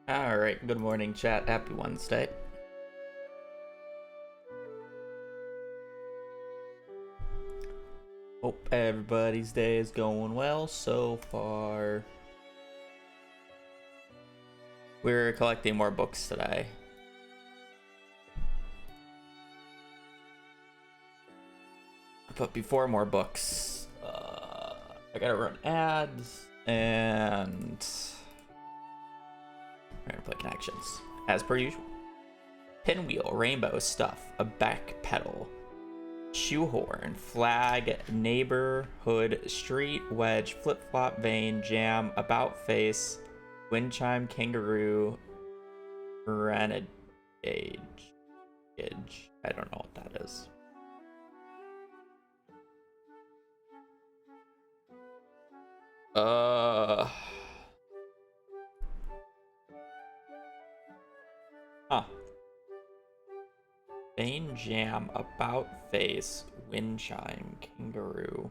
Alright, good morning, chat. Happy Wednesday. Hope everybody's day is going well so far. We're collecting more books today. But before more books, I gotta run ads and we're gonna play connections as per usual. Pinwheel, rainbow stuff, a back pedal, shoehorn, flag, neighborhood, street, wedge, flip-flop, vein, jam, about face, wind chime, kangaroo, renegade. I don't know what that is. Huh. Vein, jam, about face, wind chime, kangaroo.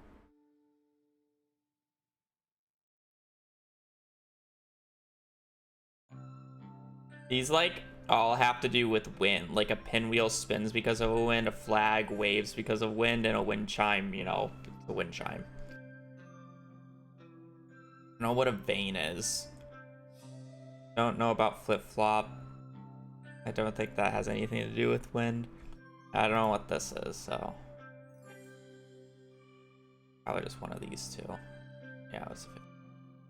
These like all have to do with wind. Like a pinwheel spins because of a wind, a flag waves because of wind, and a wind chime, you know, the wind chime. I don't know what a vein is. Don't know about flip-flop. I don't think that has anything to do with wind. I don't know what this is, so probably just one of these two. Yeah,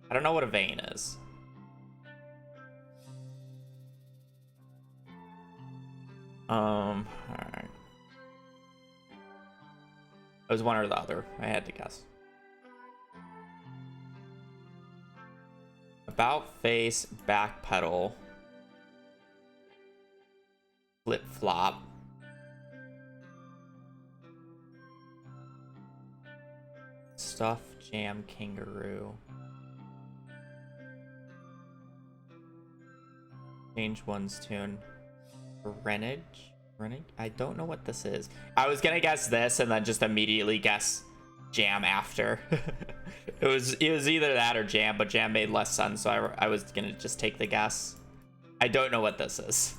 I don't know what a vein is. Alright. It was one or the other. I had to guess. About face, back pedal, flip flop, stuff, jam, kangaroo, change one's tune, renegade. I don't know what this is. I was gonna guess this and then just immediately guess jam after. it was either that or jam, but jam made less sense, so I was gonna just take the guess. I don't know what this is.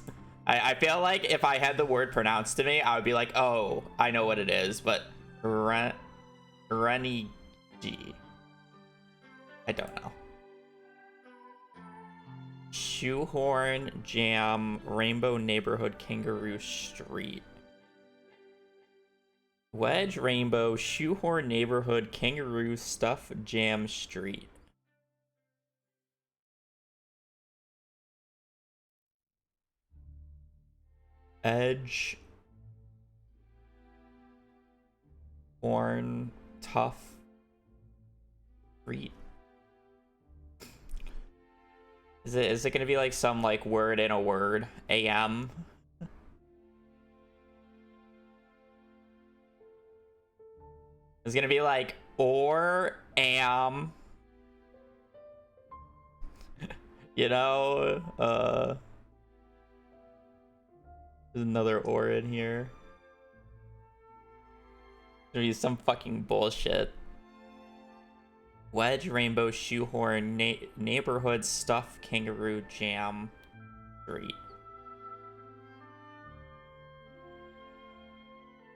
I feel like if I had the word pronounced to me, I would be like, oh, I know what it is, but renegade. I don't know. Shoehorn, jam, rainbow, neighborhood, kangaroo, street. Wedge, rainbow, shoehorn, neighborhood, kangaroo, stuff, jam, street. Edge, horn, tough, street. Is it gonna be like some like word in a word? AM? It's gonna be like or am. You know? There's another or in here. There's gonna be some fucking bullshit. Wedge, rainbow, shoehorn, neighborhood, stuff, kangaroo, jam, street.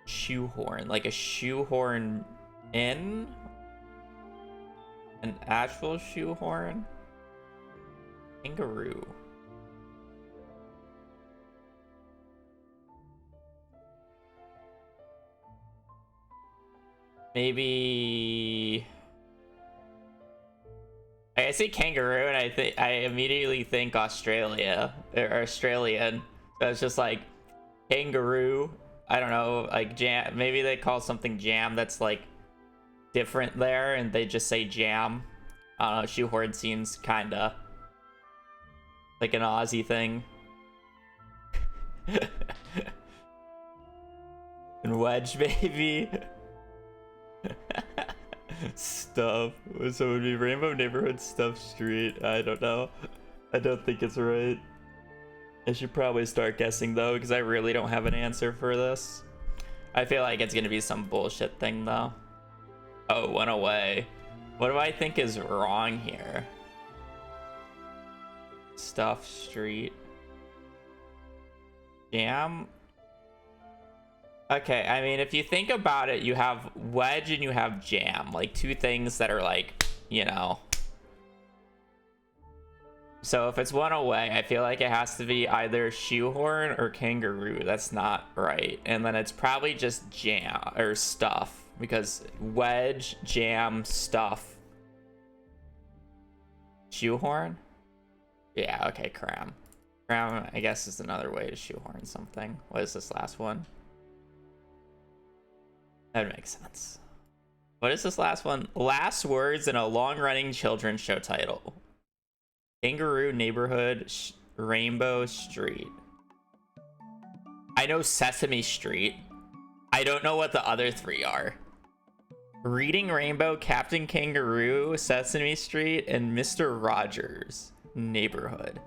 Shoehorn, like a shoehorn in? An actual shoehorn? Kangaroo. Maybe I see kangaroo and I immediately think Australia or Australian. So it's just like kangaroo. I don't know, like jam. Maybe they call something jam that's like different there, and they just say jam. I don't know. Shoehorn seems kinda like an Aussie thing. And wedge, maybe. Stuff. So it would be rainbow, neighborhood, stuff, street. I don't know. I don't think it's right. I should probably start guessing though, because I really don't have an answer for this. I feel like it's gonna be some bullshit thing though. Oh, went away. What do I think is wrong here? Stuff Street. Jam. Okay, I mean, if you think about it, you have wedge and you have jam, like two things that are like, you know. So if it's one away, I feel like it has to be either shoehorn or kangaroo. That's not right. And then it's probably just jam or stuff, because wedge, jam, stuff. Shoehorn? Yeah, okay, cram. Cram, I guess, is another way to shoehorn something. What is this last one? That makes sense. What is this last one? Last words in a long-running children's show title. Kangaroo Neighborhood Rainbow Street. I know Sesame Street. I don't know what the other three are. Reading Rainbow, Captain Kangaroo, Sesame Street, and Mr. Rogers Neighborhood.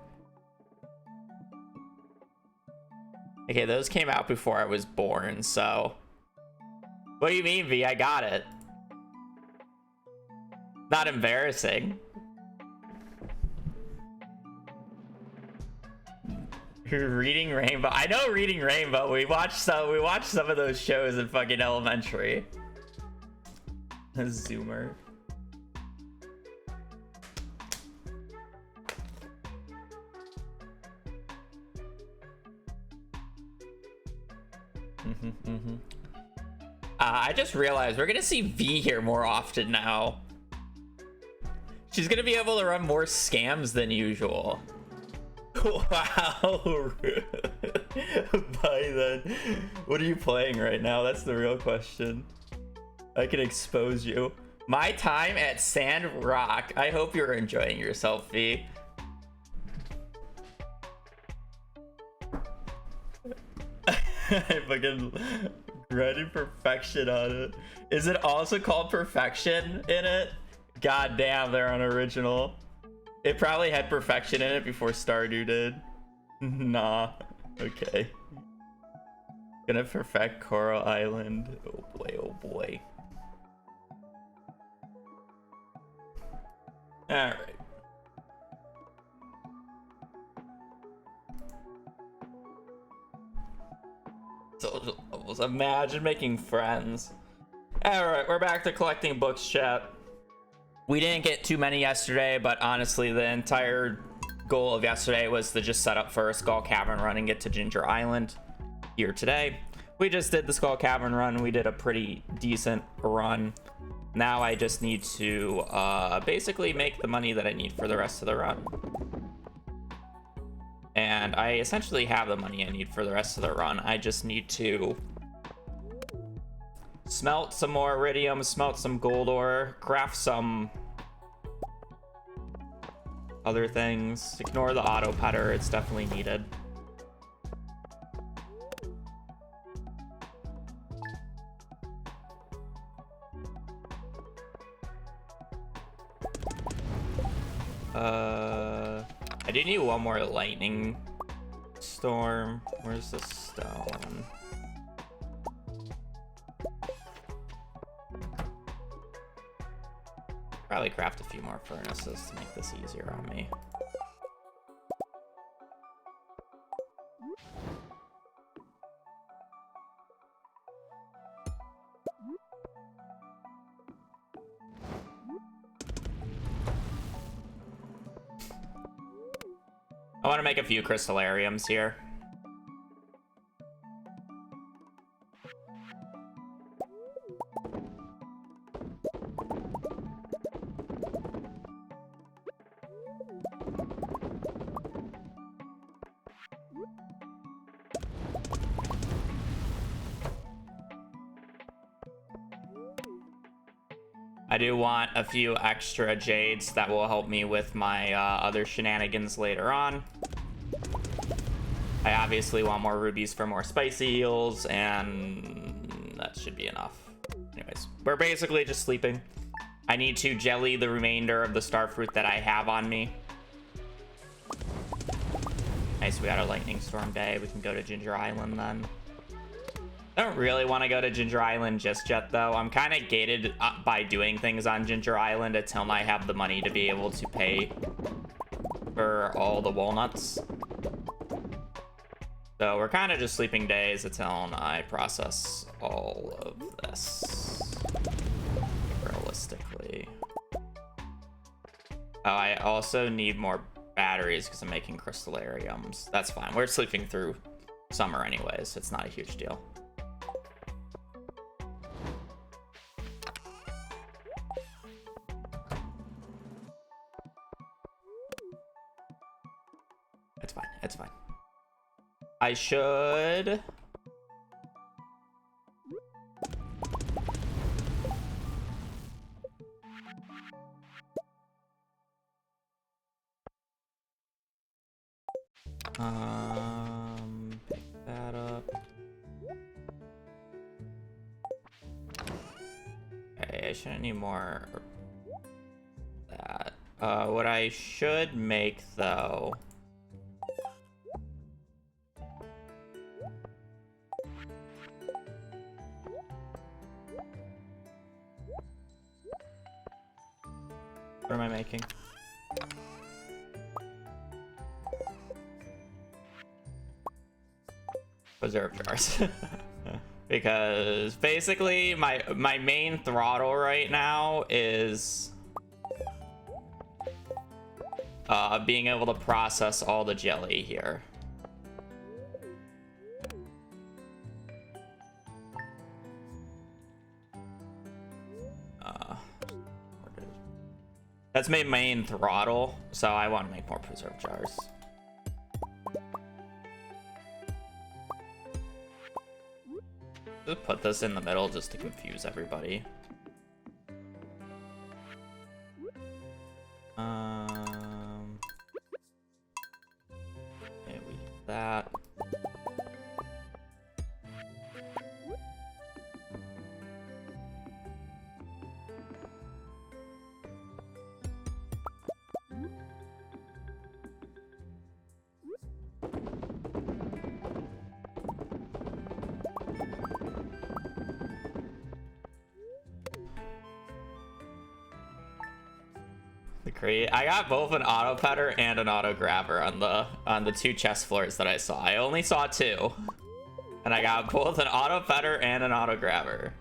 Okay, those came out before I was born, so... What do you mean, V? I got it. Not embarrassing. Reading Rainbow. I know Reading Rainbow. We watched some of those shows in fucking elementary. Zoomer. I just realized we're gonna see V here more often now. She's gonna be able to run more scams than usual. Wow. By then, what are you playing right now? That's the real question. I can expose you. My time at Sand Rock. I hope you're enjoying yourself, V. I fucking grinding perfection on it. Is it also called perfection in it? God damn, they're unoriginal. It probably had perfection in it before Stardew did. Nah. Okay. Gonna perfect Coral Island. Oh boy, oh boy. Alright. So imagine making friends. Alright, we're back to collecting books, chat. We didn't get too many yesterday, but honestly, the entire goal of yesterday was to just set up for a Skull Cavern run and get to Ginger Island here today. We just did the Skull Cavern run. We did a pretty decent run. Now I just need to basically make the money that I need for the rest of the run. And I essentially have the money I need for the rest of the run. I just need to smelt some more iridium, smelt some gold ore, craft some other things. Ignore the auto putter, it's definitely needed. I do need one more lightning storm. Where's the stone? Probably craft a few more furnaces to make this easier on me. I want to make a few crystallariums here. I do want a few extra jades that will help me with my other shenanigans later on. I obviously want more rubies for more spicy eels, and that should be enough. Anyways, we're basically just sleeping. I need to jelly the remainder of the starfruit that I have on me. Nice, we got a lightning storm day. We can go to Ginger Island then. I don't really want to go to Ginger Island just yet, though. I'm kind of gated by doing things on Ginger Island until I have the money to be able to pay for for all the walnuts. So we're kind of just sleeping days until I process all of this. Realistically. Oh, I also need more batteries because I'm making crystallariums. That's fine. We're sleeping through summer anyways. It's not a huge deal. It's fine. It's fine. I should... pick that up. Okay, I shouldn't need more of that. What I should make, though... What am I making? Preserve jars. Because basically my main throttle right now is being able to process all the jelly here. That's my main throttle, so I want to make more preserve jars. Just put this in the middle just to confuse everybody. Okay, we did that. I got both an auto petter and an auto grabber on the two chest floors that I saw. I only saw two, and I got both an auto petter and an auto grabber.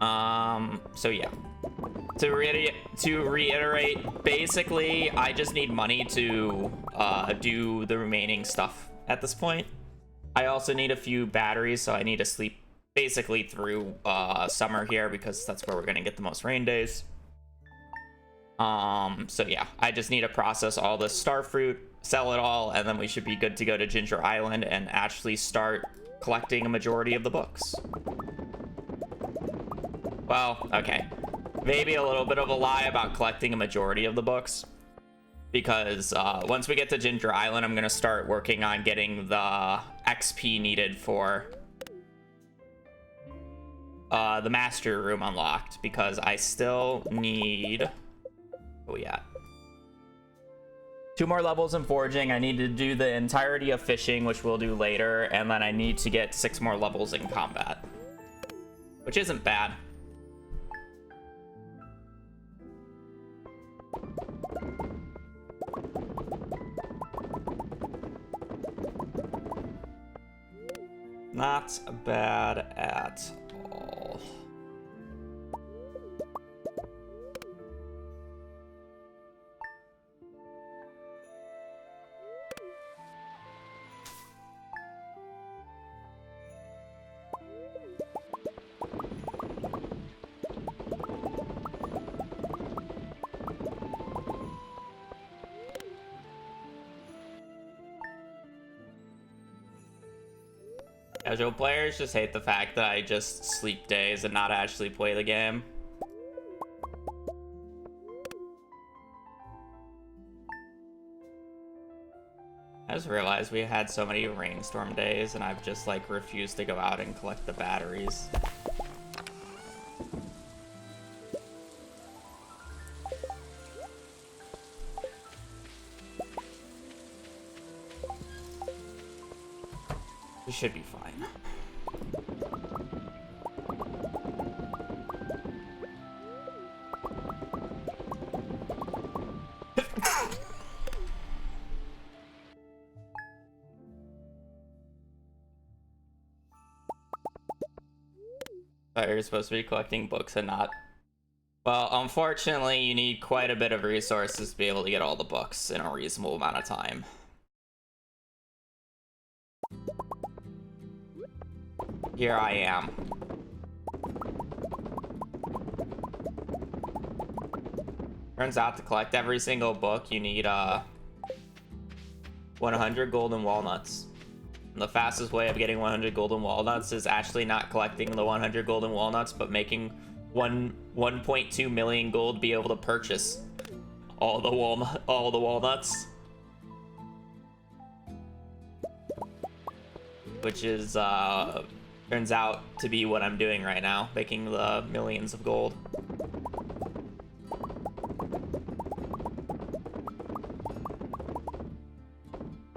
So yeah. To reiterate, basically, I just need money to do the remaining stuff at this point. I also need a few batteries, so I need to sleep basically through summer here because that's where we're gonna get the most rain days. So yeah, I just need to process all the star fruit, sell it all, and then we should be good to go to Ginger Island and actually start collecting a majority of the books. Well, okay. Maybe a little bit of a lie about collecting a majority of the books. Because once we get to Ginger Island, I'm going to start working on getting the XP needed for the master room unlocked. Because I still need... Oh yeah. 2 more levels in foraging. I need to do the entirety of fishing, which we'll do later. And then I need to get 6 more levels in combat. Which isn't bad. Not bad at all. Casual players just hate the fact that I just sleep days and not actually play the game. I just realized we had so many rainstorm days and I've just like refused to go out and collect the batteries. We should be fine. Thought you're supposed to be collecting books and not. Well, unfortunately, you need quite a bit of resources to be able to get all the books in a reasonable amount of time. Here I am. Turns out to collect every single book, you need 100 golden walnuts. And the fastest way of getting 100 golden walnuts is actually not collecting the 100 golden walnuts, but making 1.2 million gold be able to purchase all the walnuts. Which is turns out to be what I'm doing right now, making the millions of gold.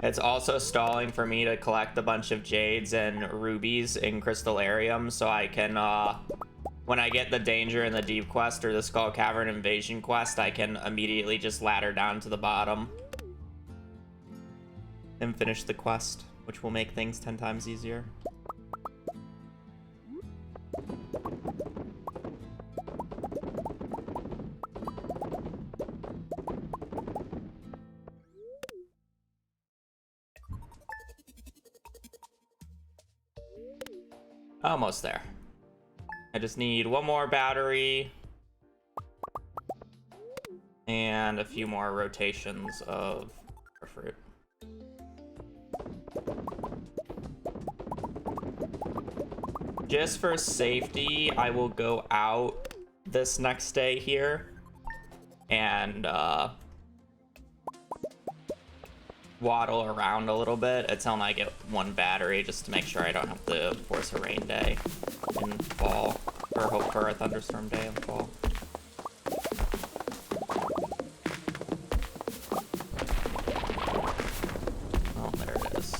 It's also stalling for me to collect a bunch of jades and rubies in Crystallarium, so I can, when I get the Danger in the Deep quest or the Skull Cavern Invasion quest, I can immediately just ladder down to the bottom and finish the quest, which will make things 10 times easier. Almost there. I just need one more battery and a few more rotations of fruit. Just for safety, I will go out this next day here and waddle around a little bit until I get one battery, just to make sure I don't have to force a rain day in fall, or hope for a thunderstorm day in fall. Oh, there it is.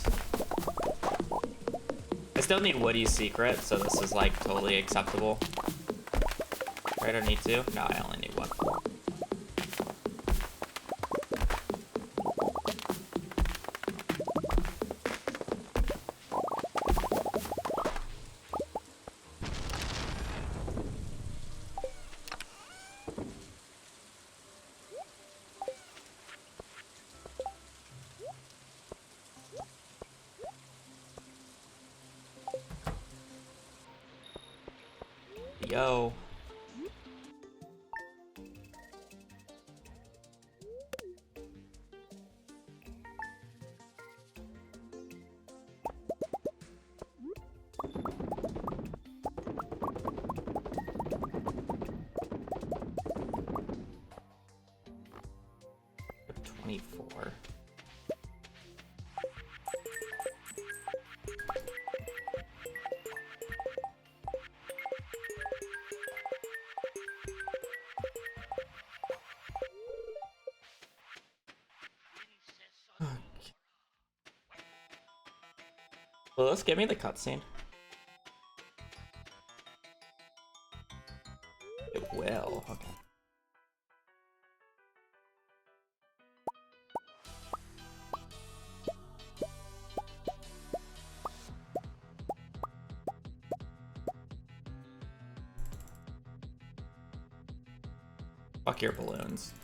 I still need Woody's secret, so this is like totally acceptable. Right, I don't need to? No, I only need one. Yo. Will this give me the cutscene? It will, okay. Fuck your balloons.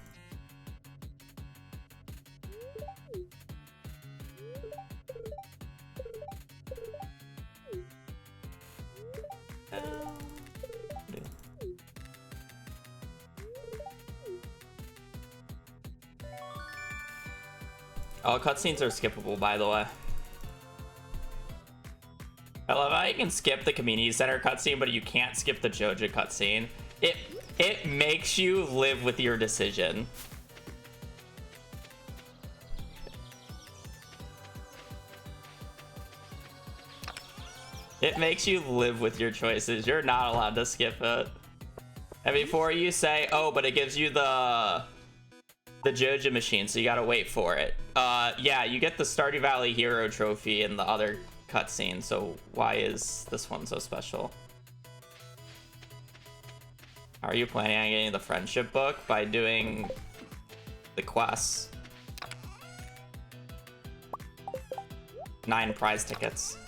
All cutscenes are skippable, by the way. I love how you can skip the community center cutscene, but you can't skip the Joja cutscene. It makes you live with your decision. It makes you live with your choices. You're not allowed to skip it. And before you say, oh, but it gives you the Joja machine, so you gotta wait for it. Yeah, you get the Stardew Valley Hero Trophy in the other cutscene, so why is this one so special? How are you planning on getting the friendship book? By doing the quests. 9 prize tickets.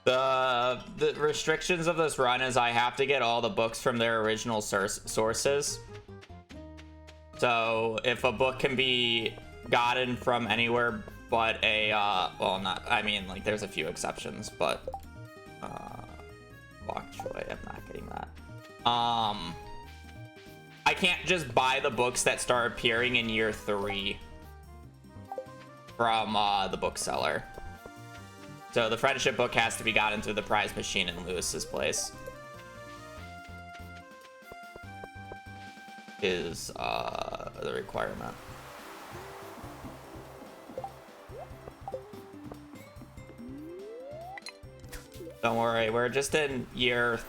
The restrictions of this run is I have to get all the books from their original sources. So if a book can be gotten from anywhere but a well, not, I mean, like, there's a few exceptions, but bok choy, I'm not getting that. I can't just buy the books that start appearing in year 3 from the bookseller. So the friendship book has to be gotten through the prize machine in Lewis's place. Is the requirement. Don't worry, we're just in year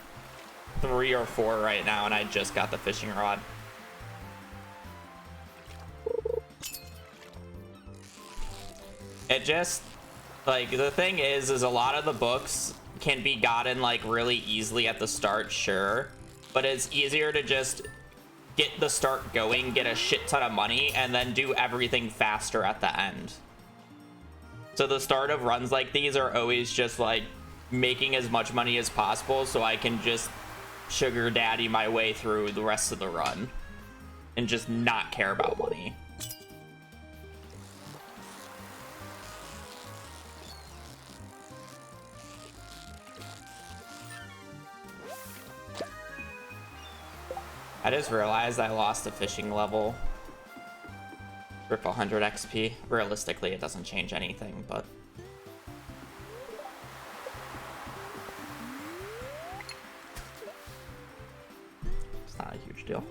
3 or 4 right now, and I just got the fishing rod. It just, like, the thing is a lot of the books can be gotten, like, really easily at the start, sure, but it's easier to just get the start going, get a shit ton of money, and then do everything faster at the end. So the start of runs like these are always just, like, making as much money as possible so I can just sugar daddy my way through the rest of the run and just not care about money. I just realized I lost a fishing level. Rip 100 XP. Realistically, it doesn't change anything, but it's not a huge deal.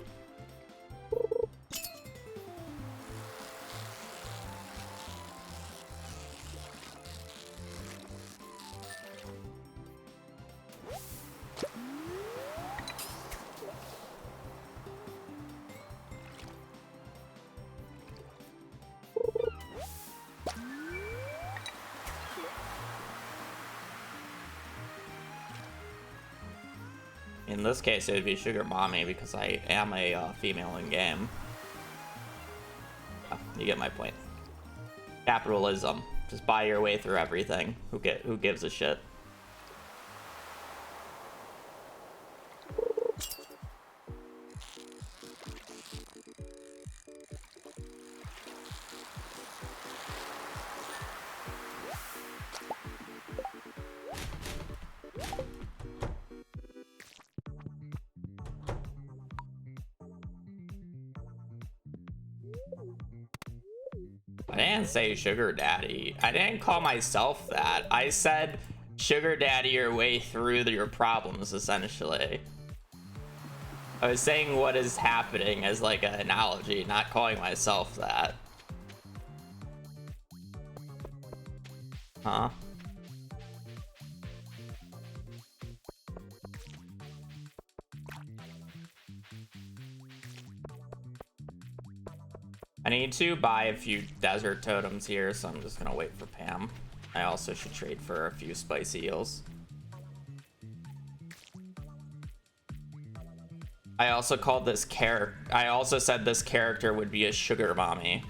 In this case, it would be Sugar Mommy because I am a female in game. Oh, you get my point. Capitalism. Just buy your way through everything. Who gives a shit? I didn't say sugar daddy. I didn't call myself that. I said sugar daddy your way through your problems, essentially. I was saying what is happening as like an analogy, not calling myself that. Huh? I need to buy a few desert totems here, so I'm just gonna wait for Pam. I also should trade for a few spicy eels. I also called this I also said this character would be a sugar mommy.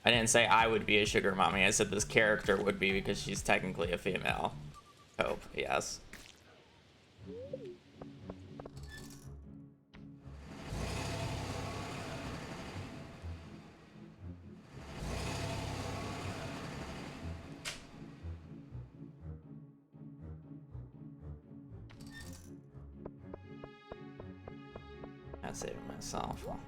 I didn't say I would be a sugar mommy. I said this character would be because she's technically a female. Hope, yes. Not saving myself. Well,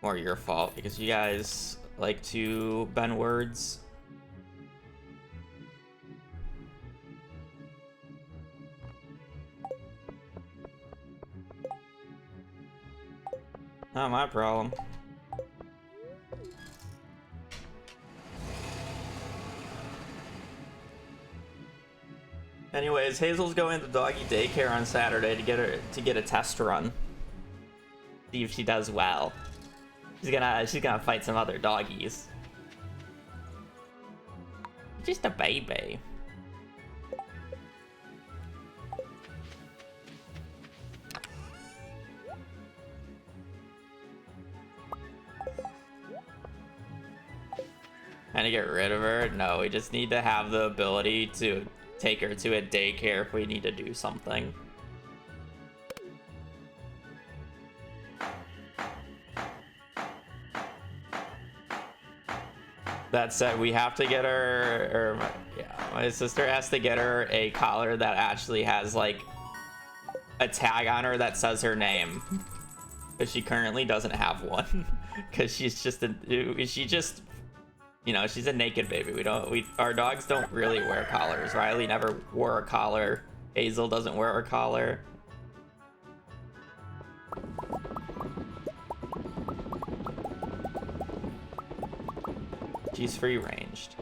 more your fault because you guys like to bend words. Not my problem. Anyways, Hazel's going to doggy daycare on Saturday to get a test run. See if she does well. She's gonna fight some other doggies. Just a baby. trying to get rid of her? No, we just need to have the ability to take her to a daycare if we need to do something. That said, we have to get her, my sister has to get her a collar that actually has like a tag on her that says her name, because she currently doesn't have one. Because she's just you know, she's a naked baby. Our dogs don't really wear collars. Riley never wore a collar. Hazel doesn't wear a collar. She's free ranged.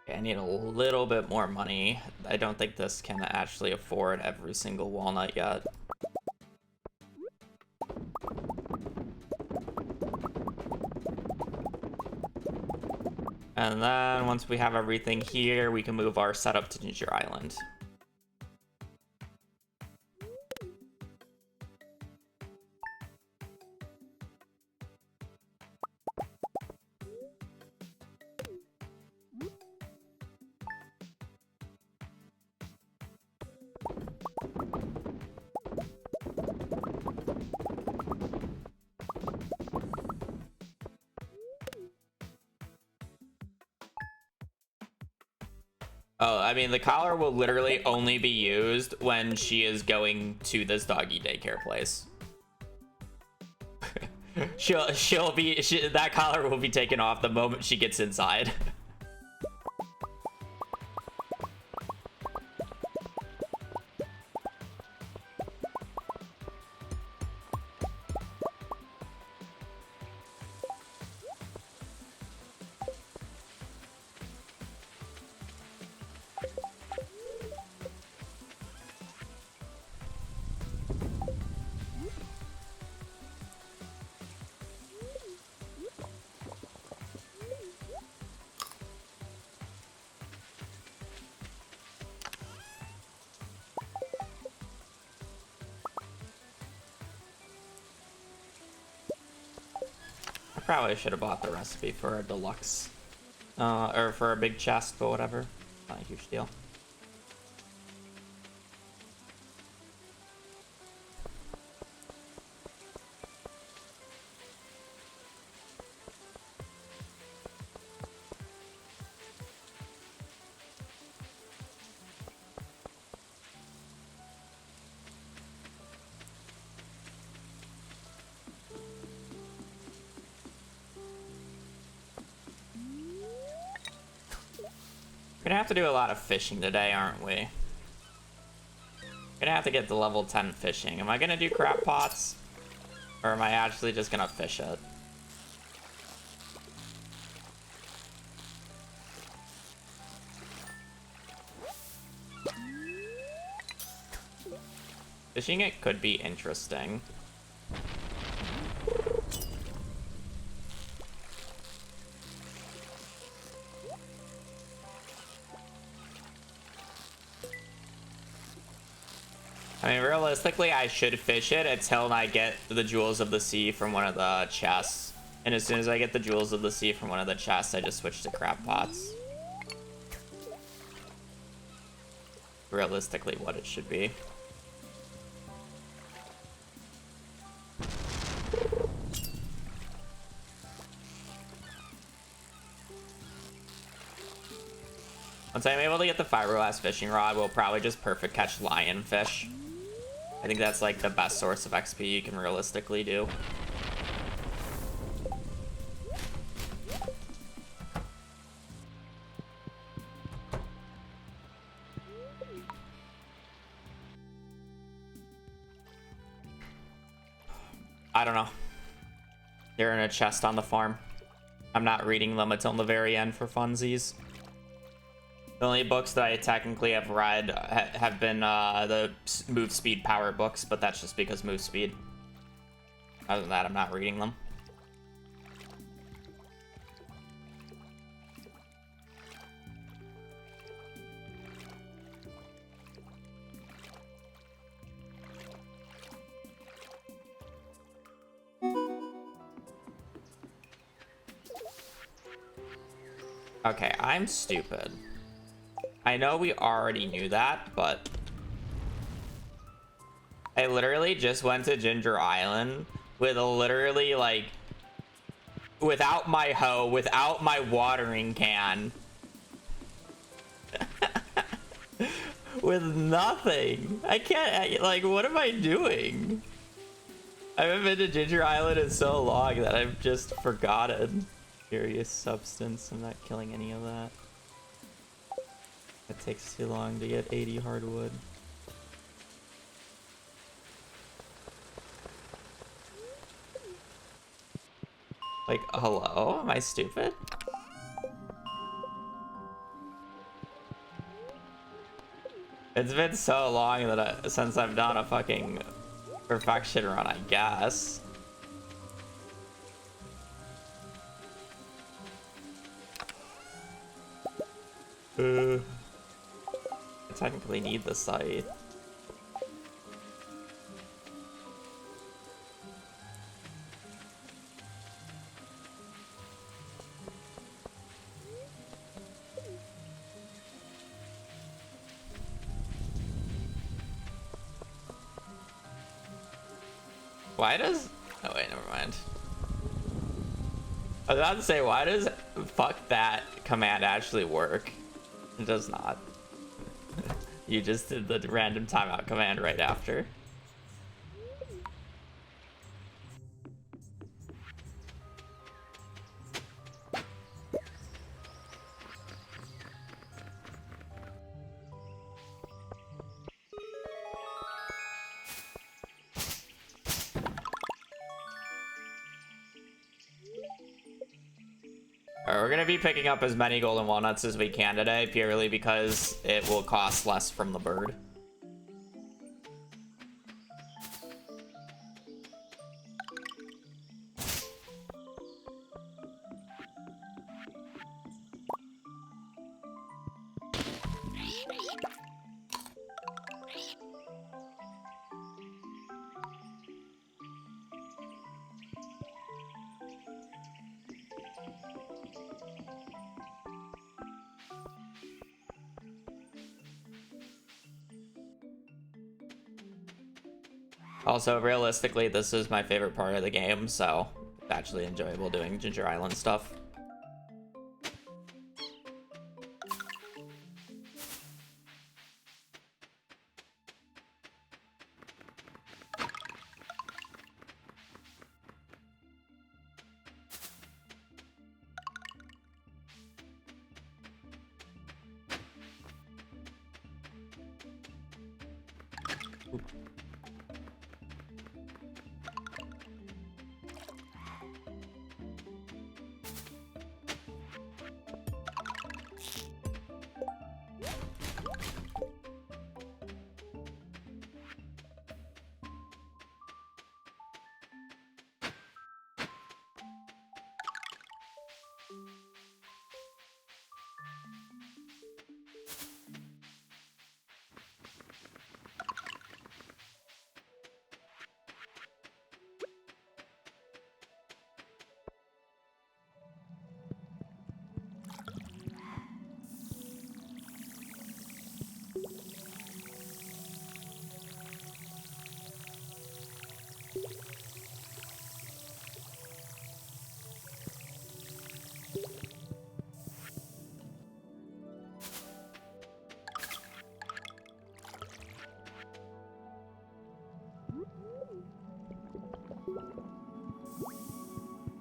I need a little bit more money. I don't think this can actually afford every single walnut yet. And then once we have everything here, we can move our setup to Ginger Island. Oh, I mean, the collar will literally only be used when she is going to this doggy daycare place. That collar will be taken off the moment she gets inside. Probably should have bought the recipe for a deluxe, or for a big chest, but whatever. Not a huge deal. We're gonna have to do a lot of fishing today, aren't we? Gonna have to get to level 10 fishing. Am I gonna do crab pots? Or am I actually just gonna fish it? Fishing it could be interesting. I mean, realistically, I should fish it until I get the Jewels of the Sea from one of the chests. And as soon as I get the Jewels of the Sea from one of the chests, I just switch to crab pots. Realistically, what it should be. Once I'm able to get the fiberglass fishing rod, we'll probably just perfect catch lionfish. I think that's like the best source of XP you can realistically do. I don't know. They're in a chest on the farm. I'm not reading them until the very end for funsies. The only books that I technically have read have been the move speed power books, but that's just because move speed. Other than that, I'm not reading them. Okay, I'm stupid. I know we already knew that, but I literally just went to Ginger Island with literally like without my hoe, without my watering can, with nothing. I can't, like, what am I doing? I haven't been to Ginger Island in so long that I've just forgotten. Curious substance, I'm not killing any of that. It takes too long to get 80 hardwood. Like, hello? Am I stupid? It's been so long that since I've done a fucking perfection run, I guess. I technically need the site. Why does... Oh wait, never mind. I was about to say, why does fuck that command actually work? It does not. You just did the random timeout command right after. Alright, we're gonna be picking up as many golden walnuts as we can today, purely because it will cost less from the bird. Also, realistically, this is my favorite part of the game, so it's actually enjoyable doing Ginger Island stuff.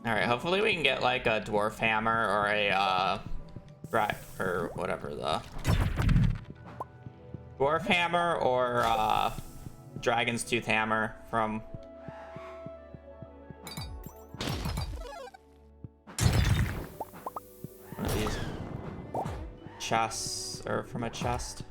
Alright, hopefully we can get like a dwarf hammer or a or whatever the dwarf hammer or dragon's tooth hammer from one of these chests, or from a chest.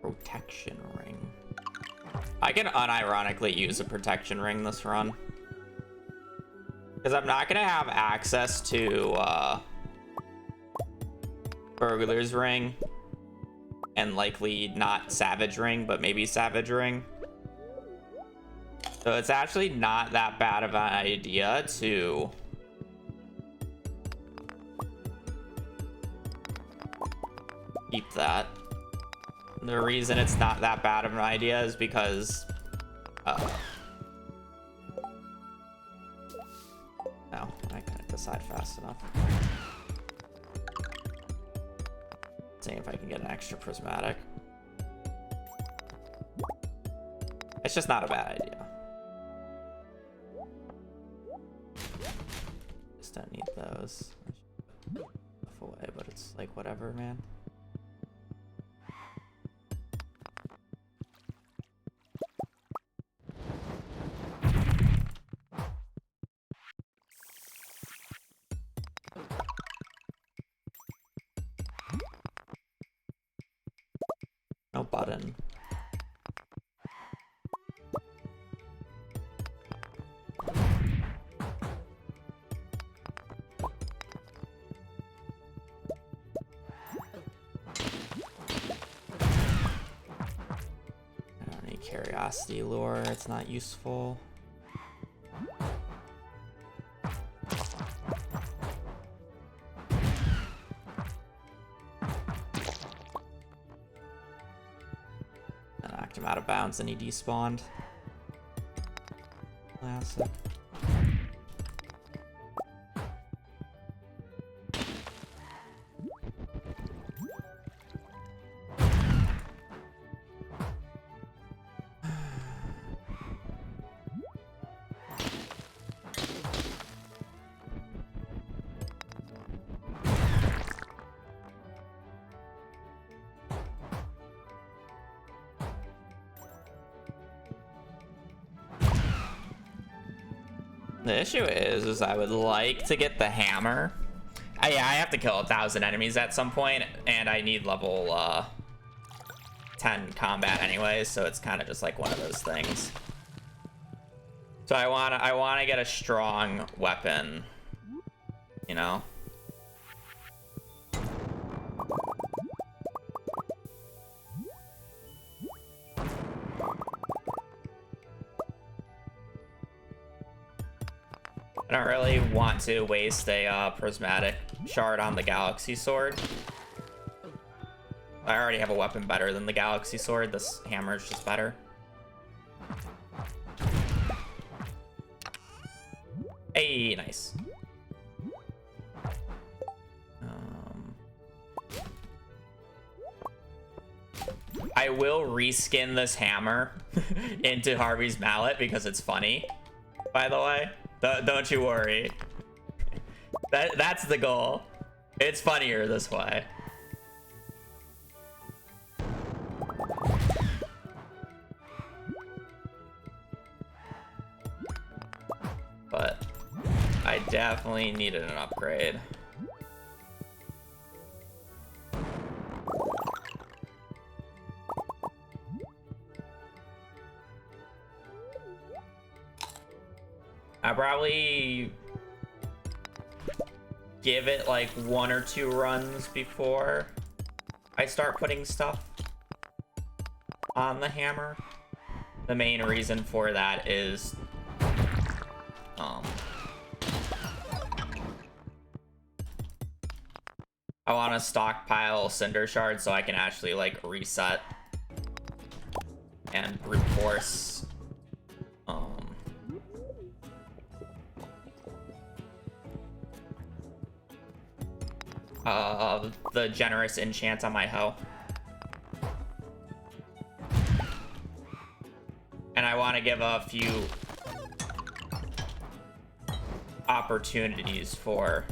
Protection ring. I can unironically use a protection ring this run. Because I'm not gonna have access to Burglar's Ring, and likely not Savage Ring, but maybe Savage Ring. So it's actually not that bad of an idea to keep that. The reason it's not that bad of an idea is because no, I couldn't decide fast enough. See if I can get an extra prismatic. It's just not a bad idea. Just don't need those. Stuff away, but it's like whatever, man. No button. I don't need curiosity lure, it's not useful. Out of bounds and he despawned. Classic. The issue is I would like to get the hammer. Yeah, I have to kill 1,000 enemies at some point, and I need level 10 combat anyways, so it's kind of just like one of those things. So I wanna get a strong weapon, you know. I don't really want to waste a prismatic shard on the galaxy sword. I already have a weapon better than the galaxy sword. This hammer is just better. Hey, nice. I will reskin this hammer into Harvey's mallet because it's funny, by the way. Don't you worry. That's the goal. It's funnier this way. But I definitely needed an upgrade. I probably give it like 1 or 2 runs before I start putting stuff on the hammer. The main reason for that is I want to stockpile cinder shards so I can actually like reset and brute force the generous enchant on my hoe. And I want to give a few opportunities for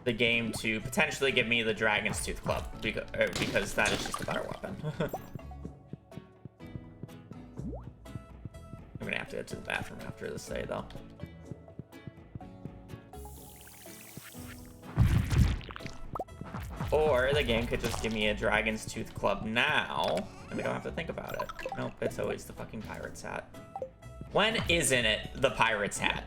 the game to potentially give me the Dragon's Tooth Club because that is just a better weapon. I'm gonna have to go to the bathroom after this day though. Or the game could just give me a Dragon's Tooth Club now, and we don't have to think about it. Nope, it's always the fucking pirate's hat. When isn't it the pirate's hat?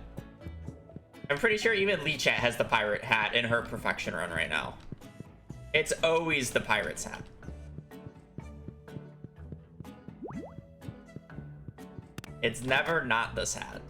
I'm pretty sure even Leechat has the pirate hat in her perfection run right now. It's always the pirate's hat. It's never not this hat.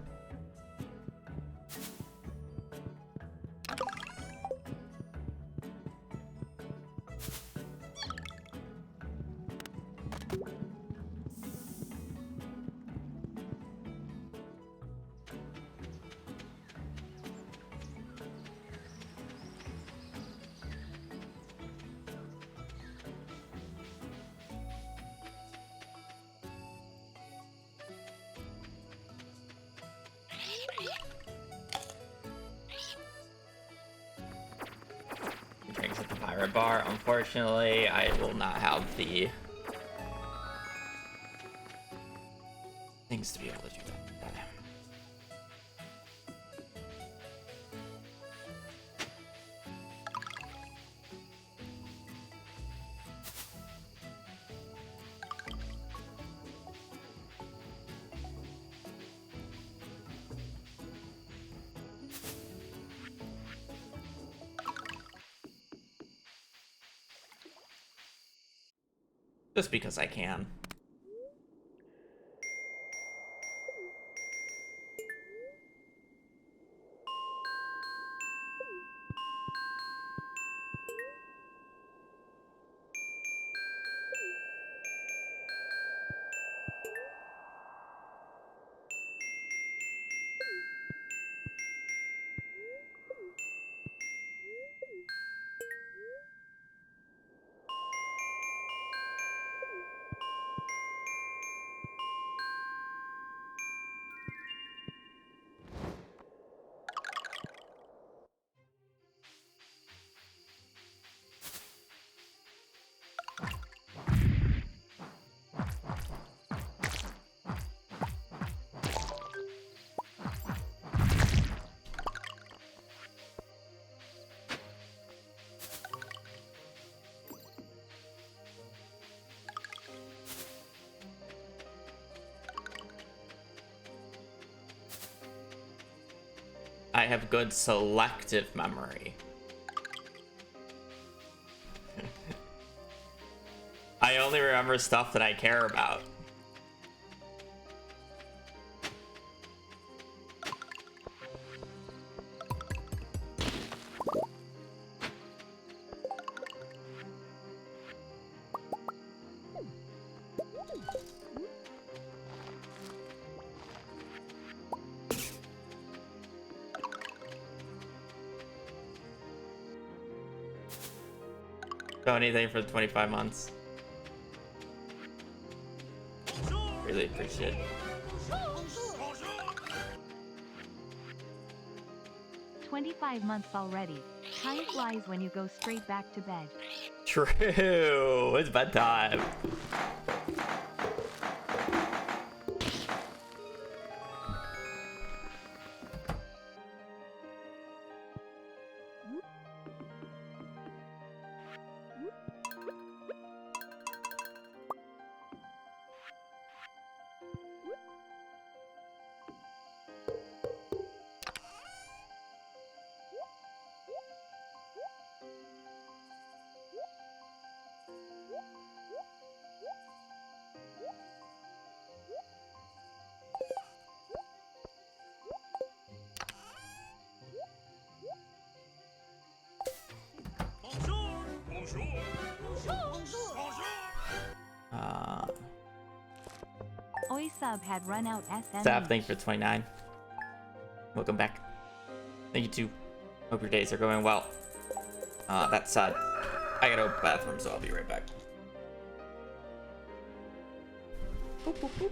Drinks at the pirate bar. Unfortunately, I will not have the things to be able to do that. Just because I can. I have good selective memory. I only remember stuff that I care about. So anything for the 25 months. Really appreciate it. 25 months already. Time flies when you go straight back to bed. True. It's bedtime. Oi sub had run out SM. Staff, thank you for 29. Welcome back. Thank you too. Hope your days are going well. That said, I gotta go to the bathroom, so I'll be right back. Boop, boop, boop.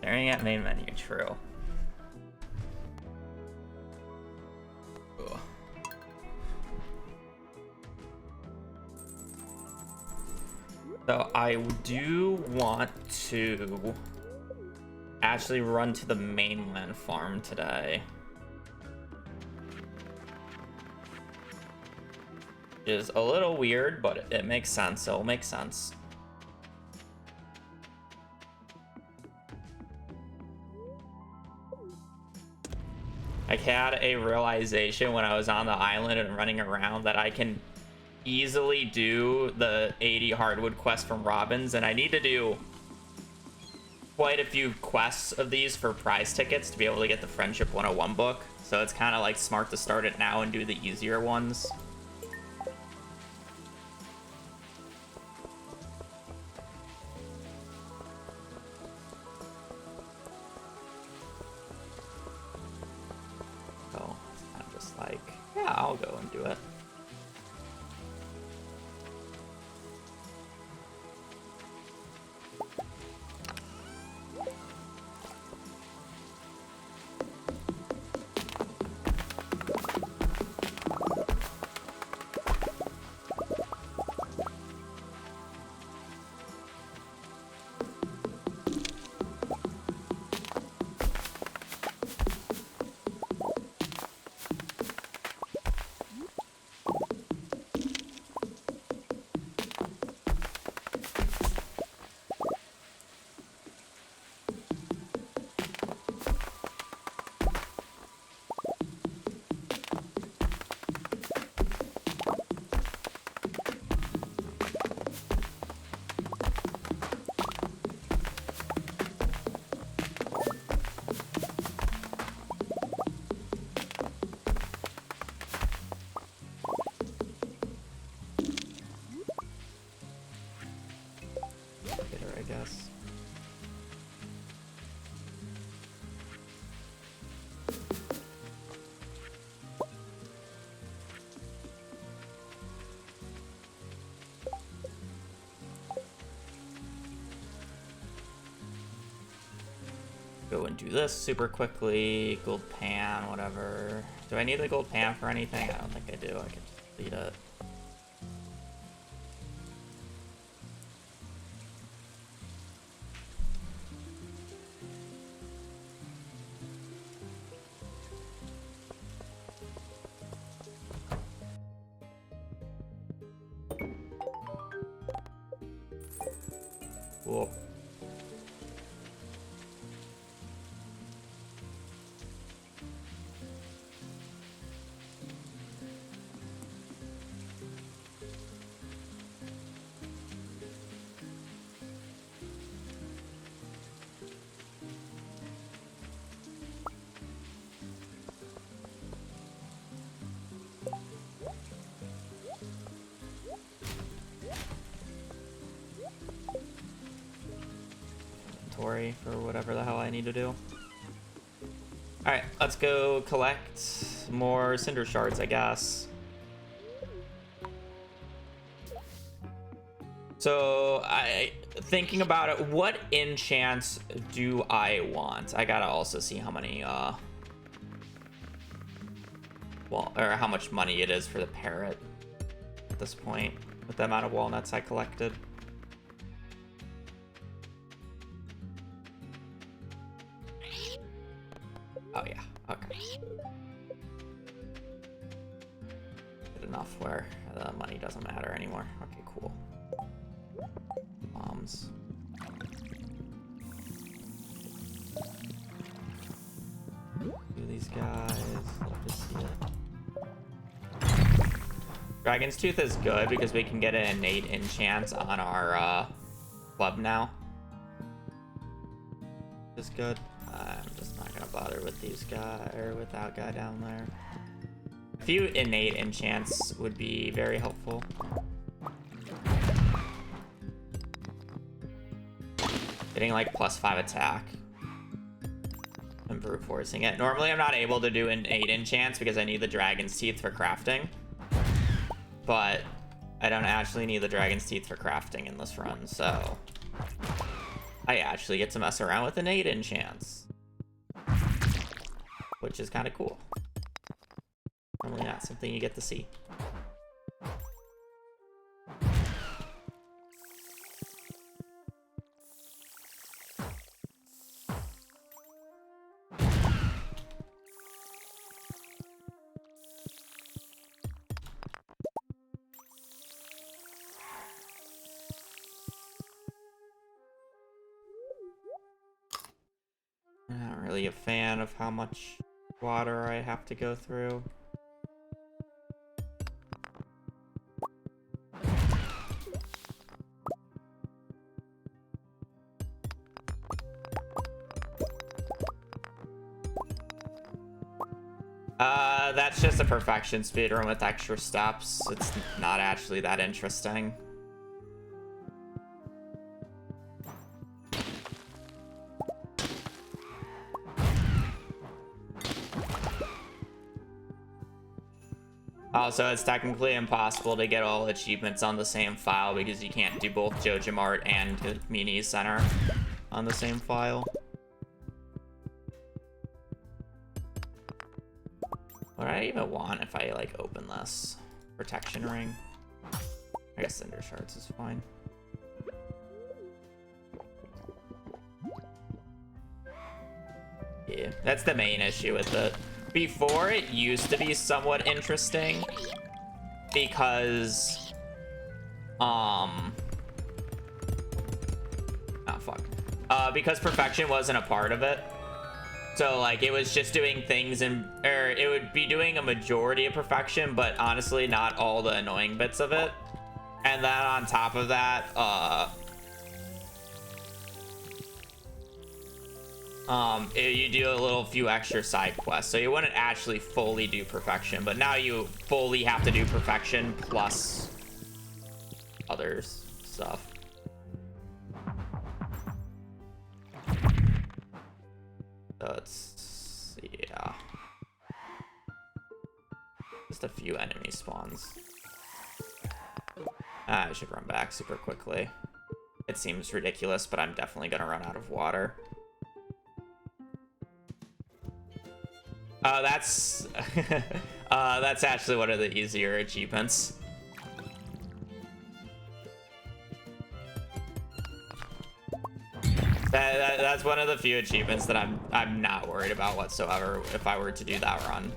Staring at main menu, true. Ugh. So I do want to actually run to the mainland farm today. Which is a little weird, but it makes sense. It'll make sense. I had a realization when I was on the island and running around that I can easily do the 80 hardwood quest from Robbins, and I need to do quite a few quests of these for prize tickets to be able to get the Friendship 101 book. So it's kind of like smart to start it now and do the easier ones. So I'm just like, yeah, I'll go and do it. Go and do this super quickly. Gold pan, whatever. Do I need the gold pan for anything? I don't think I do. I can just delete it. Cool. For whatever the hell I need to do. Alright, let's go collect more cinder shards, I guess. So, thinking about it, what enchants do I want? I gotta also see how many, well, or how much money it is for the parrot at this point, with the amount of walnuts I collected. Oh yeah, okay. Good enough where the money doesn't matter anymore. Okay, cool. Bombs. Do these guys. Love to see it. Dragon's Tooth is good because we can get an innate enchant on our club now. Which is good. I'm just not gonna bother with these guys or with that guy down there. A few innate enchants would be very helpful. Getting like +5 attack and brute forcing it. Normally I'm not able to do innate enchants because I need the dragon's teeth for crafting, but I don't actually need the dragon's teeth for crafting in this run, so I actually get to mess around with an 8 enchants, which is kind of cool. Normally not something you get to see. I'm not really a fan of how much water I have to go through. That's just a perfection speedrun with extra steps. It's not actually that interesting. Also, it's technically impossible to get all achievements on the same file because you can't do both JojaMart and the Community Center on the same file. What do I even want if I, like, open this? Protection ring? I guess Cinder Shards is fine. Yeah, that's the main issue with it. Before, it used to be somewhat interesting because, because perfection wasn't a part of it. So, like, it was just doing things or it would be doing a majority of perfection, but honestly, not all the annoying bits of it. And then on top of that, you do a few extra side quests, so you wouldn't actually fully do perfection, but now you fully have to do perfection plus other stuff. So it's, yeah, just a few enemy spawns. I should run back super quickly. It seems ridiculous, but I'm definitely gonna run out of water. That's that's actually one of the easier achievements. That's one of the few achievements that I'm not worried about whatsoever if I were to do that run.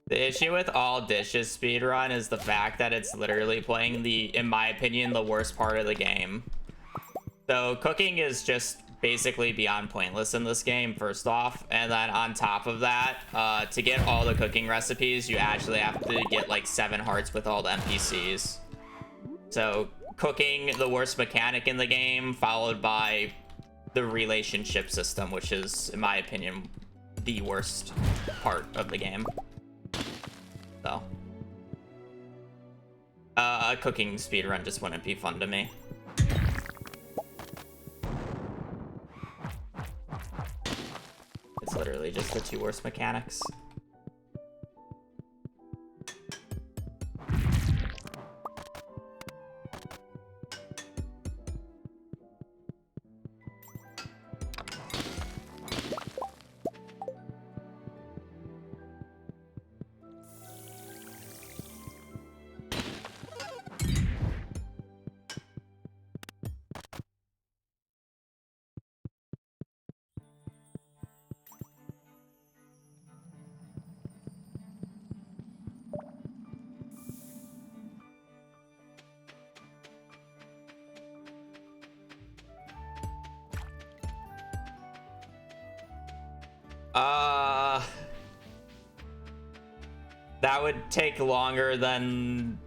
The issue with all dishes speedrun is the fact that it's literally playing in my opinion, the worst part of the game. So cooking is just basically beyond pointless in this game, first off, and then on top of that, to get all the cooking recipes, you actually have to get like 7 hearts with all the NPCs. So cooking, the worst mechanic in the game, followed by the relationship system, which is, in my opinion, the worst part of the game. So, a cooking speedrun just wouldn't be fun to me. It's literally just the 2 worst mechanics. That would take longer than...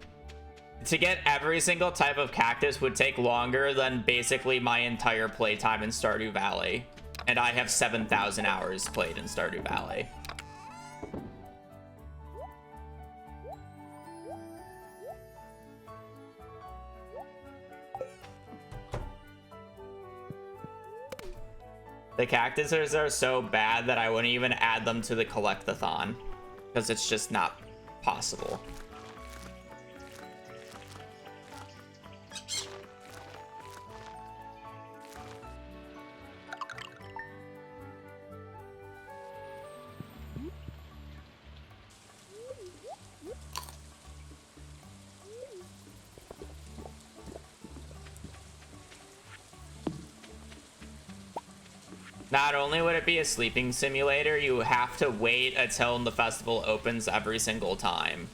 To get every single type of cactus would take longer than basically my entire playtime in Stardew Valley. And I have 7,000 hours played in Stardew Valley. The cactuses are so bad that I wouldn't even add them to the collectathon, because it's just not possible. Not only would it be a sleeping simulator, you have to wait until the festival opens every single time.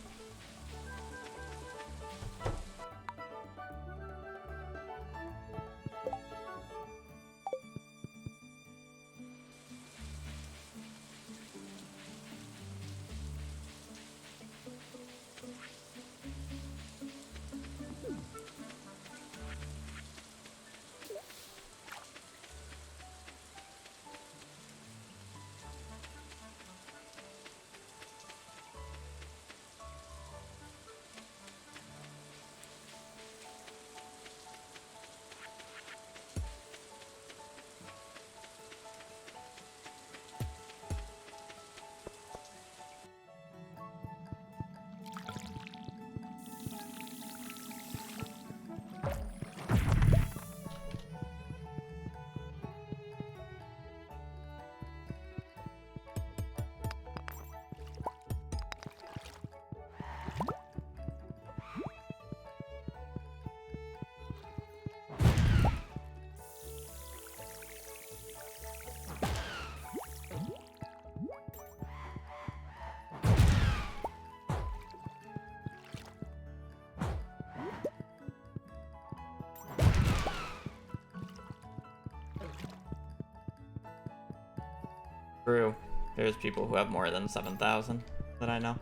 True. There's people who have more than 7,000 that I know.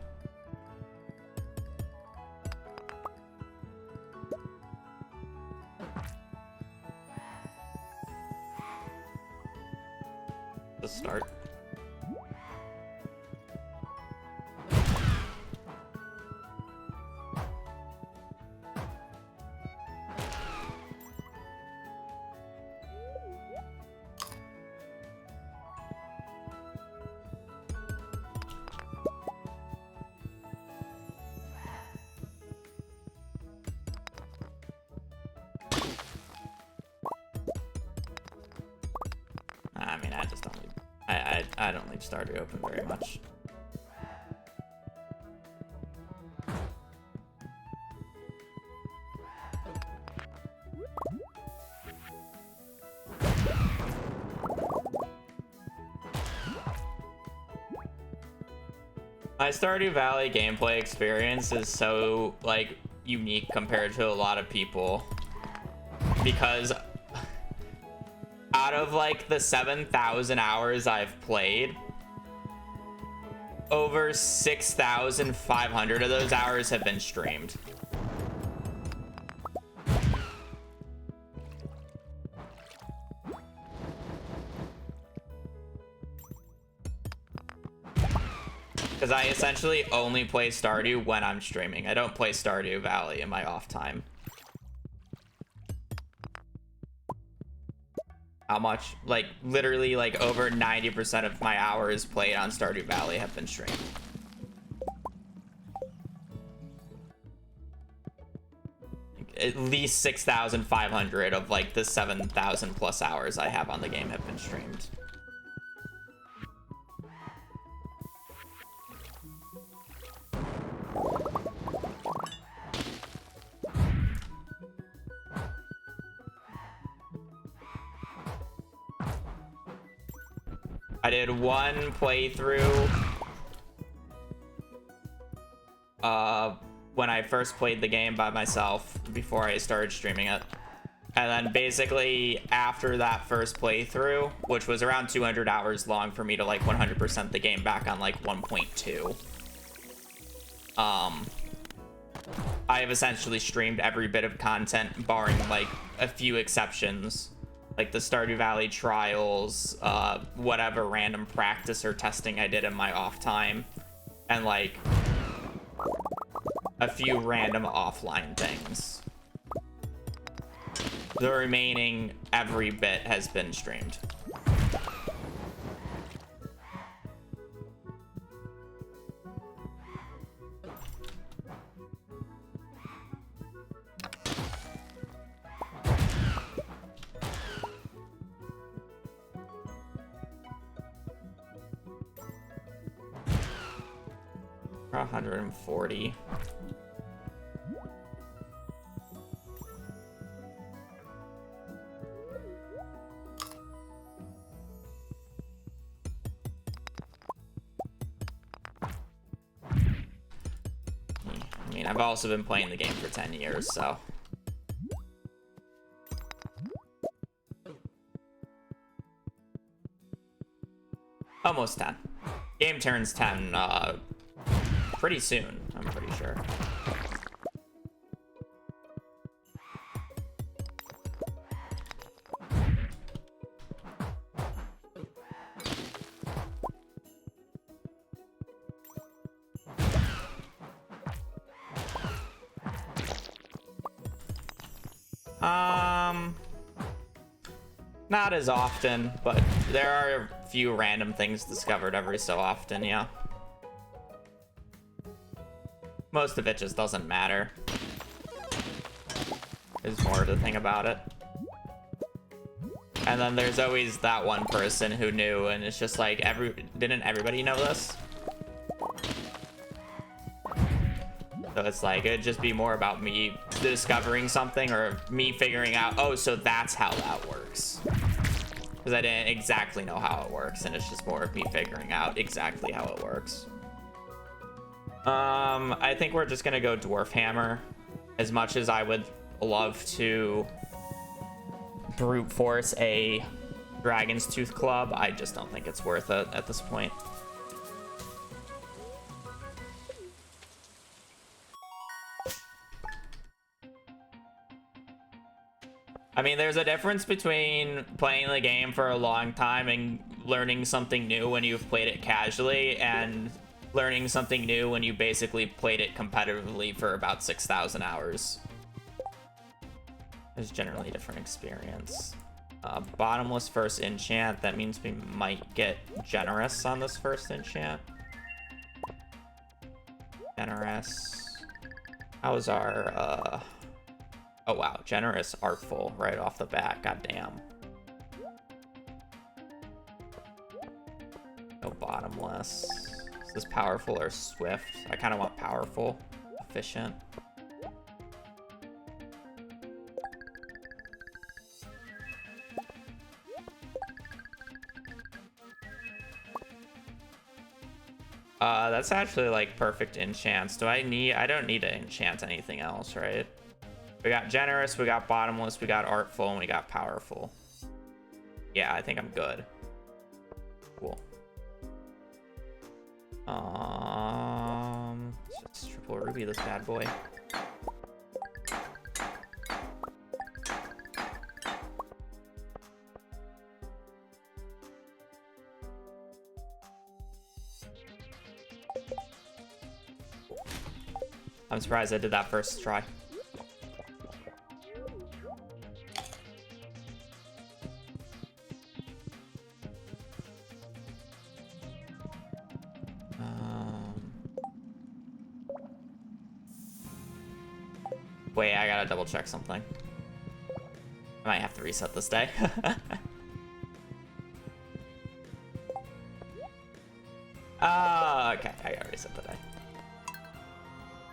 The start. I mean, I just don't leave. I don't leave Stardew open very much. My Stardew Valley gameplay experience is so, like, unique compared to a lot of people. Because out of, like, the 7,000 hours I've played, over 6,500 of those hours have been streamed. Because I essentially only play Stardew when I'm streaming. I don't play Stardew Valley in my off time. How much? Like, literally, like, over 90% of my hours played on Stardew Valley have been streamed. At least 6,500 of, like, the 7,000 plus hours I have on the game have been streamed. I did one playthrough when I first played the game by myself before I started streaming it. And then basically after that first playthrough, which was around 200 hours long for me to like 100% the game back on like 1.2. I have essentially streamed every bit of content barring like a few exceptions, like the Stardew Valley trials, whatever random practice or testing I did in my off time, and like a few random offline things. The remaining every bit has been streamed. For 140. I mean, I've also been playing the game for 10 years, so. Almost 10. Game turns 10 pretty soon, I'm pretty sure. Not as often, but there are a few random things discovered every so often, yeah. Most of it just doesn't matter. Is more the thing about it. And then there's always that one person who knew, and it's just like, didn't everybody know this? So it's like, it'd just be more about me discovering something or me figuring out, oh, so that's how that works. Because I didn't exactly know how it works, and it's just more of me figuring out exactly how it works. I think we're just gonna go Dwarf Hammer. As much as I would love to brute force a Dragon's Tooth Club, I just don't think it's worth it at this point. I mean, there's a difference between playing the game for a long time and learning something new when you've played it casually, and learning something new when you basically played it competitively for about 6,000 hours. It's generally a different experience. Bottomless first enchant, that means we might get generous on this first enchant. Generous. How's our, oh wow, generous, artful right off the bat, goddamn. No bottomless. Is this powerful or swift? I kind of want powerful, efficient. That's actually like perfect enchants. I don't need to enchant anything else, right? We got generous, we got bottomless, we got artful, and we got powerful. Yeah, I think I'm good. Cool. Let's just triple ruby this bad boy. I'm surprised I did that first try. Wait, I gotta double check something. I might have to reset this day. Okay, I gotta reset the day.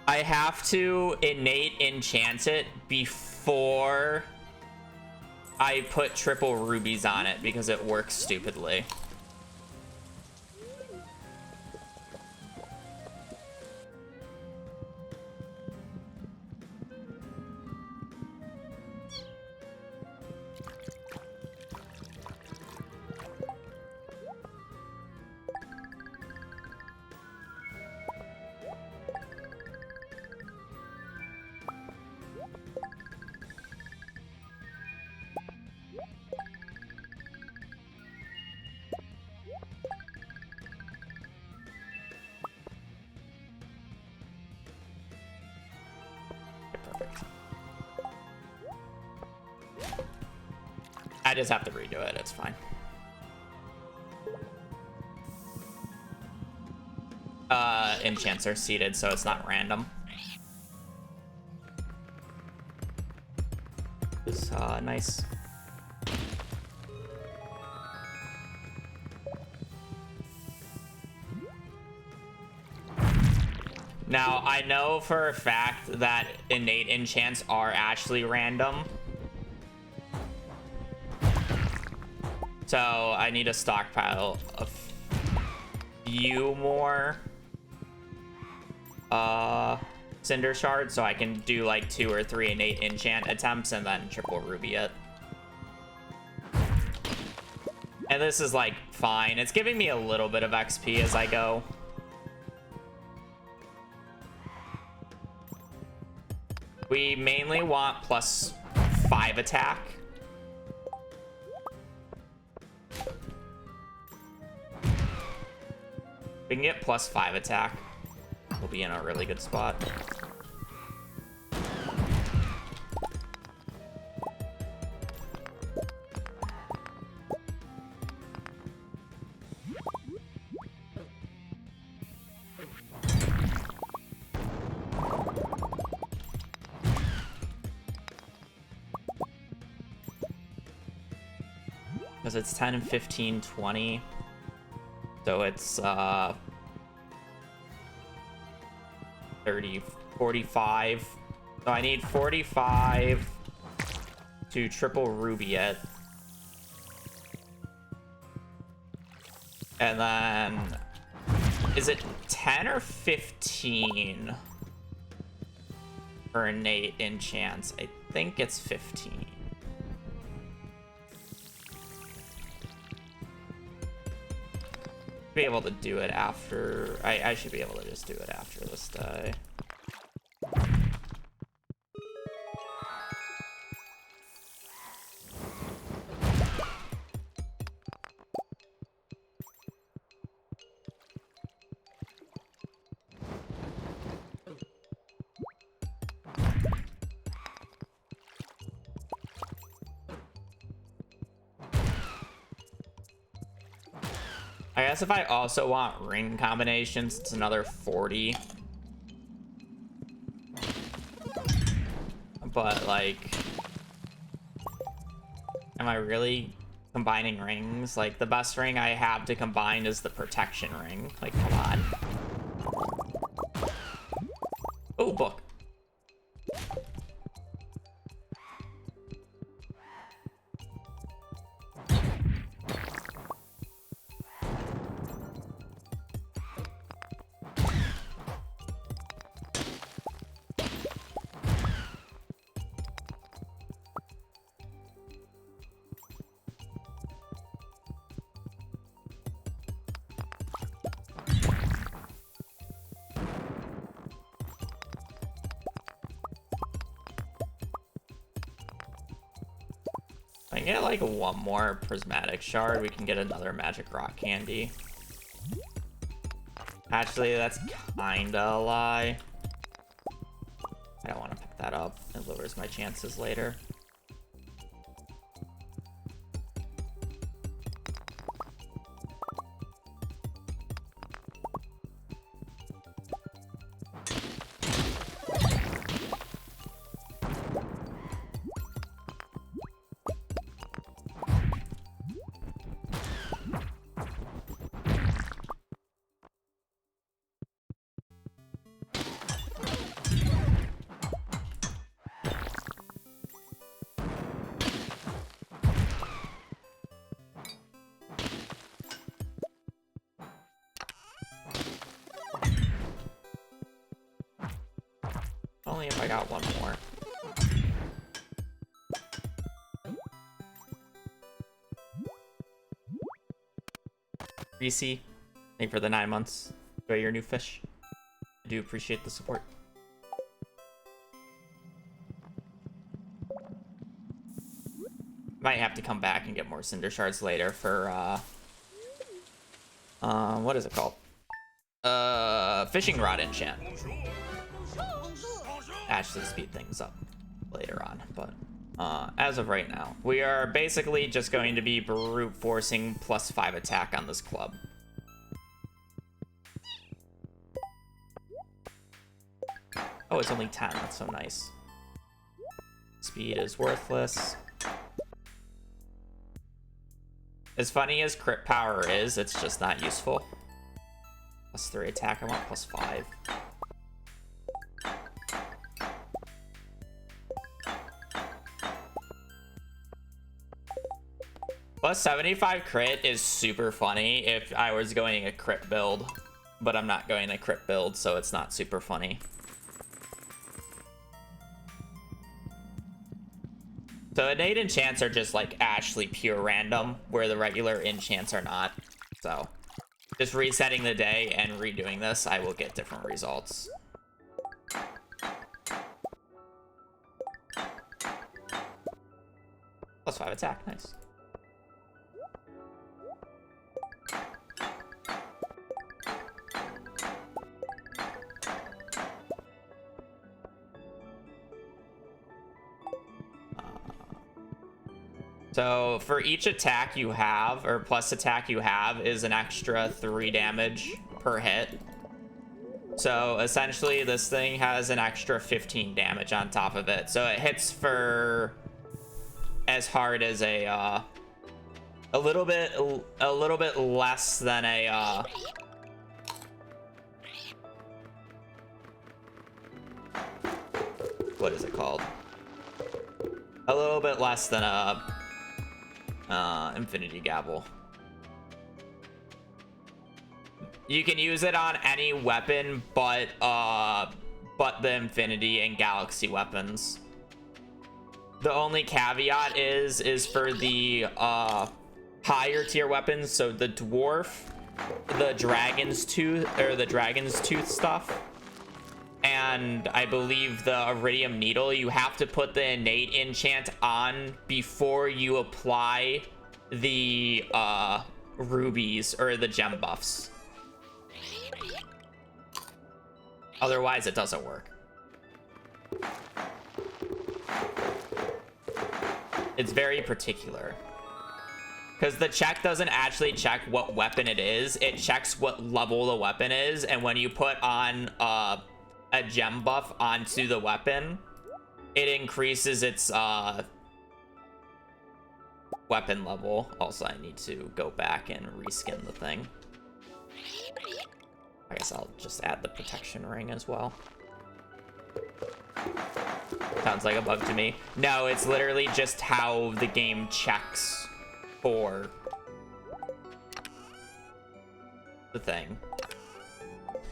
I have to innate enchant it before I put triple rubies on it because it works stupidly. Perfect. I just have to redo it, it's fine. Enchants are seeded, so it's not random. It's nice. Now, I know for a fact that innate enchants are actually random. So I need to stockpile a few more cinder shards so I can do like 2 or 3 innate enchant attempts and then triple ruby it. And this is like fine. It's giving me a little bit of XP as I go. We mainly want +5 attack. We can get +5 attack. We'll be in a really good spot. Because it's 10 and 15, 20. So it's 30, 45. So I need 45 to triple ruby it. And then is it 10 or 15 for innate enchants? I think it's 15. Be able to do it after I should be able to just do it after this day. I guess if I also want ring combinations, it's another 40. But, like, am I really combining rings? Like, the best ring I have to combine is the protection ring. Like, come on. Oh, book. I can get like one more prismatic shard, we can get another magic rock candy. Actually, that's kinda a lie. I don't want to pick that up. It lowers my chances later. Only if I got one more. Reese, thank you for the 9 months. Enjoy your new fish. I do appreciate the support. Might have to come back and get more cinder shards later for what is it called? Fishing rod enchant. Actually speed things up later on, but as of right now, we are basically just going to be brute forcing +5 attack on this club. Oh, it's only 10. That's so nice. Speed is worthless. As funny as crit power is, it's just not useful. +3 attack, I want +5. +75 crit is super funny if I was going a crit build, but I'm not going a crit build, so it's not super funny. So innate enchants are just like actually pure random, where the regular enchants are not. So just resetting the day and redoing this, I will get different results. +5 attack, nice. So for each attack you have, or plus attack you have, is an extra 3 damage per hit. So essentially this thing has an extra 15 damage on top of it. So it hits for as hard as a little bit less than a what is it called? A little bit less than a Infinity Gavel. You can use it on any weapon but the Infinity and Galaxy weapons. The only caveat is for the higher tier weapons, so the Dwarf, the Dragon's Tooth stuff, and I believe the Iridium Needle, you have to put the innate enchant on before you apply the rubies or the gem buffs. Otherwise, it doesn't work. It's very particular. Because the check doesn't actually check what weapon it is. It checks what level the weapon is, and when you put on a gem buff onto the weapon, it increases its weapon level. Also, I need to go back and reskin the thing. I guess I'll just add the protection ring as well. Sounds like a bug to me. No, it's literally just how the game checks for the thing.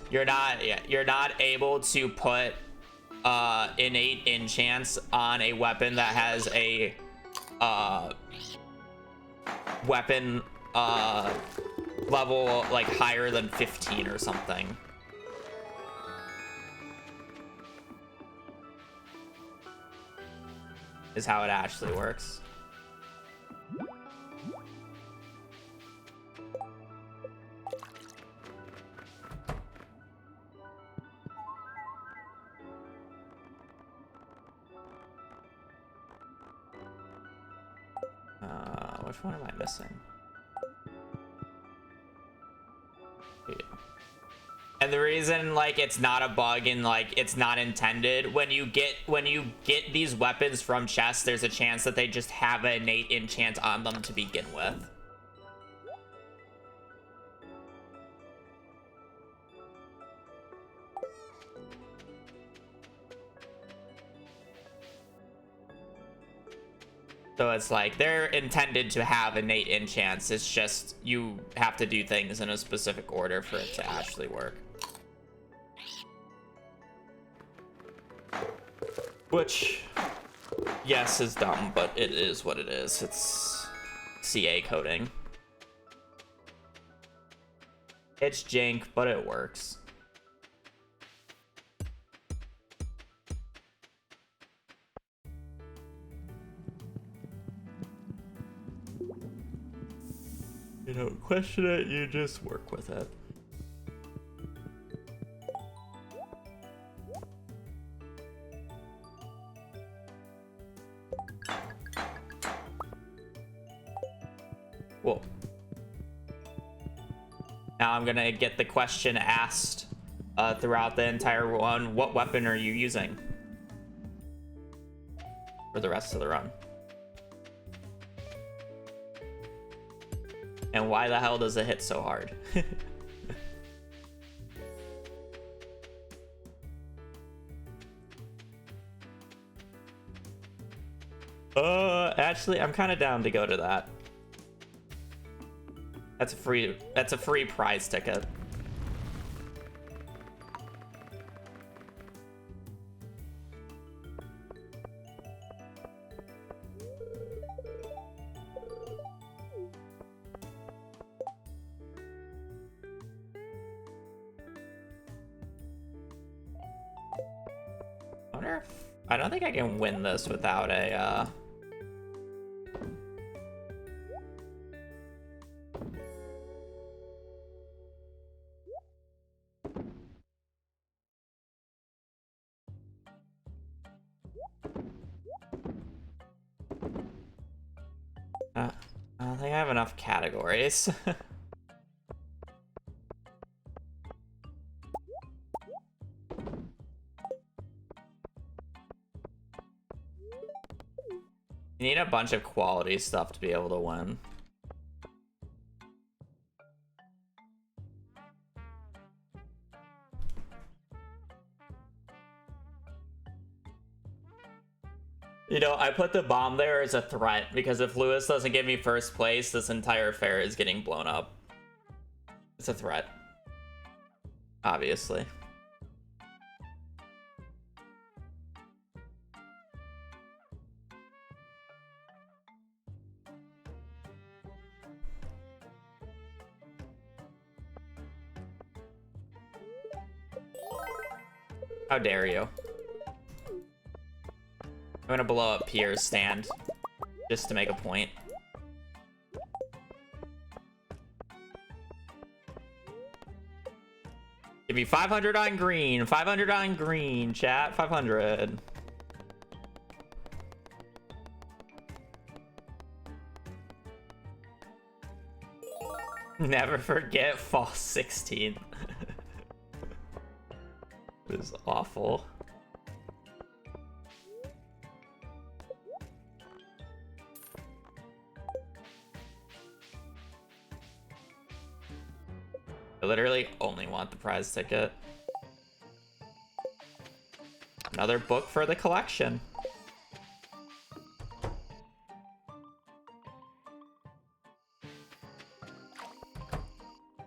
You're not able to put innate enchants on a weapon that has a weapon level like higher than 15 or something. Is how it actually works. Which one am I missing? Yeah. And the reason like it's not a bug and like it's not intended, when you get these weapons from chests, there's a chance that they just have an innate enchant on them to begin with. So it's like they're intended to have innate enchants. It's just you have to do things in a specific order for it to actually work. Which, yes, is dumb, but it is what it is. It's CA coding. It's jank, but it works. You don't question it, you just work with it. Cool. Now I'm gonna get the question asked throughout the entire run. What weapon are you using for the rest of the run? And why the hell does it hit so hard? Actually, I'm kind of down to go to that. That's a free prize ticket. I don't think I can win this without a I don't think I have enough categories. You need a bunch of quality stuff to be able to win. You know, I put the bomb there as a threat because if Lewis doesn't give me first place, this entire fair is getting blown up. It's a threat. Obviously. How dare you? I'm gonna blow up Pierre's stand just to make a point. Give me 500 on green, 500 on green, chat, 500. Never forget fall 16th. It was awful. I literally only want the prize ticket. Another book for the collection.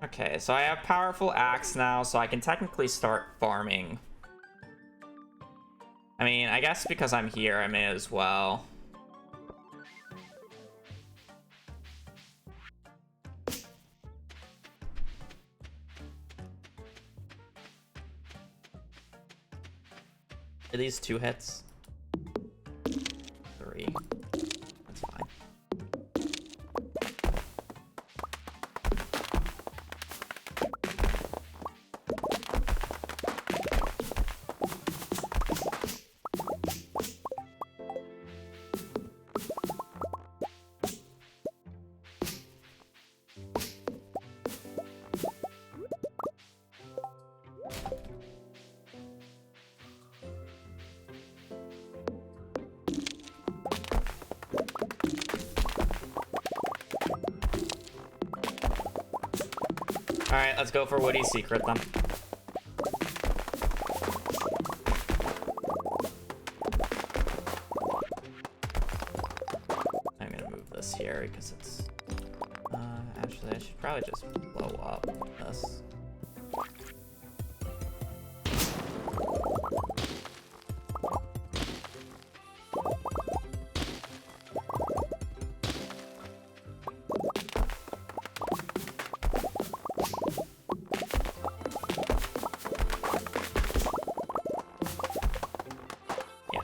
Okay, so I have powerful axe now, so I can technically start farming. I mean, I guess because I'm here, I may as well. Are these 2 hits? 3. That's fine. Alright, let's go for Woody's secret then. I'm gonna move this here because it's... actually, I should probably just blow up this.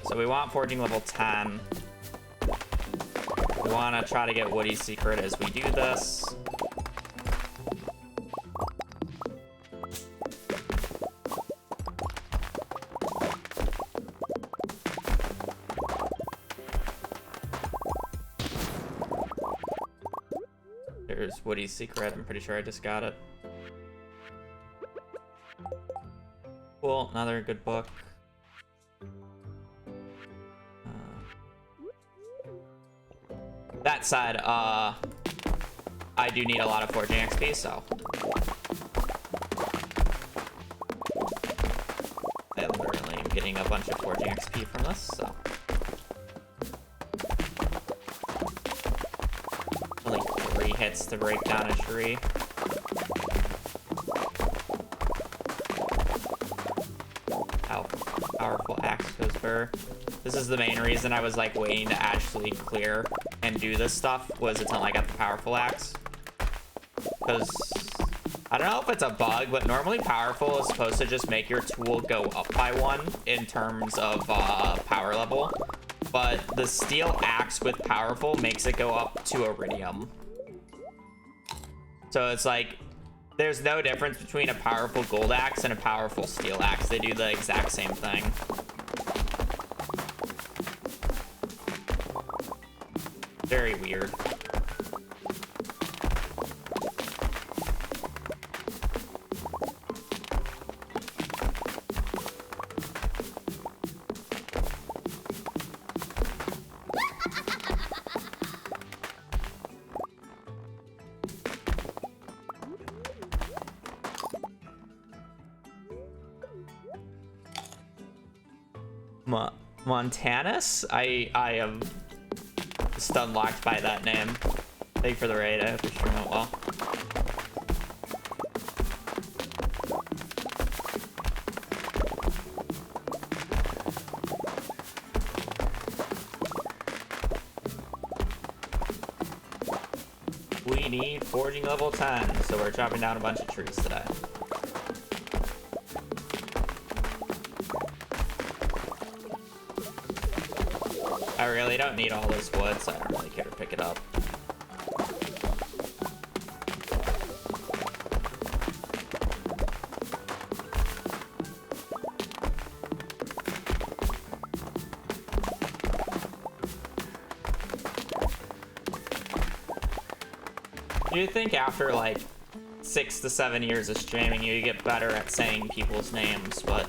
So we want Foraging level 10. We want to try to get Woody's secret as we do this. There's Woody's secret. I'm pretty sure I just got it. Cool, another good book. That said, I do need a lot of foraging XP, so I literally am getting a bunch of foraging XP from this, so only 3 hits to break down a tree. How powerful axe goes burr. This is the main reason I was like waiting to actually clear and do this stuff, was until I got the powerful axe. Because I don't know if it's a bug, but normally powerful is supposed to just make your tool go up by 1 in terms of power level. But the steel axe with powerful makes it go up to iridium. So it's like, there's no difference between a powerful gold axe and a powerful steel axe. They do the exact same thing. Very weird. Montanus? I am stun locked by that name. Thank you for the raid. I hope you're streaming it well. We need foraging level 10, so we're chopping down a bunch of trees today. I really don't need all this wood, so I don't really care to pick it up. You think after like 6 to 7 years of streaming, you get better at saying people's names, but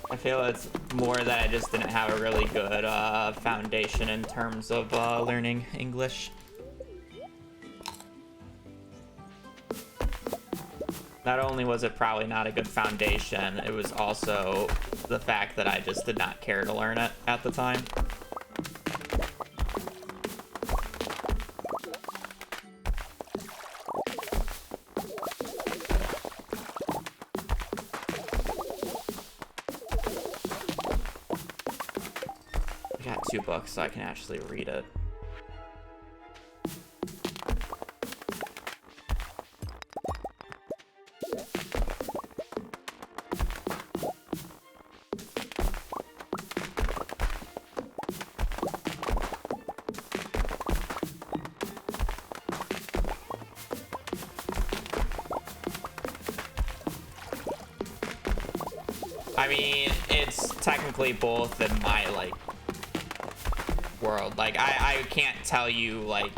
I feel it's more that I just didn't have a really good foundation in terms of learning English. Not only was it probably not a good foundation, it was also the fact that I just did not care to learn it at the time. I got 2 books, so I can actually read it. I mean, it's technically both in my, like, world. Like, I can't tell you, like,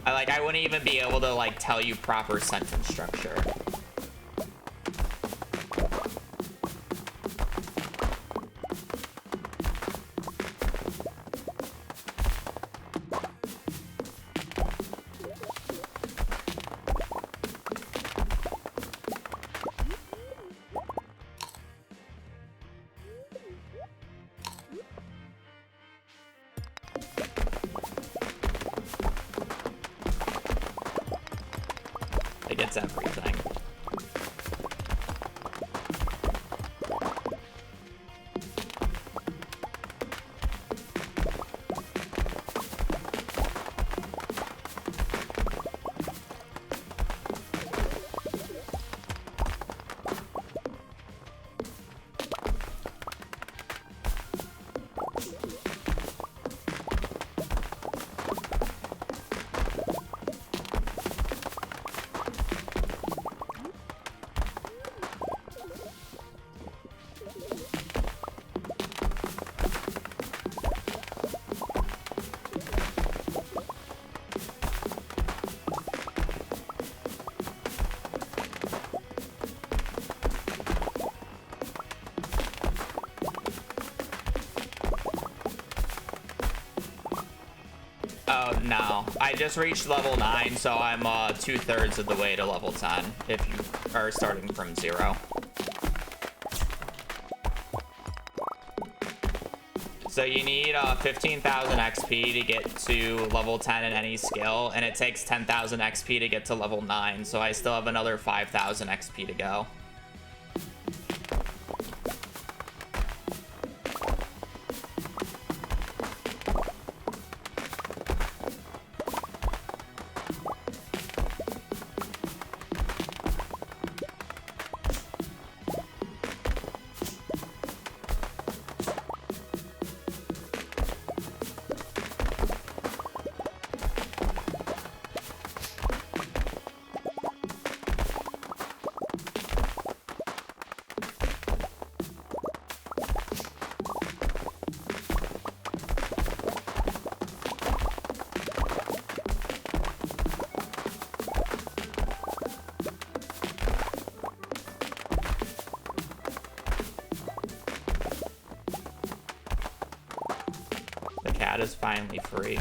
I wouldn't even be able to, like, tell you proper sentence structure. Like, it's everything. I just reached level 9, so I'm 2/3 of the way to level 10 if you are starting from 0. So you need 15,000 XP to get to level 10 in any skill, and it takes 10,000 XP to get to level 9, so I still have another 5,000 XP to go. Cat is finally free.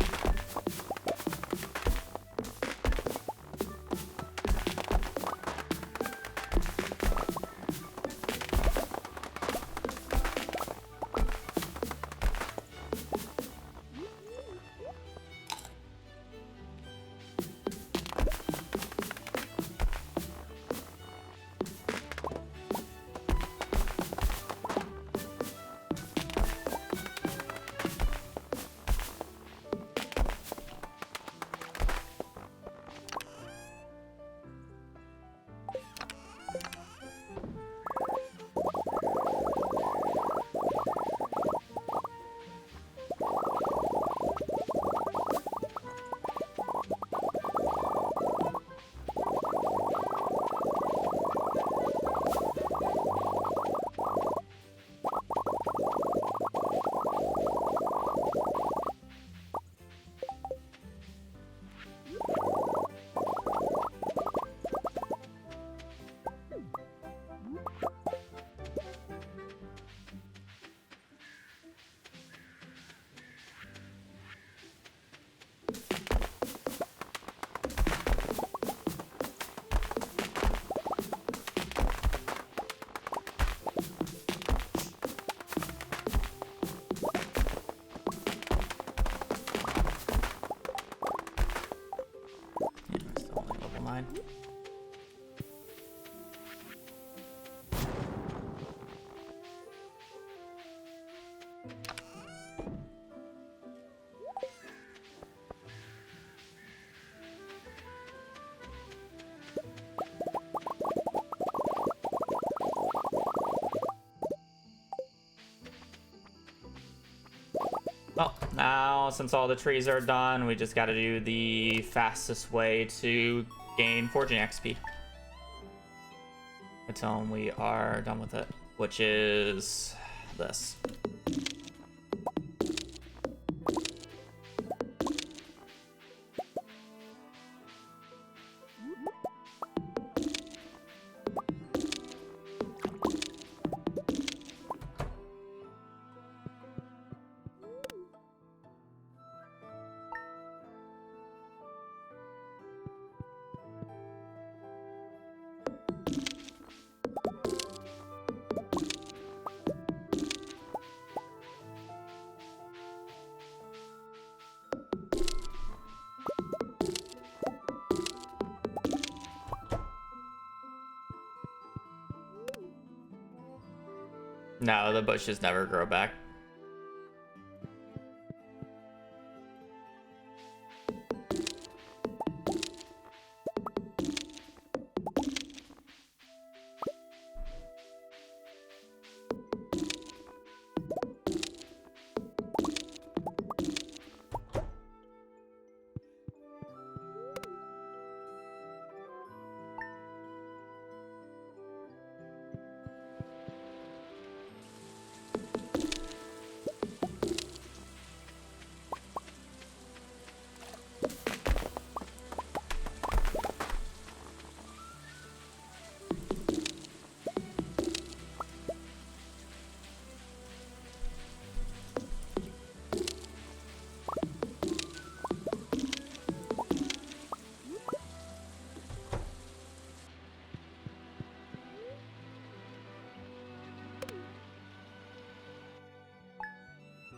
Well, now since all the trees are done, we just got to do the fastest way to gain Foraging XP until we are done with it, which is this. No, the bushes never grow back.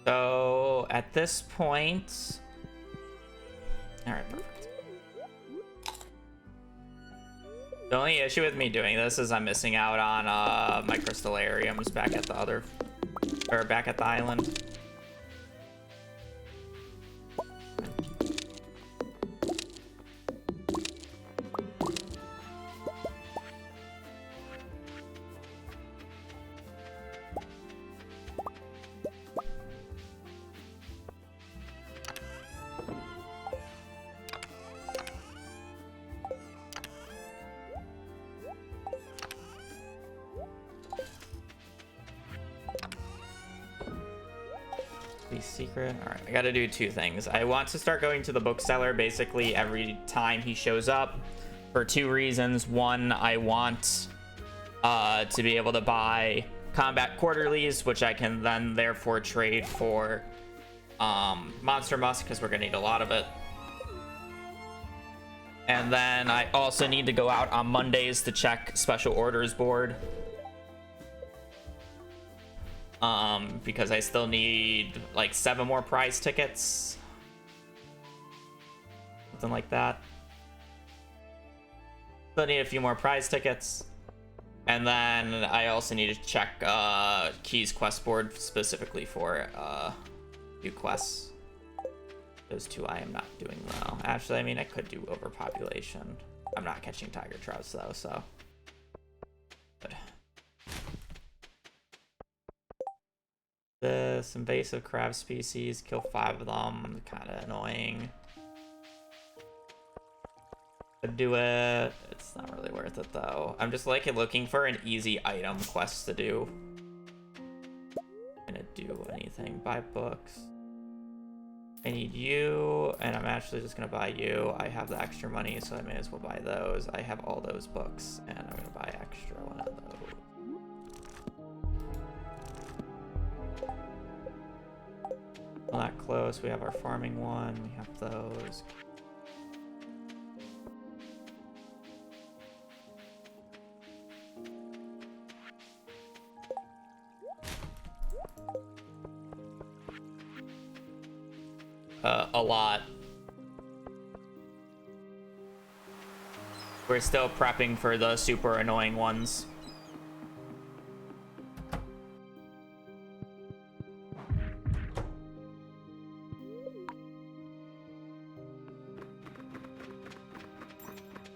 So at this point, all right, perfect. The only issue with me doing this is I'm missing out on my crystallariums back at the back at the island. Secret. All right, I gotta do two things. I want to start going to the bookseller basically every time he shows up for two reasons. One, I want to be able to buy combat quarterlies, which I can then therefore trade for monster musk, because we're gonna need a lot of it. And then I also need to go out on Mondays to check special orders board. Because I still need like 7 more prize tickets. Something like that. Still need a few more prize tickets. And then I also need to check Key's quest board specifically for new quests. Those two I am not doing well. Actually, I mean, I could do overpopulation. I'm not catching tiger trouts though, so. Good. This invasive crab species, kill 5 of them, kind of annoying. Could do it. It's not really worth it though. I'm just like looking for an easy item quest to do. Gonna do anything. Buy books. I need you, and I'm actually just gonna buy you. I have the extra money, so I may as well buy those. I have all those books, and I'm gonna buy extra one of those. Not close. We have our farming one. We have those. A lot. We're still prepping for the super annoying ones.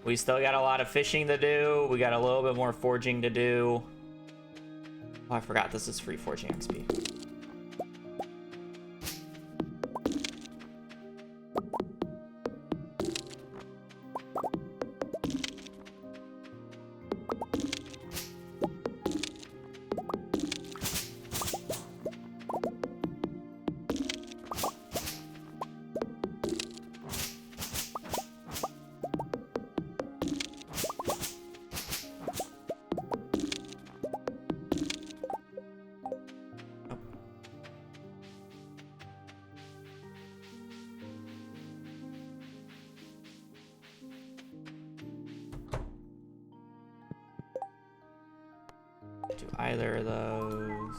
We still got a lot of fishing to do. We got a little bit more foraging to do. Oh, I forgot this is free foraging XP. Do either of those.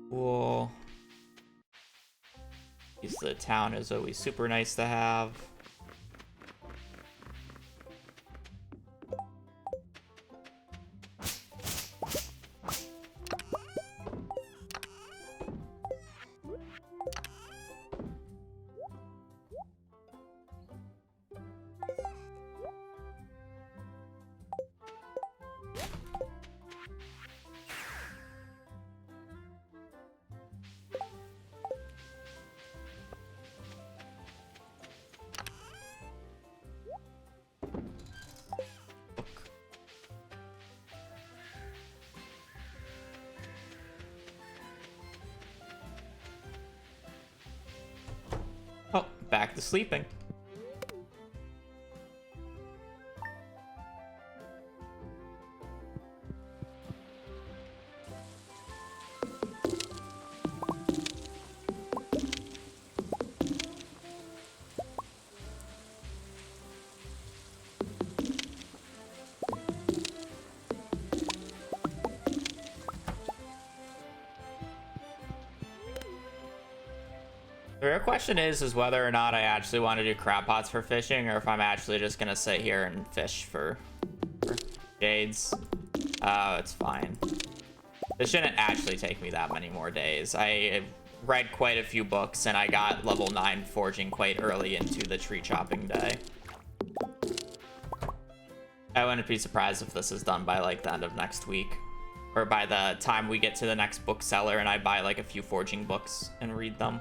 Cool. The town is always super nice to have. Oh, back to sleeping. The real question is whether or not I actually want to do crab pots for fishing, or if I'm actually just gonna sit here and fish for jades. It's fine. This shouldn't actually take me that many more days. I read quite a few books, and I got level 9 foraging quite early into the tree chopping day. I wouldn't be surprised if this is done by like the end of next week, or by the time we get to the next bookseller and I buy like a few foraging books and read them.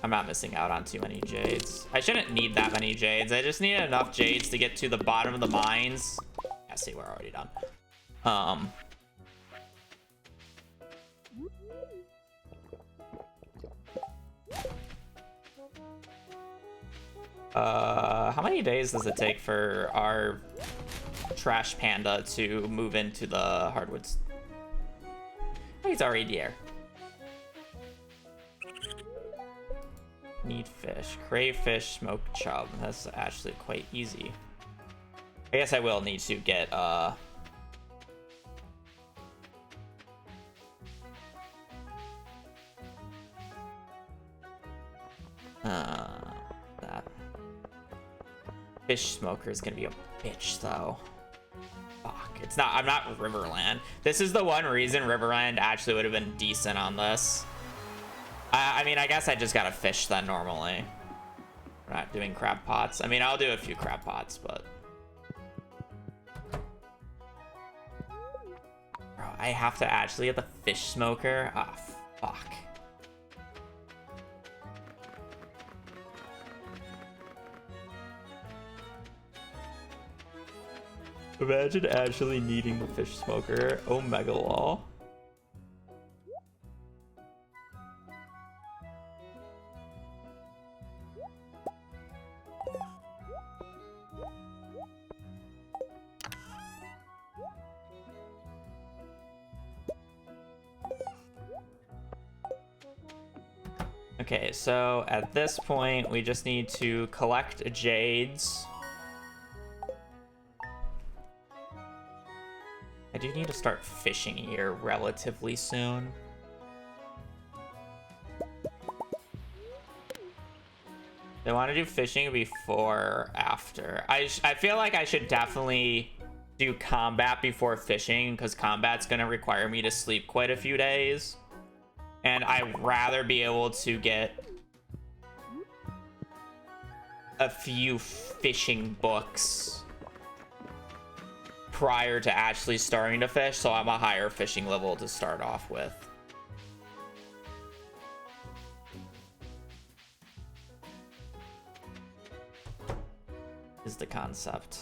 I'm not missing out on too many jades. I shouldn't need that many jades. I just need enough jades to get to the bottom of the mines. Yeah, see, we're already done. How many days does it take for our trash panda to move into the hardwoods? Oh, he's already here. Need fish. Crayfish, smoked chub. That's actually quite easy. I guess I will need to get that. Fish smoker is gonna be a bitch though. Fuck. It's not. I'm not Riverland. This is the one reason Riverland actually would have been decent on this. I mean, I guess I just gotta fish then normally. We're not doing crab pots. I mean, I'll do a few crab pots, but... Bro, I have to actually get the fish smoker? Ah, fuck. Imagine actually needing the fish smoker. Omega Law. Okay, so at this point, we just need to collect jades. I do need to start fishing here relatively soon. Do I want to do fishing before or after? I feel like I should definitely do combat before fishing, because combat's going to require me to sleep quite a few days. And I'd rather be able to get a few fishing books prior to actually starting to fish, so I'm a higher fishing level to start off with. Is the concept.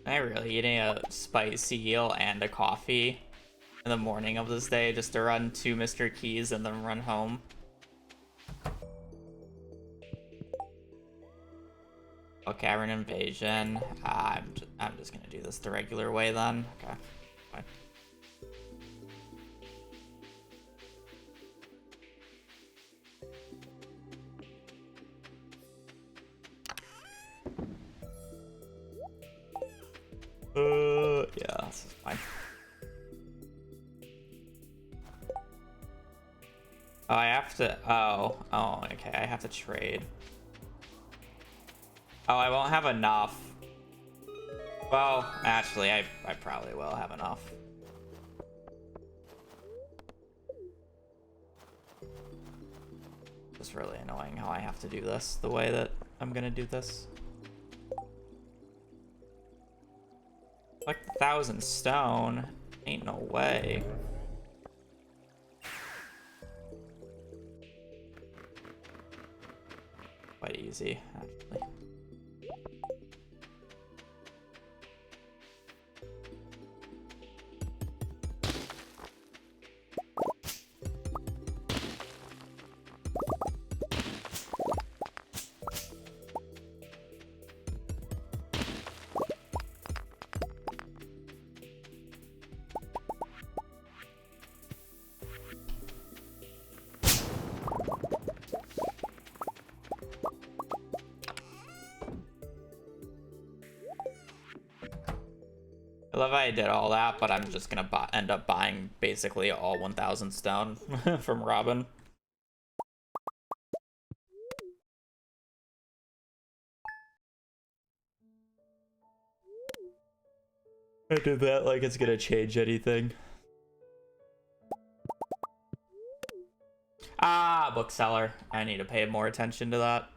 Am I really eating a spicy eel and a coffee in the morning of this day just to run 2 Mr. Keys and then run home? Oh, Cavern invasion. I'm just gonna do this the regular way then. Okay, fine. Yeah, this is fine. have to... Oh, okay. I have to trade. Oh, I won't have enough. Well, actually, I probably will have enough. It's really annoying how I have to do this the way that I'm gonna do this. Like 1,000 stone. Ain't no way. Quite easy, actually. I love how I did all that, but I'm just gonna end up buying basically all 1,000 stone from Robin. I did that like it's gonna change anything. Ah, bookseller. I need to pay more attention to that.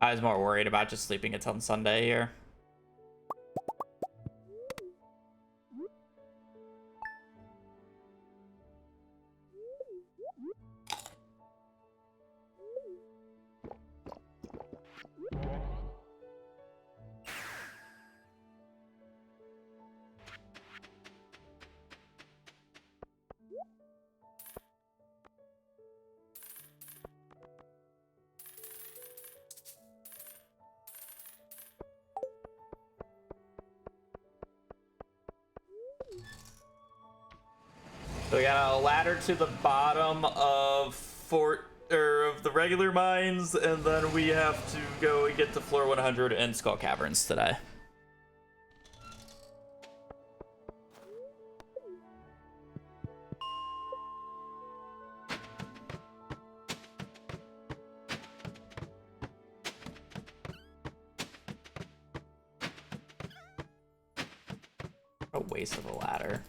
I was more worried about just sleeping until Sunday here. So we got a ladder to the bottom of of the regular mines, and then we have to go and get to floor 100 in Skull Caverns today. What a waste of a ladder.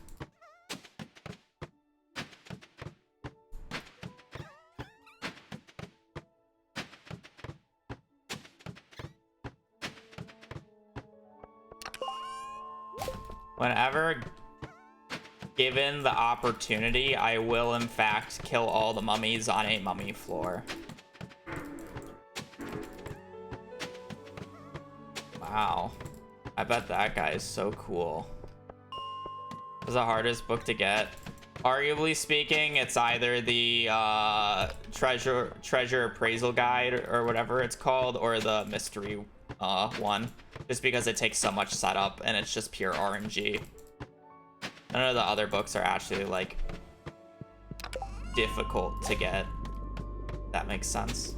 Whenever given the opportunity, I will in fact kill all the mummies on a mummy floor. Wow. I bet that guy is so cool. It's the hardest book to get. Arguably speaking, it's either the treasure appraisal guide or whatever it's called, or the mystery one. Just because it takes so much setup and it's just pure RNG. None of the other books are actually like difficult to get. If that makes sense.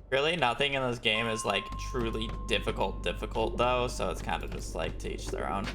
Really, nothing in this game is like truly difficult though, so it's kind of just like to each their own.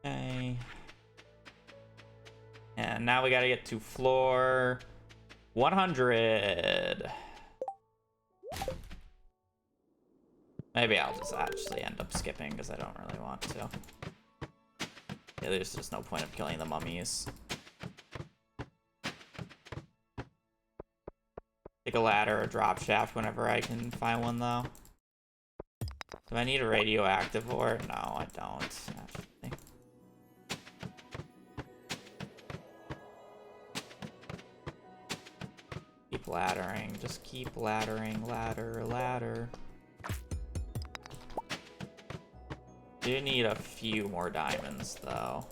Okay. And now we gotta get to floor 100. Maybe I'll just actually end up skipping because I don't really want to. Yeah, there's just no point of killing the mummies. Take a ladder or drop shaft whenever I can find one, though. Do I need a radioactive ore? No, I don't, actually. Keep laddering. Just keep laddering. Ladder, ladder. Do need a few more diamonds, though.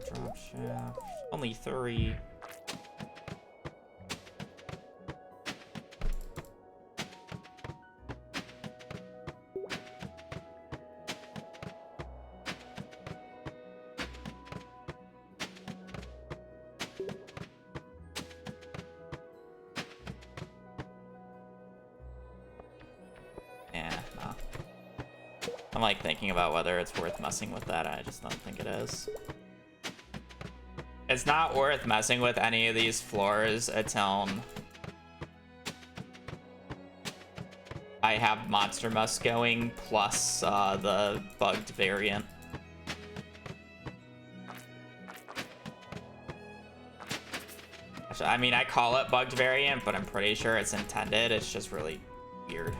Drop shaft. Only 3. I'm like thinking about whether it's worth messing with that. I just don't think it is. It's not worth messing with any of these floors until I have Monster Musk going plus the bugged variant. Actually, I mean, I call it bugged variant, but I'm pretty sure it's intended. It's just really weird.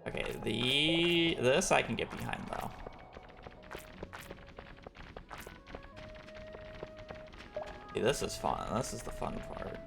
Okay, this I can get behind though. See, this is fun. This is the fun part.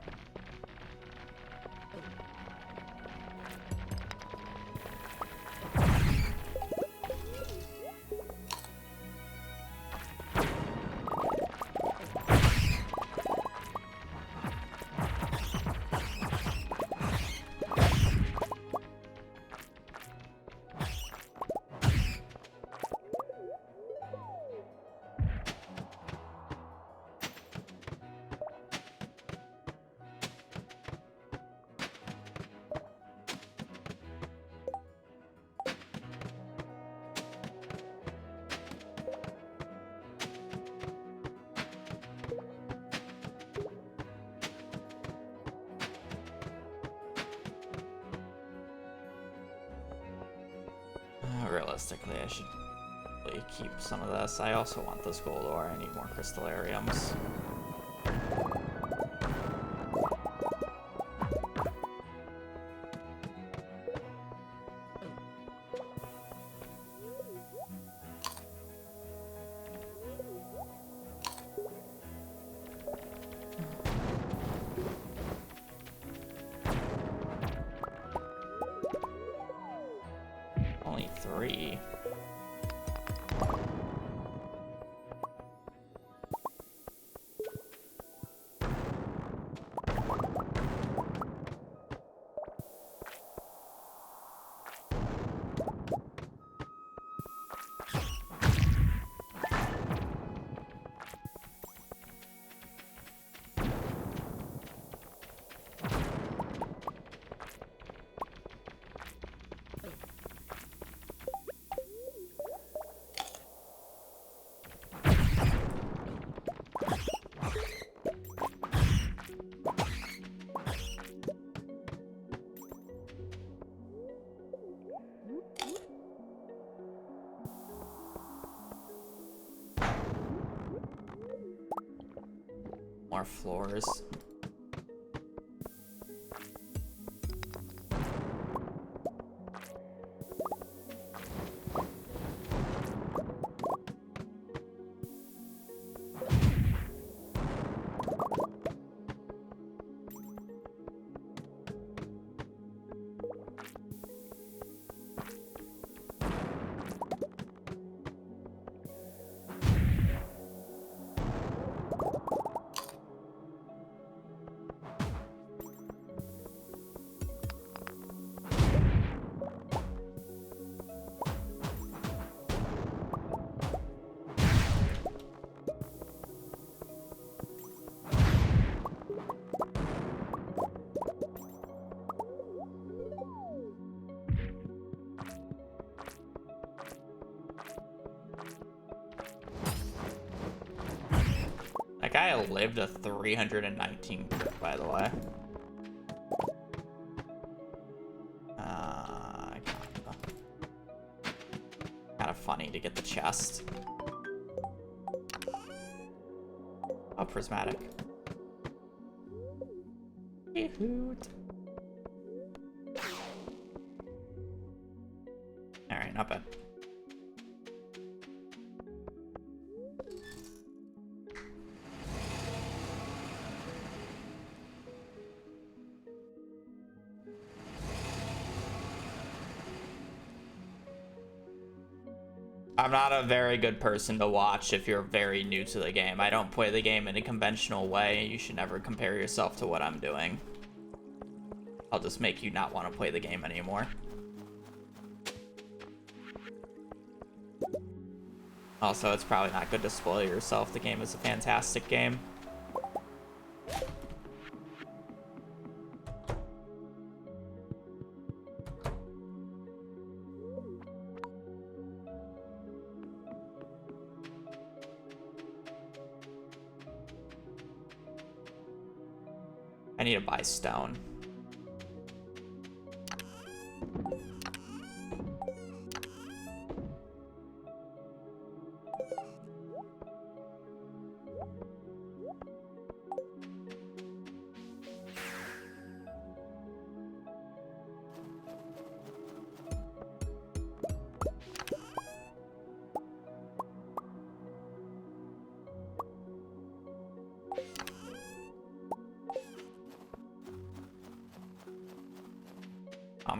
Realistically, I should really keep some of this. I also want this gold ore. I need more crystallariums. Only 3. More floors. I lived a 319 by the way. Kind of funny to get the chest. Oh, prismatic. Hoot. Alright, not bad. I'm not a very good person to watch if you're very new to the game. I don't play the game in a conventional way. You should never compare yourself to what I'm doing. I'll just make you not want to play the game anymore. Also, it's probably not good to spoil yourself. The game is a fantastic game. I need to buy stone.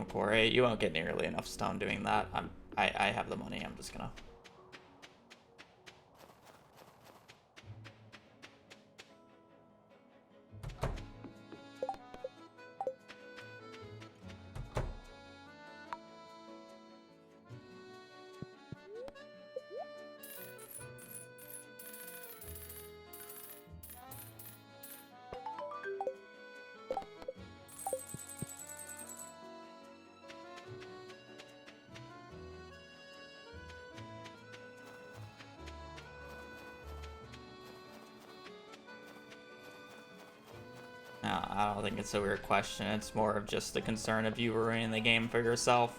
Corey, you won't get nearly enough stone doing that. I have the money. I'm just gonna. No, I don't think it's a weird question. It's more of just the concern of you ruining the game for yourself.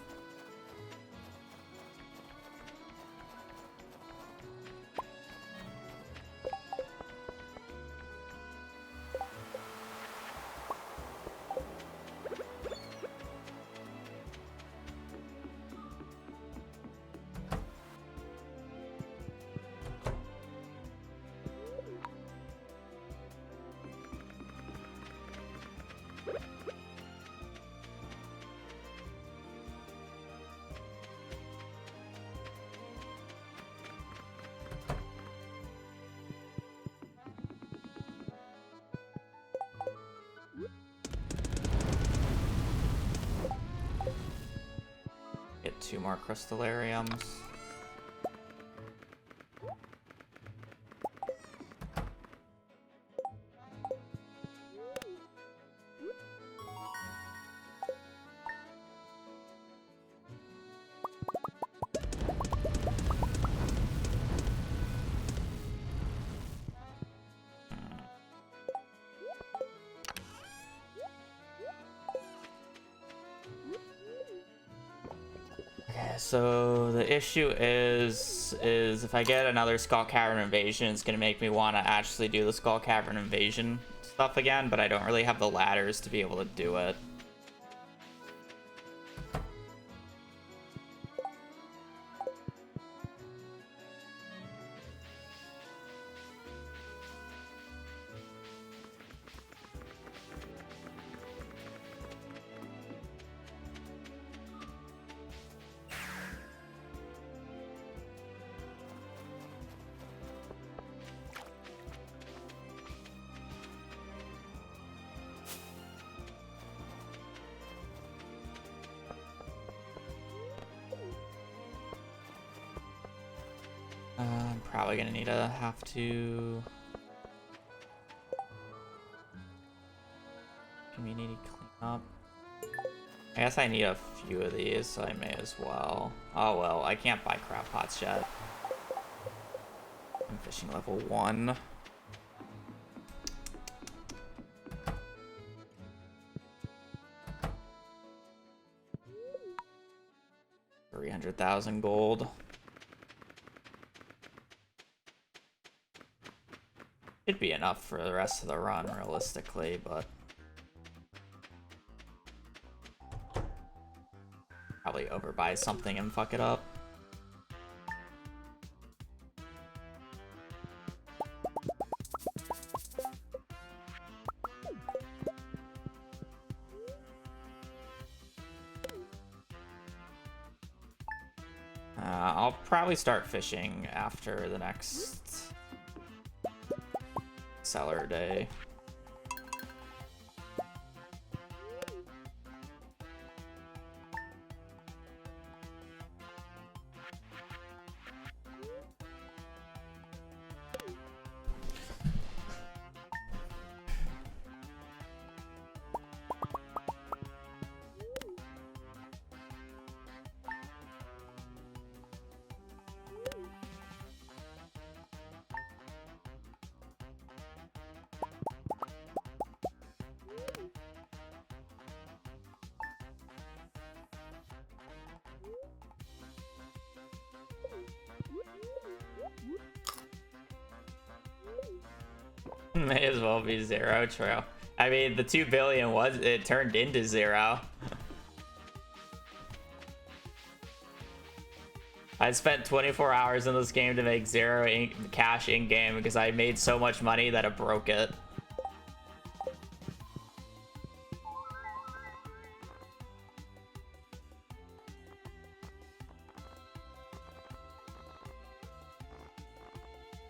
Get 2 more crystallariums. So the issue is if I get another Skull Cavern invasion, it's gonna make me want to actually do the Skull Cavern invasion stuff again, but I don't really have the ladders to be able to do it. I'm probably gonna need to have to community clean up. I guess I need a few of these, so I may as well. Oh well, I can't buy crab pots yet. I'm fishing level 1. 300,000 gold. Should be enough for the rest of the run, realistically, but probably overbuy something and fuck it up. I'll probably start fishing after the next seller day. May as well be 0, true. I mean, the 2 billion it turned into 0. I spent 24 hours in this game to make 0 cash in-game because I made so much money that it broke it.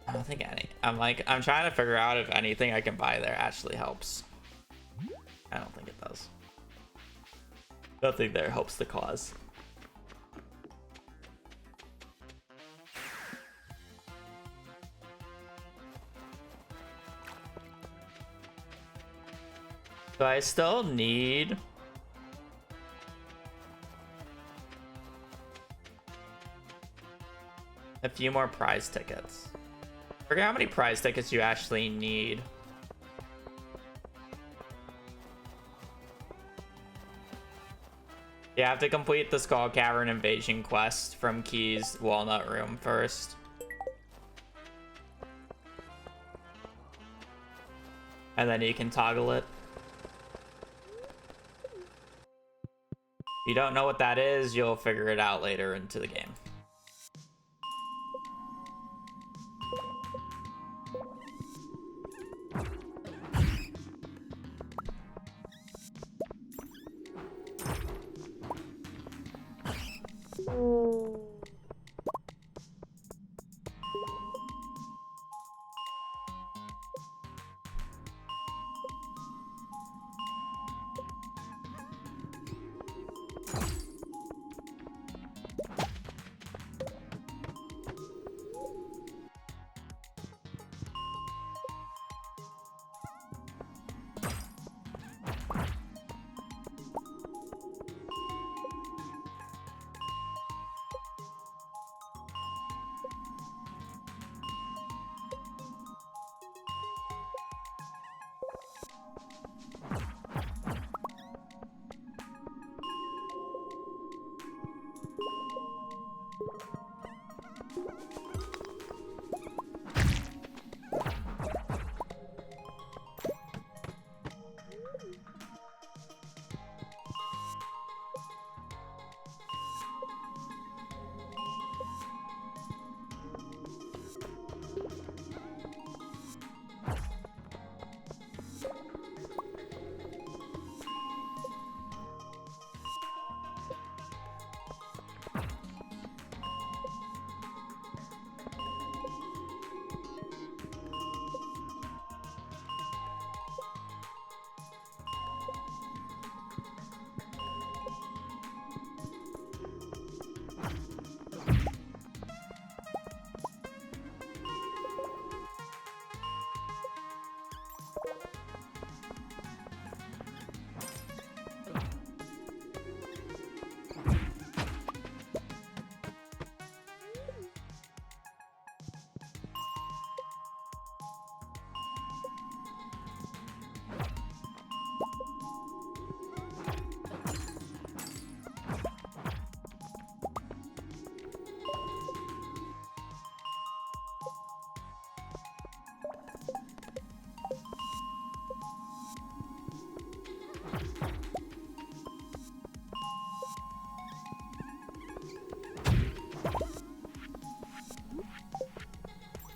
I don't think any. I'm trying to figure out if anything I can buy there actually helps. I don't think it does. Nothing there helps the cause. So I still need a few more prize tickets. I forget how many prize tickets you actually need. You have to complete the Skull Cavern invasion quest from Key's Walnut Room first. And then you can toggle it. If you don't know what that is, you'll figure it out later into the game.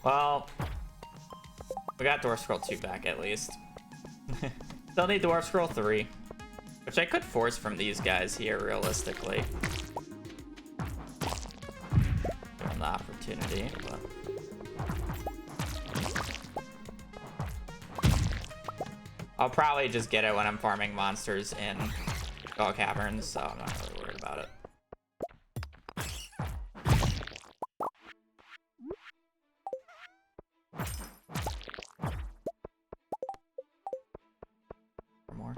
Well, we got Dwarf Scroll 2 back at least. Still need Dwarf Scroll 3. Which I could force from these guys here, realistically. Give them the opportunity, but... I'll probably just get it when I'm farming monsters in Caverns, so I'm not really worried about it. More.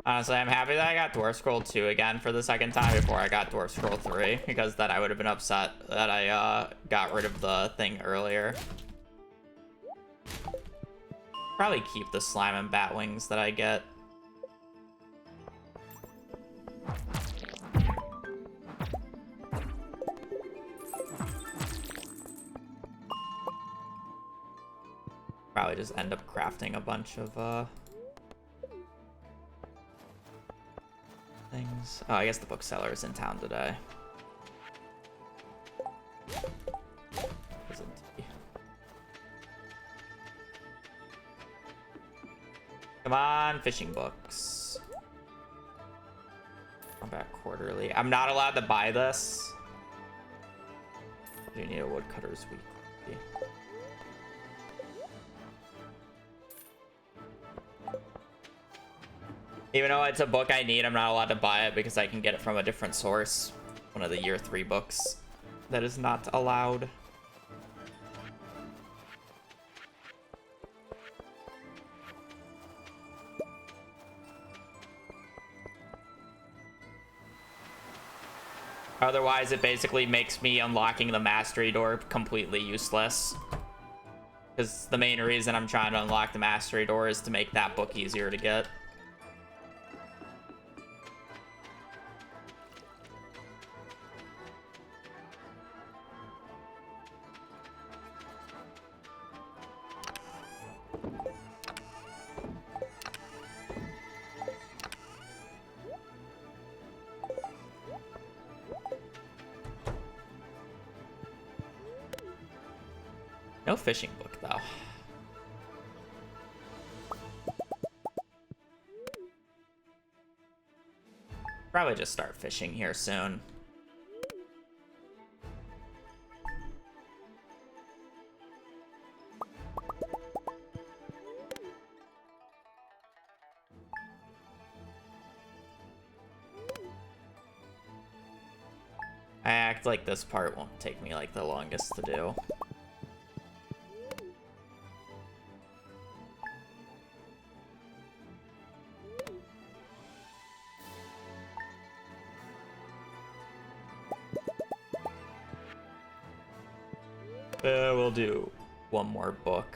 Honestly, I'm happy that I got Dwarf Scroll 2 again for the second time before I got Dwarf Scroll 3, because then I would have been upset that I got rid of the thing earlier. Probably keep the slime and bat wings that I get. Probably just end up crafting a bunch of things. Oh, I guess the bookseller is in town today. Isn't he? Come on, fishing books. Combat quarterly. I'm not allowed to buy this. You need a woodcutter's weekly. Even though it's a book I need, I'm not allowed to buy it because I can get it from a different source. One of the year 3 books that is not allowed. Otherwise, it basically makes me unlocking the mastery door completely useless. Because the main reason I'm trying to unlock the mastery door is to make that book easier to get. No fishing book, though. Probably just start fishing here soon. I act like this part won't take me like the longest to do. We'll do one more book.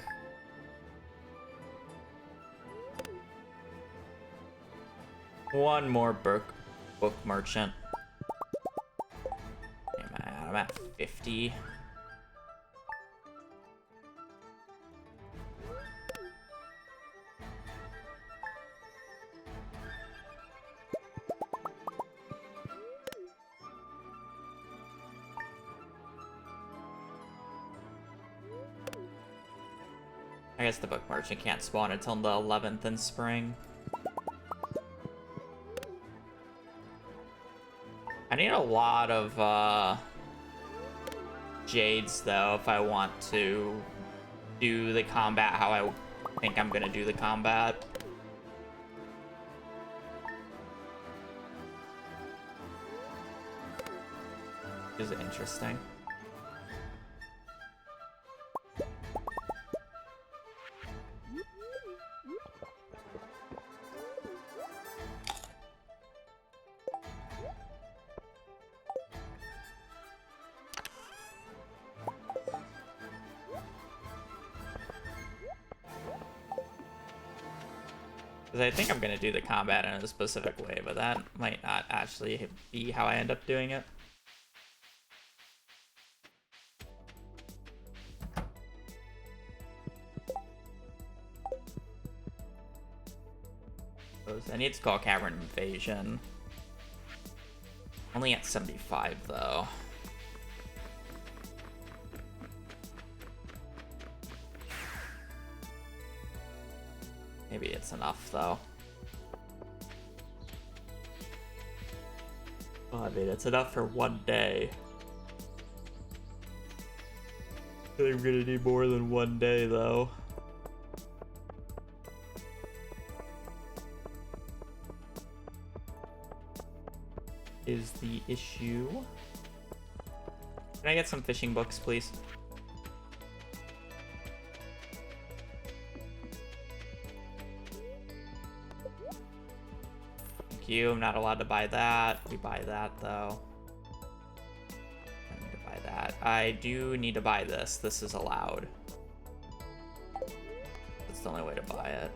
One more book merchant. I'm at 50. I guess the book merchant can't spawn until the 11th in spring. I need a lot of jades though if I want to do the combat how I think I'm gonna do the combat. Which is interesting. Because I think I'm going to do the combat in a specific way, but that might not actually be how I end up doing it. I need to call Cavern Invasion. Only at 75 though. Maybe it's enough though. Oh, I mean, it's enough for one day. I think I'm gonna need more than one day though. Is the issue. Can I get some fishing books, please? Thank you. I'm not allowed to buy that. We buy that though. I need to buy that. I do need to buy this. This is allowed. That's the only way to buy it.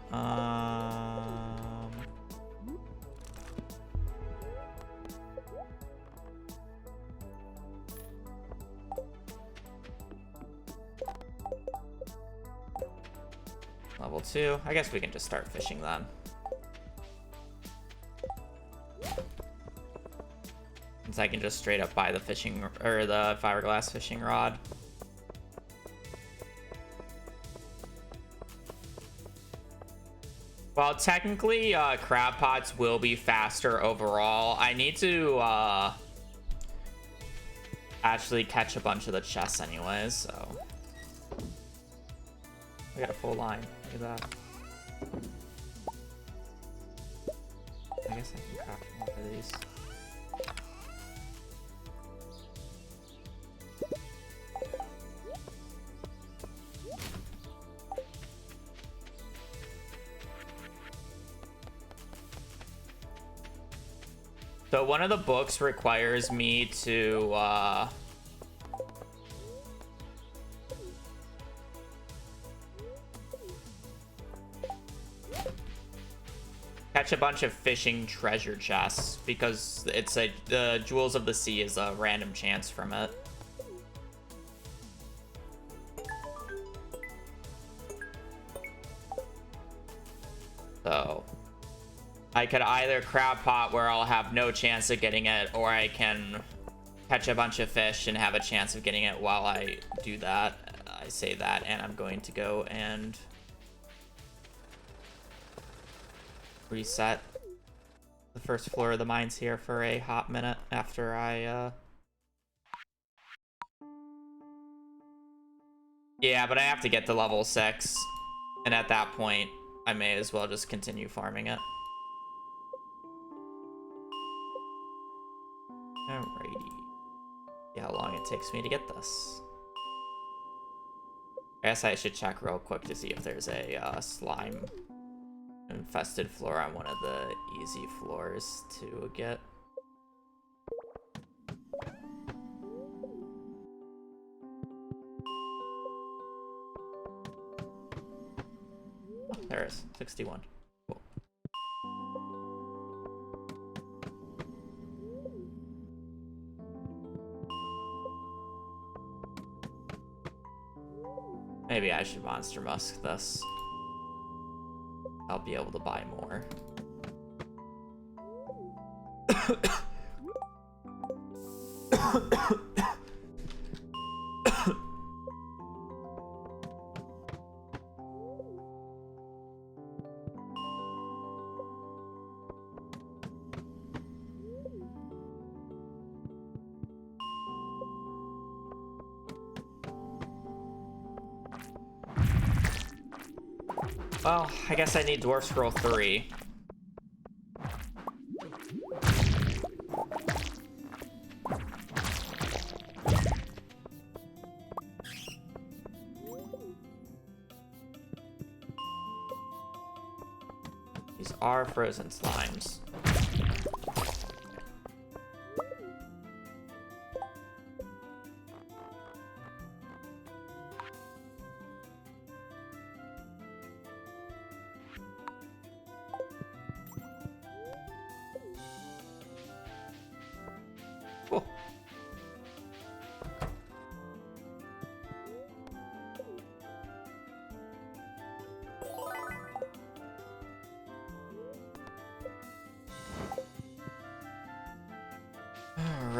Level 2. I guess we can just start fishing then. Since I can just straight up buy the fishing or the fiberglass fishing rod. Well, technically, crab pots will be faster overall. I need to actually catch a bunch of the chests anyways, so. I got a full line. Look at that. I guess I can craft more of these. So one of the books requires me to catch a bunch of fishing treasure chests because it's the Jewels of the Sea is a random chance from it. So I could either crab pot where I'll have no chance of getting it, or I can catch a bunch of fish and have a chance of getting it while I do that. I say that, and I'm going to go and reset the first floor of the mines here for a hot minute after I yeah, but I have to get to level 6, and at that point I may as well just continue farming it. Alrighty. See how long it takes me to get this. I guess I should check real quick to see if there's a slime infested floor on one of the easy floors to get. Oh, there is 61. Cool. Maybe I should monster musk this. I'll be able to buy more. Well, I guess I need Dwarf Scroll 3. These are frozen slimes. Cool.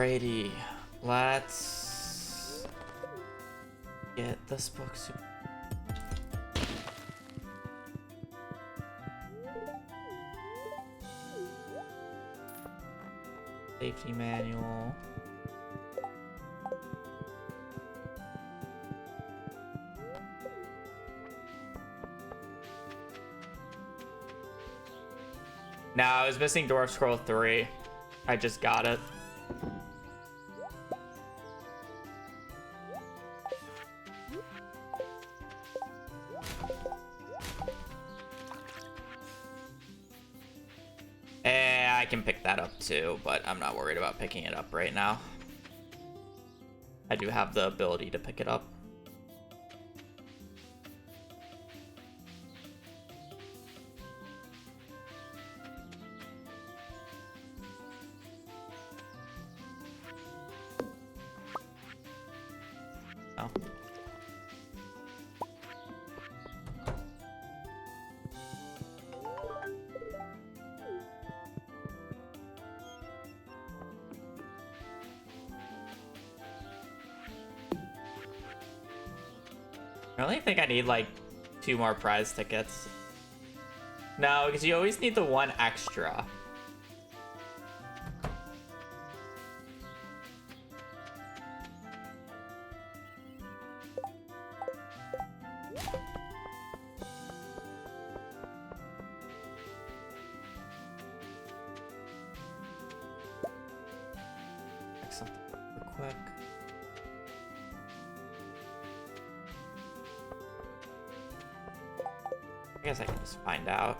Alrighty, let's get this book soon. Safety manual. No, I was missing Dwarf Scroll 3. I just got it. I can pick that up too, but I'm not worried about picking it up right now. I do have the ability to pick it up. Oh. I only think I need like 2 more prize tickets. No, because you always need the 1 extra. Check something real quick. I guess I can just find out.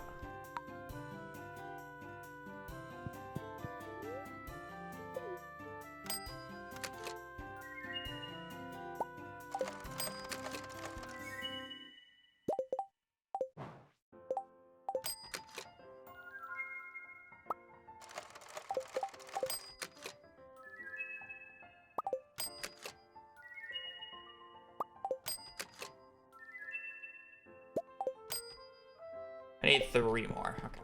I need 3 more. Okay.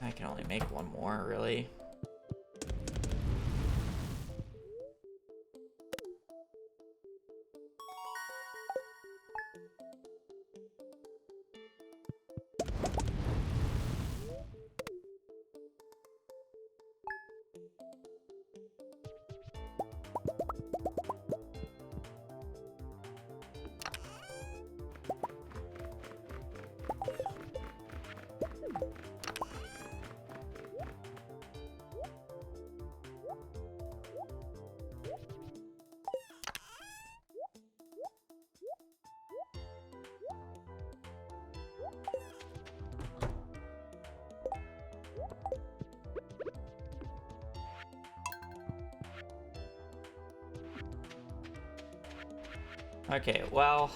I can only make 1 more, really. Okay, well...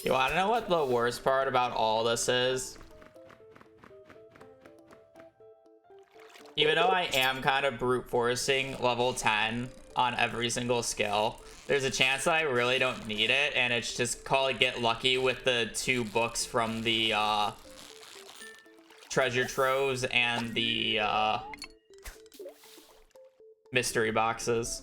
You wanna know what the worst part about all this is? Even though I am kind of brute forcing level 10 on every single skill, there's a chance that I really don't need it, and it's just call it get lucky with the 2 books from the treasure troves and the mystery boxes.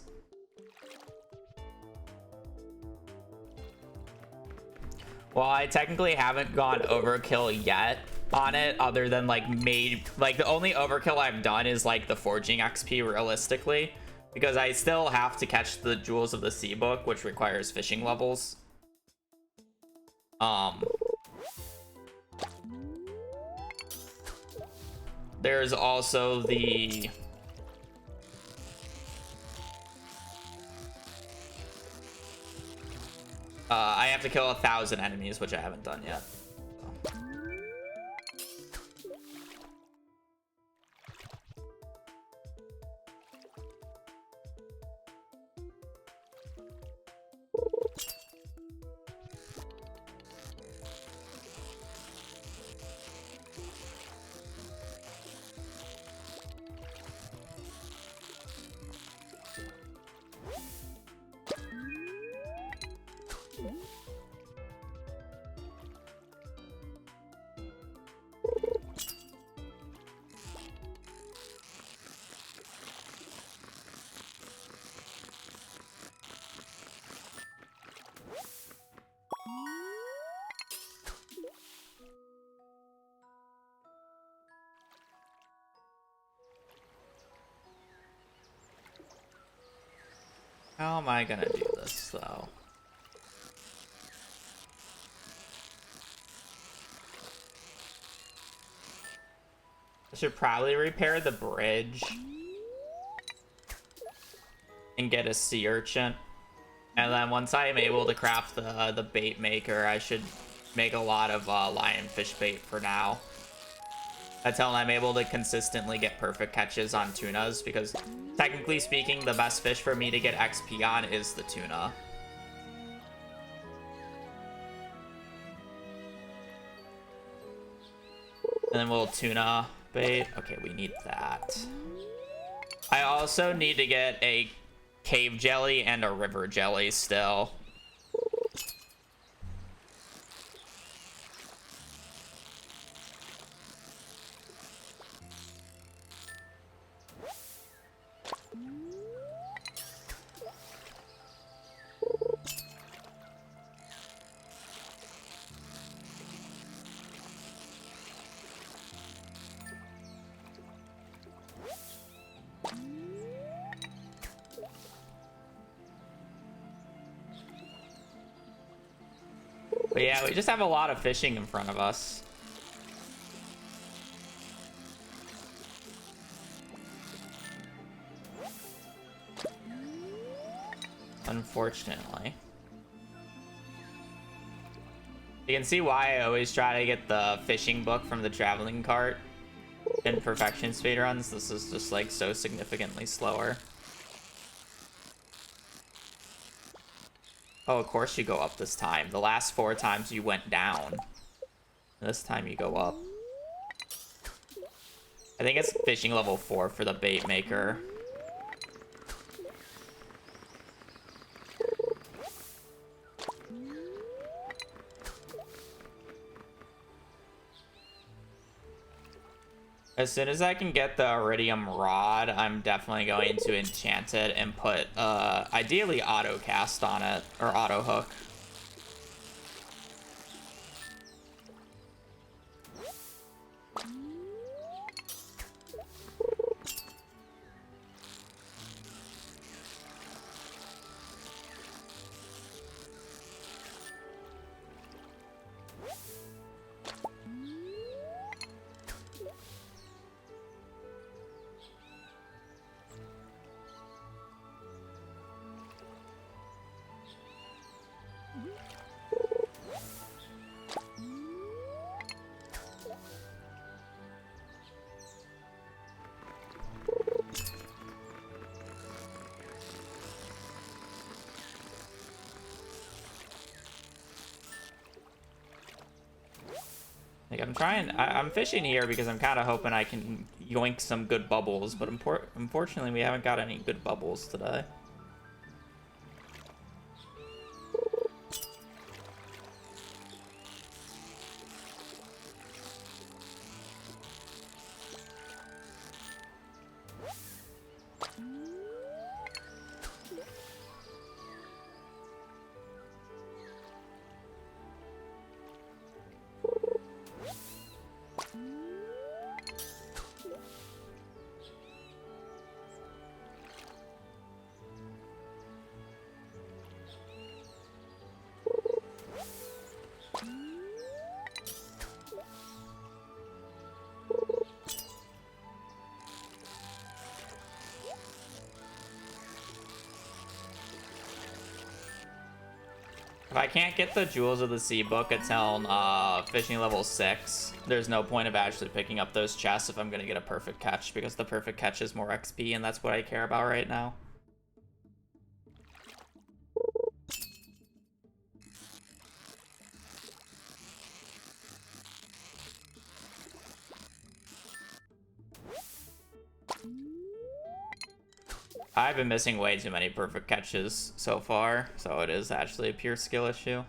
Well, I technically haven't gone overkill yet on it, other than like the only overkill I've done is like the foraging XP realistically, because I still have to catch the Jewels of the Sea book, which requires fishing levels. There's also the I have to kill 1,000 enemies, which I haven't done yet. So. How am I gonna do this, though? I should probably repair the bridge and get a sea urchin. And then once I am able to craft the bait maker, I should make a lot of lionfish bait for now. Until I'm able to consistently get perfect catches on tunas, because technically speaking, the best fish for me to get XP on is the tuna. And then we'll tuna bait. Okay, we need that. I also need to get a cave jelly and a river jelly still. But yeah, we just have a lot of fishing in front of us. Unfortunately. You can see why I always try to get the fishing book from the traveling cart in perfection speedruns. This is just like so significantly slower. Oh, of course you go up this time. The last 4 times you went down. This time you go up. I think it's fishing level 4 for the bait maker. As soon as I can get the iridium rod, I'm definitely going to enchant it and put, ideally auto cast on it, or auto hook. Like I'm fishing here because I'm kind of hoping I can yoink some good bubbles, but unfortunately we haven't got any good bubbles today. If I can't get the Jewels of the Sea book until fishing level 6, there's no point of actually picking up those chests if I'm going to get a perfect catch, because the perfect catch is more XP, and that's what I care about right now. I've been missing way too many perfect catches so far, so it is actually a pure skill issue.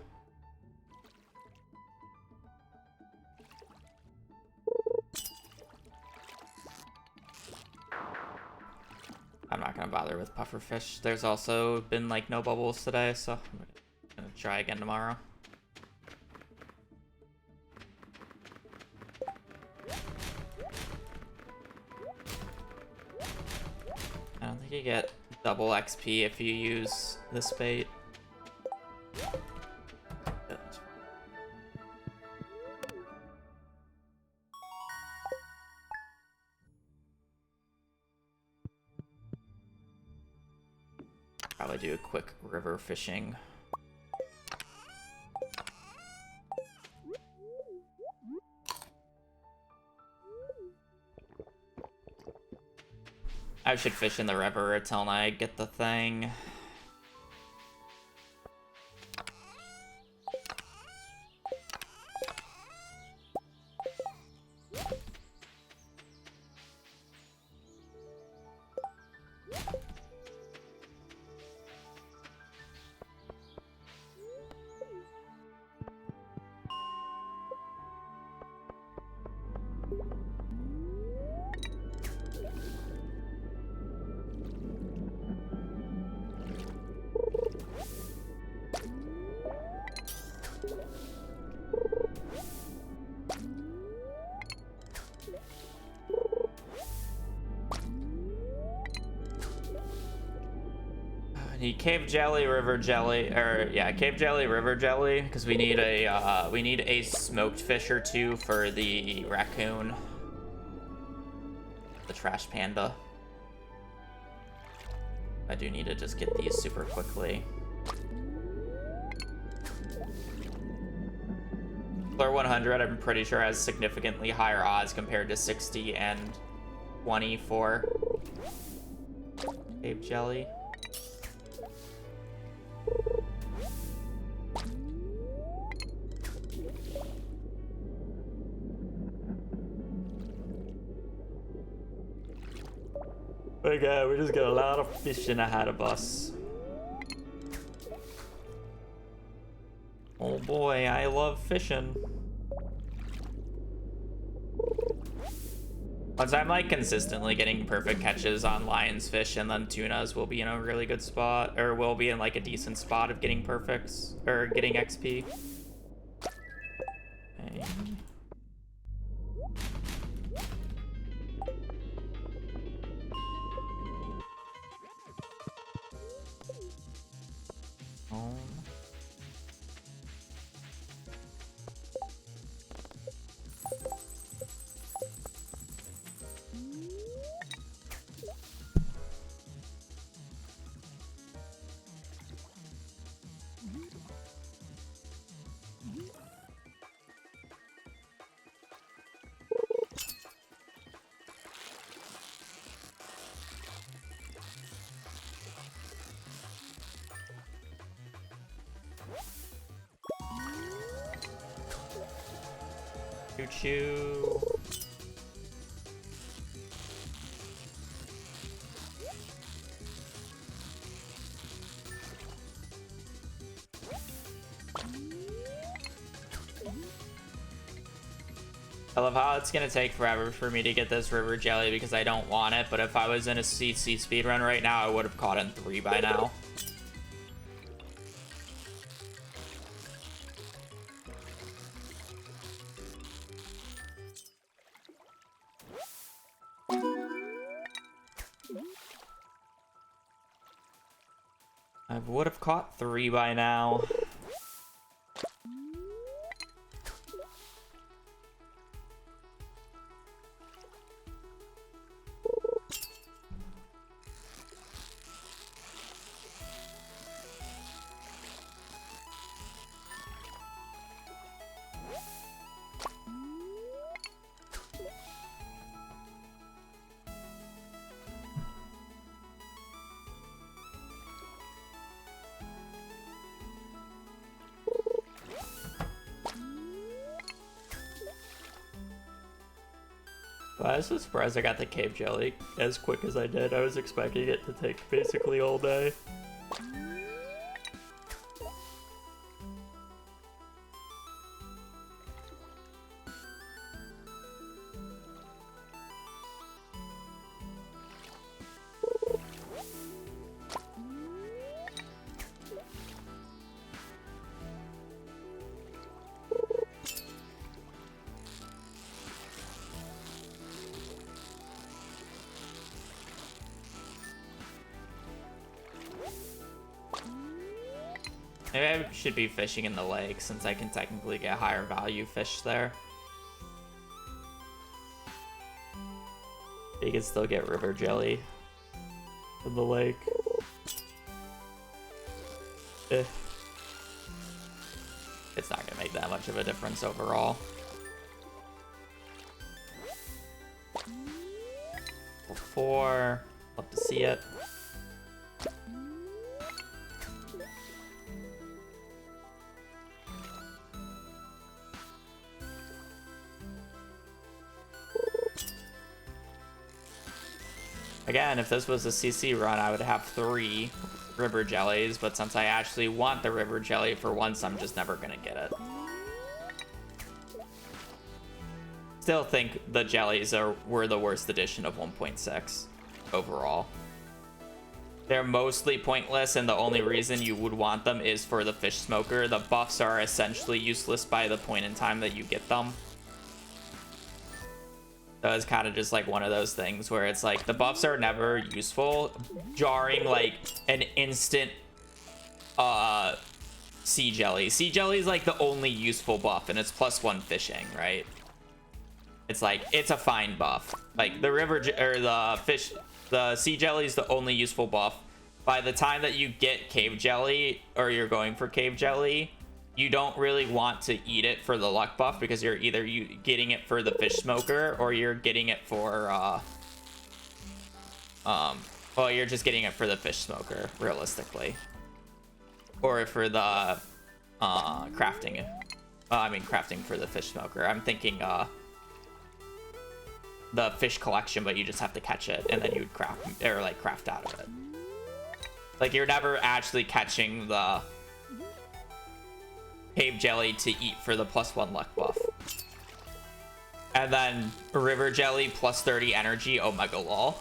I'm not gonna bother with pufferfish. There's also been like no bubbles today, so I'm gonna try again tomorrow. I don't think you get double XP if you use this bait. Probably do a quick river fishing. I should fish in the river until I get the thing. Need cave jelly, river jelly, or yeah, cave jelly, river jelly, because we need a smoked fish or two for the raccoon, the trash panda. I do need to just get these super quickly. Fleur 100, I'm pretty sure has significantly higher odds compared to 60 and 20 for cave jelly. Okay, we just got a lot of fishing ahead of us. Oh boy, I love fishing. Once I'm like consistently getting perfect catches on lion's fish and then tunas, we'll be in a really good spot, or we'll be in like a decent spot of getting perfects, or getting XP. Okay. Home. Choo-choo. I love how it's gonna take forever for me to get this river jelly because I don't want it, but if I was in a CC speedrun right now, I would have caught in 3 by now. I would have caught 3 by now. I was so surprised I got the cave jelly as quick as I did. I was expecting it to take basically all day. Maybe I should be fishing in the lake since I can technically get higher value fish there. You can still get river jelly in the lake. It's not gonna make that much of a difference overall. 4, love to see it. Again, if this was a CC run, I would have 3 river jellies, but since I actually want the river jelly for once, I'm just never gonna get it. Still think the jellies were the worst addition of 1.6 overall. They're mostly pointless, and the only reason you would want them is for the fish smoker. The buffs are essentially useless by the point in time that you get them. So it's kind of just like one of those things where it's like the buffs are never useful, jarring like an instant sea jelly. Sea jelly is like the only useful buff, and it's +1 fishing, right? It's like it's a fine buff. Like the the sea jelly is the only useful buff. By the time that you get cave jelly, or you're going for cave jelly, you don't really want to eat it for the luck buff because you're either getting it for the fish smoker or you're getting it for well, you're just getting it for the fish smoker realistically, or for the crafting. I mean crafting for the fish smoker. I'm thinking the fish collection, but you just have to catch it and then you'd craft or like craft out of it. Like you're never actually catching the cave jelly to eat for the +1 luck buff. And then river jelly +30 energy. Oh my god, lol.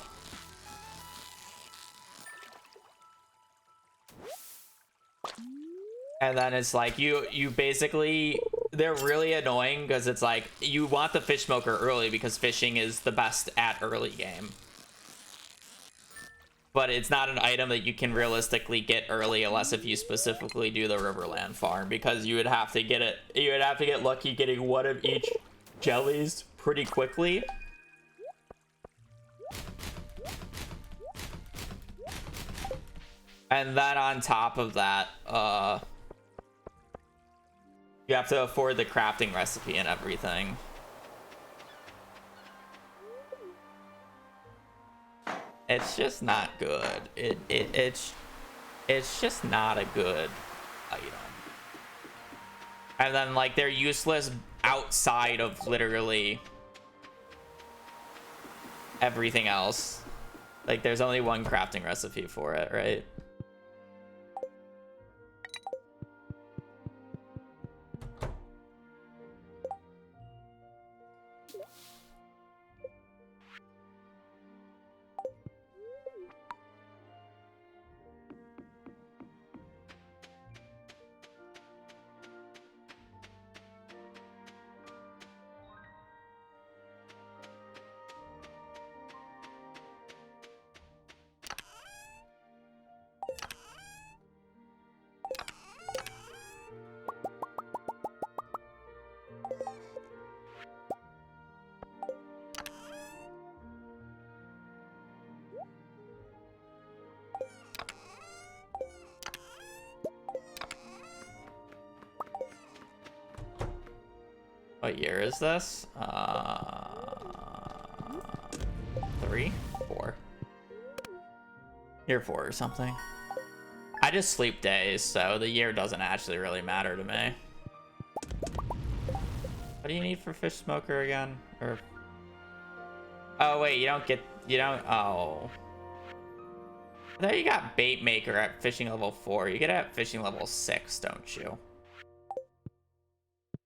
And then it's like you basically, they're really annoying because it's like you want the fish smoker early because fishing is the best at early game. But it's not an item that you can realistically get early unless if you specifically do the Riverland farm, because you would have to get it. You would have to get lucky getting one of each jellies pretty quickly. And then on top of that, you have to afford the crafting recipe and everything. It's just not good. It's just not a good item. And then like they're useless outside of literally everything else. Like there's only one crafting recipe for it, right? What year is this? 3, 4. Year 4 or something. I just sleep days, so the year doesn't actually really matter to me. What do you need for fish smoker again? Or Oh wait, you don't. Oh, there you got bait maker at fishing level 4. You get it at fishing level 6, don't you?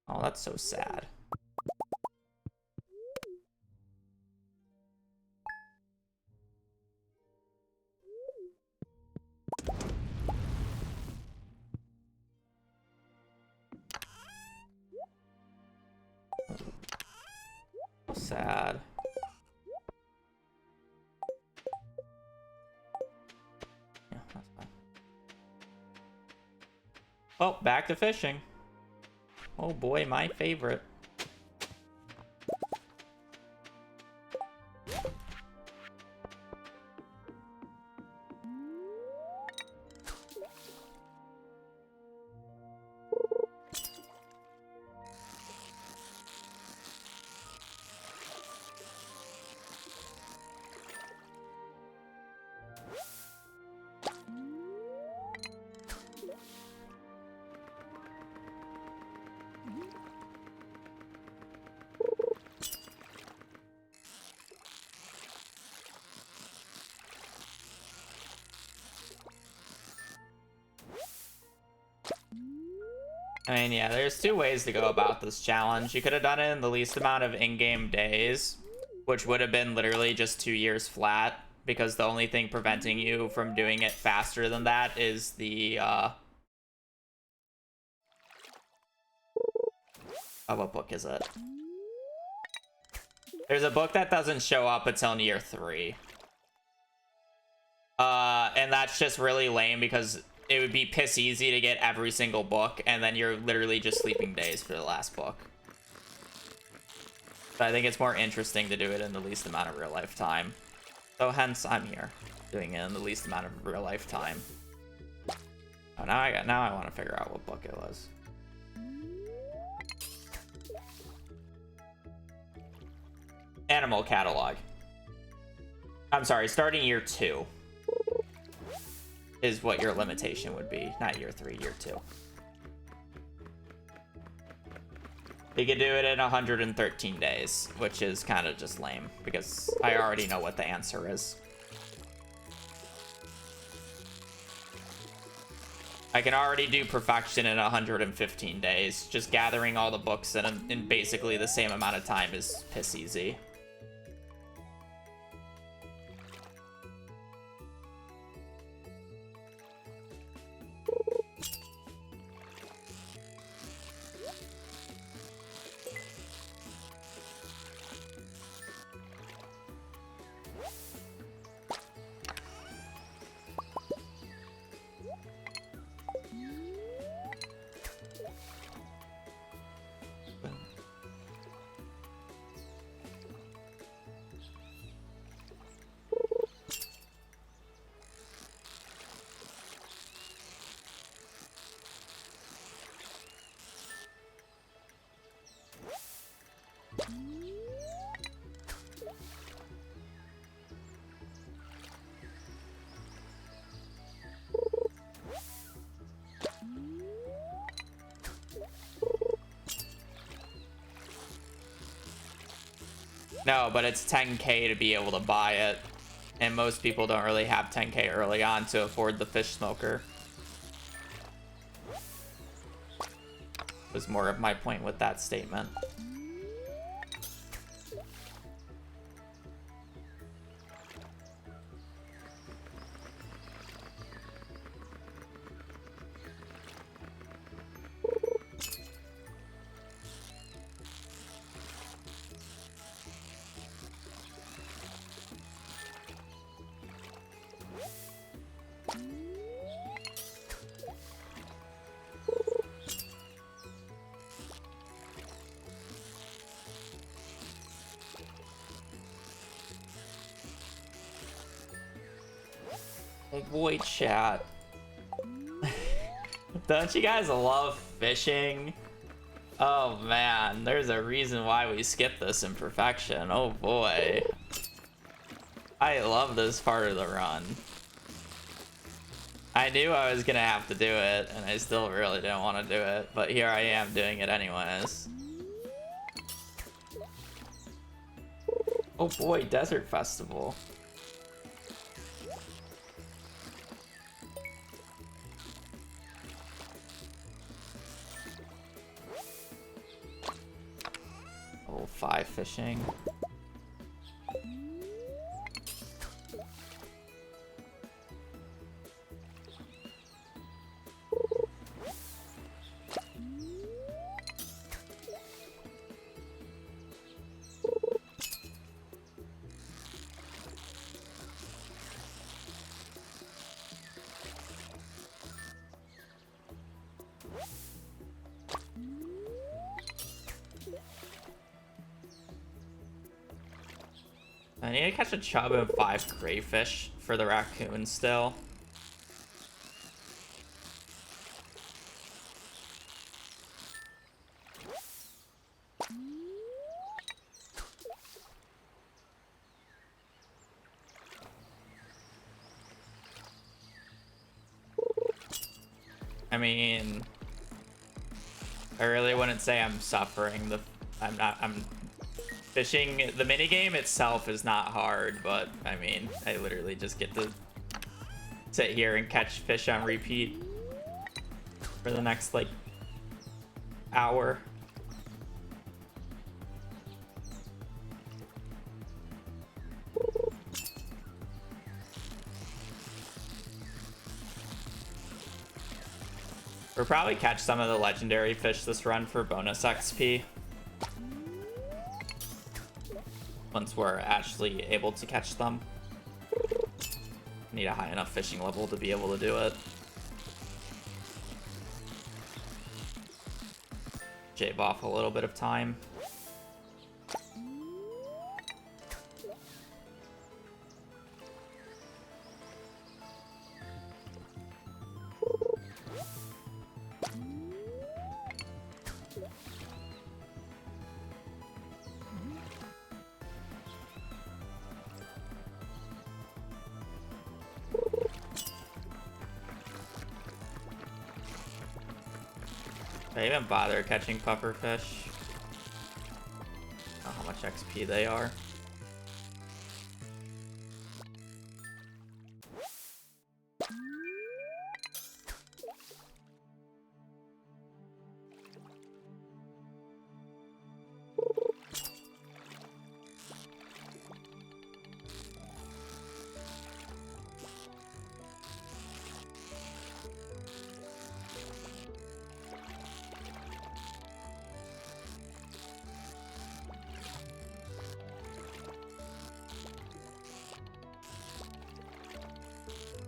Oh, that's so sad. Sad. Yeah, that's fine. Oh, back to fishing. Oh boy, my favorite. I mean, yeah, there's two ways to go about this challenge. You could have done it in the least amount of in-game days, which would have been literally just 2 years flat, because the only thing preventing you from doing it faster than that is the, oh, what book is it? There's a book that doesn't show up until year 3. And that's just really lame because it would be piss easy to get every single book, and then you're literally just sleeping days for the last book. So I think it's more interesting to do it in the least amount of real life time. So hence, I'm here, doing it in the least amount of real life time. Oh, now I want to figure out what book it was. Animal catalog. I'm sorry, starting year 2 is what your limitation would be, not year 3, year 2. You could do it in 113 days, which is kind of just lame because I already know what the answer is. I can already do perfection in 115 days. Just gathering all the books in basically the same amount of time is piss easy. No, but it's 10k to be able to buy it. And most people don't really have 10k early on to afford the fish smoker. Was more of my point with that statement. Boy, chat. Don't you guys love fishing? Oh man, there's a reason why we skipped this in perfection. Oh boy. I love this part of the run. I knew I was gonna have to do it, and I still really didn't want to do it, but here I am doing it anyways. Oh boy, Desert Festival. Oh, 5 fishing. I need to catch a chub and 5 crayfish for the raccoon still. I mean, I really wouldn't say I'm suffering. I'm fishing. The minigame itself is not hard, but I mean, I literally just get to sit here and catch fish on repeat for the next like hour. We'll probably catch some of the legendary fish this run for bonus XP. Once we're actually able to catch them. Need a high enough fishing level to be able to do it. Shave off a little bit of time. I even bother catching pufferfish. I don't know how much XP they are.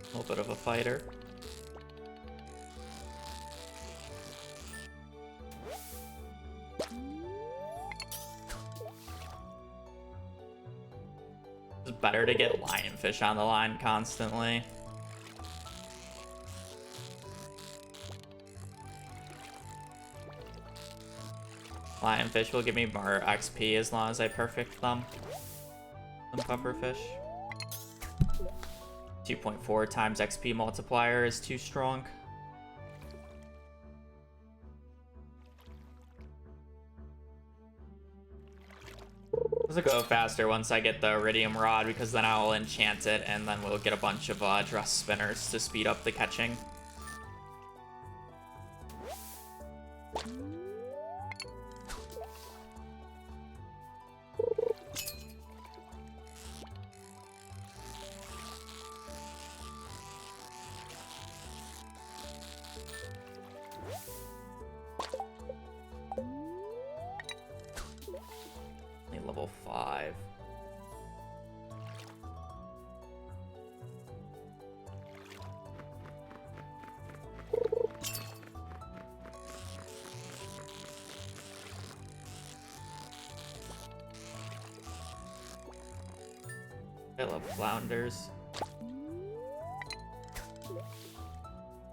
A little bit of a fighter. It's better to get lionfish on the line constantly. Lionfish will give me more XP as long as I perfect them than pufferfish. 2.4 times XP multiplier is too strong. This will go faster once I get the iridium rod, because then I'll enchant it and then we'll get a bunch of dress spinners to speed up the catching. Level 5. I love flounders.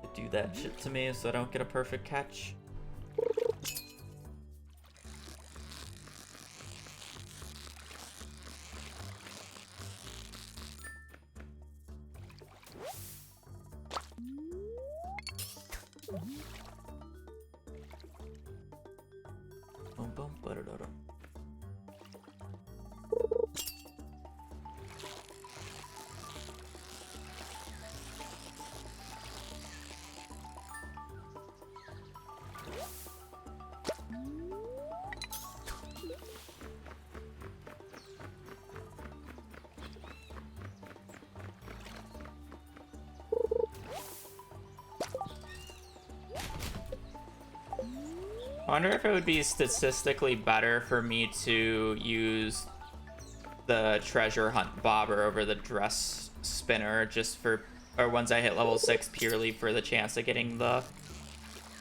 They do that shit to me so I don't get a perfect catch. wonder if it would be statistically better for me to use the treasure hunt bobber over the dress spinner just for, or once I hit level 6 purely for the chance of getting the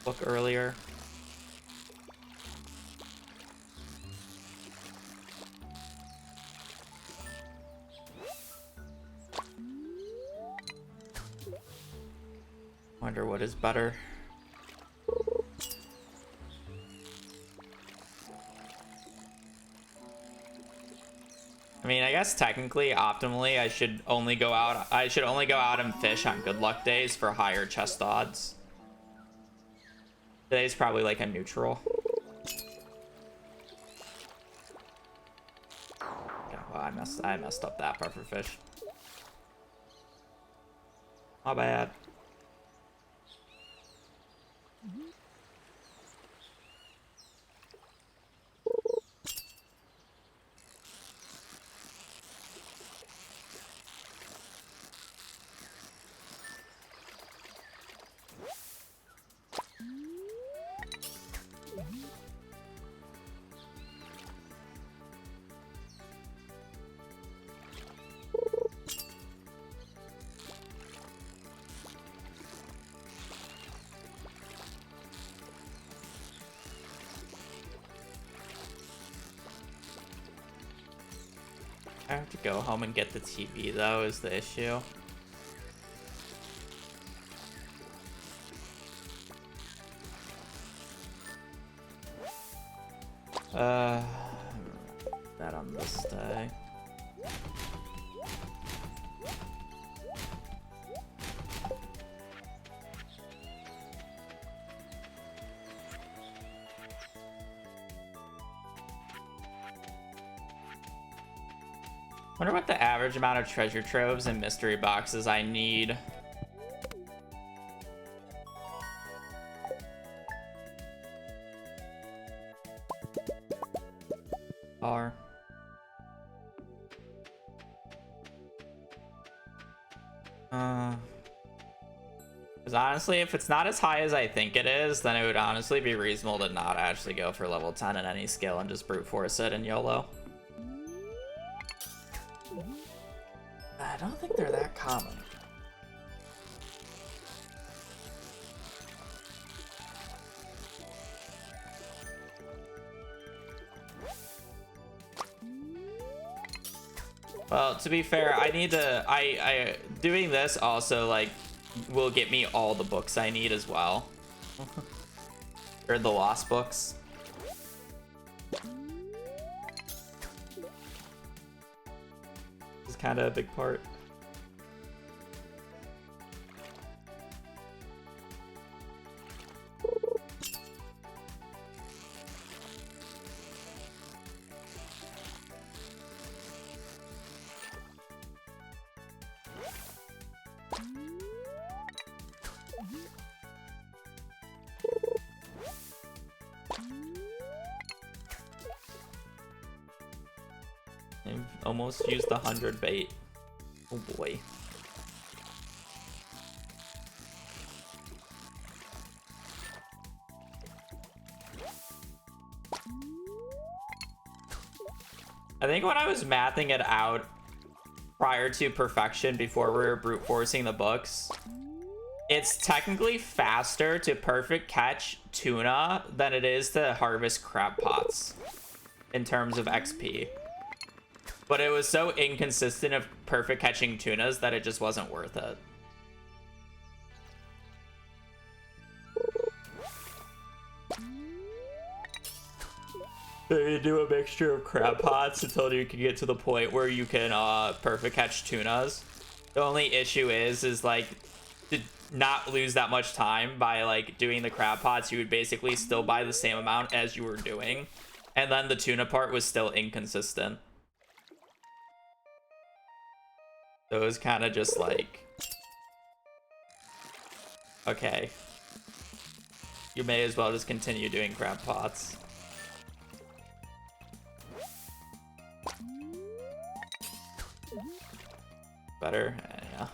book earlier. Wonder what is better. I mean, I guess technically, optimally, I should only go out and fish on good luck days for higher chest odds. Today's probably like a neutral. Yeah, well, I messed up that puffer fish. My bad. I have to go home and get the TV though, is the issue. That on this day. Wonder what the average amount of treasure troves and mystery boxes I need. Are. Because honestly, if it's not as high as I think it is, then it would honestly be reasonable to not actually go for level 10 in any skill and just brute force it in YOLO. I don't think they're that common. Well, to be fair, I need to, I doing this also, like, will get me all the books I need as well. Or the lost books. This is kind of a big part. I've almost used the 100 bait. Oh boy. I think when I was mathing it out prior to perfection, before we were brute forcing the books, it's technically faster to perfect catch tuna than it is to harvest crab pots in terms of XP. But it was so inconsistent of perfect catching tunas that it just wasn't worth it. So you do a mixture of crab pots until you can get to the point where you can perfect catch tunas. The only issue is like, to not lose that much time by like doing the crab pots, you would basically still buy the same amount as you were doing. And then the tuna part was still inconsistent. So it was kind of just like, okay, you may as well just continue doing crab pots. Better, yeah.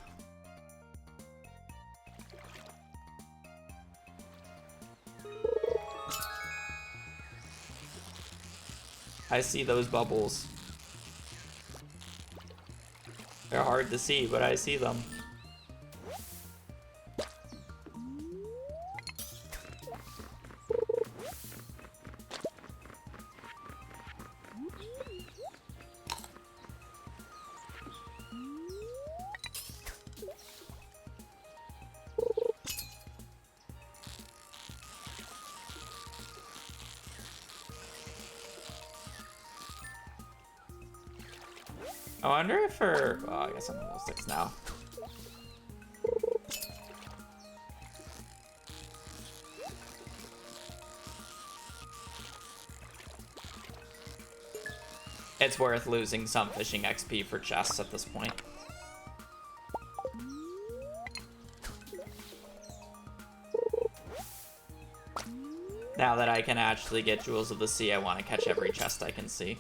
I see those bubbles. They're hard to see, but I see them. I wonder if her... Oh, I guess I'm level 6 now. It's worth losing some fishing XP for chests at this point. Now that I can actually get Jewels of the Sea, I want to catch every chest I can see.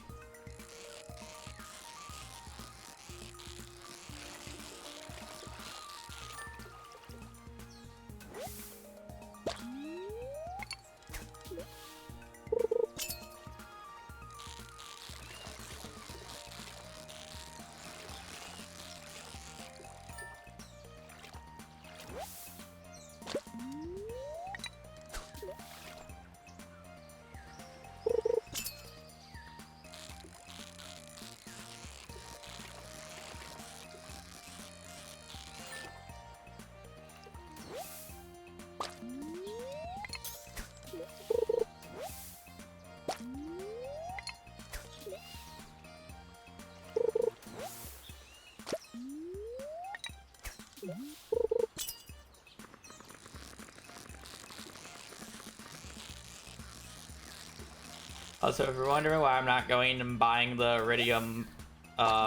Also, if you're wondering why I'm not going and buying the Iridium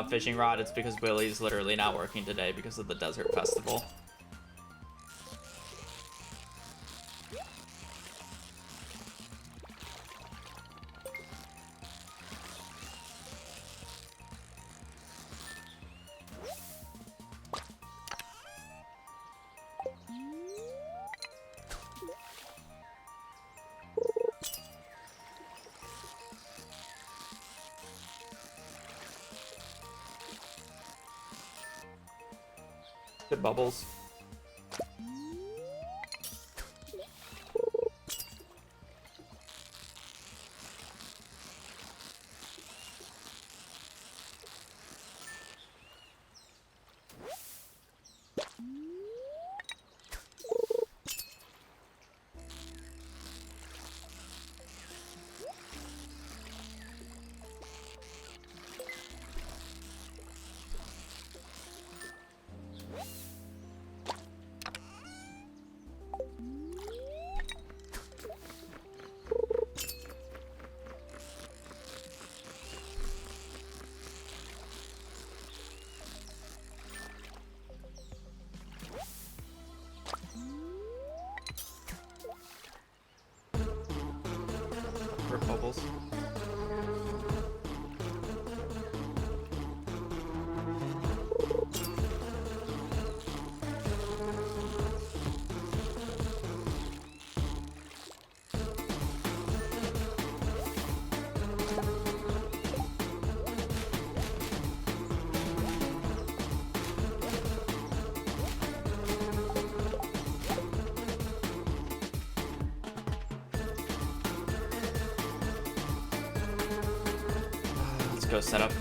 fishing rod, it's because Willie's literally not working today because of the Desert Festival. Good bubbles. Bubbles. Go set up.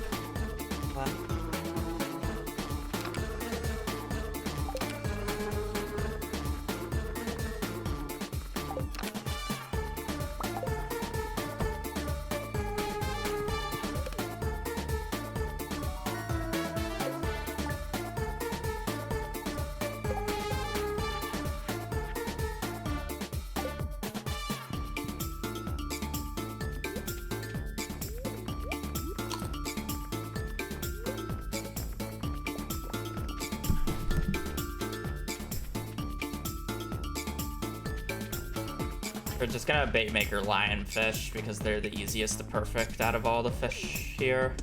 We're just gonna bait maker lionfish because they're the easiest to perfect out of all the fish here.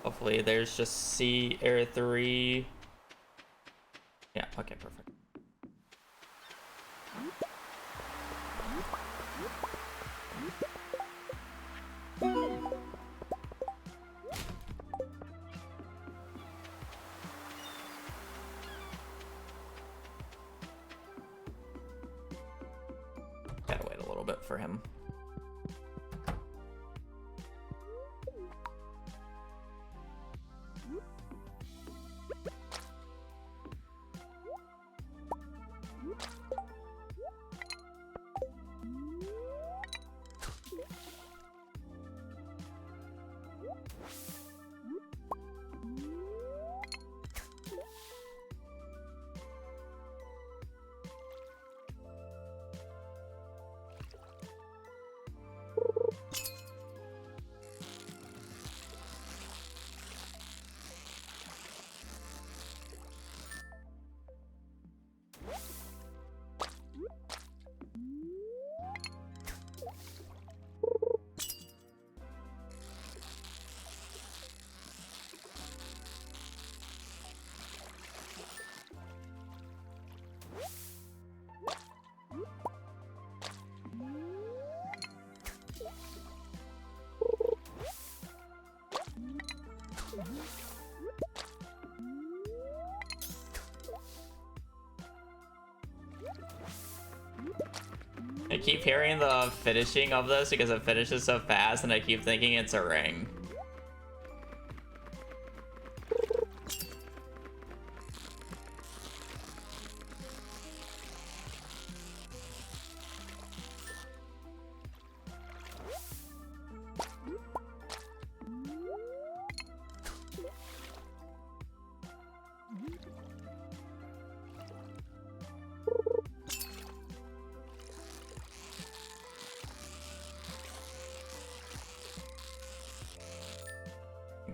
Hopefully there's just C or 3. Yeah, okay, perfect. Gotta wait a little bit for him. I keep hearing the finishing of this because it finishes so fast, and I keep thinking it's a ring.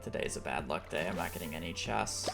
Today's a bad luck day. I'm not getting any chests.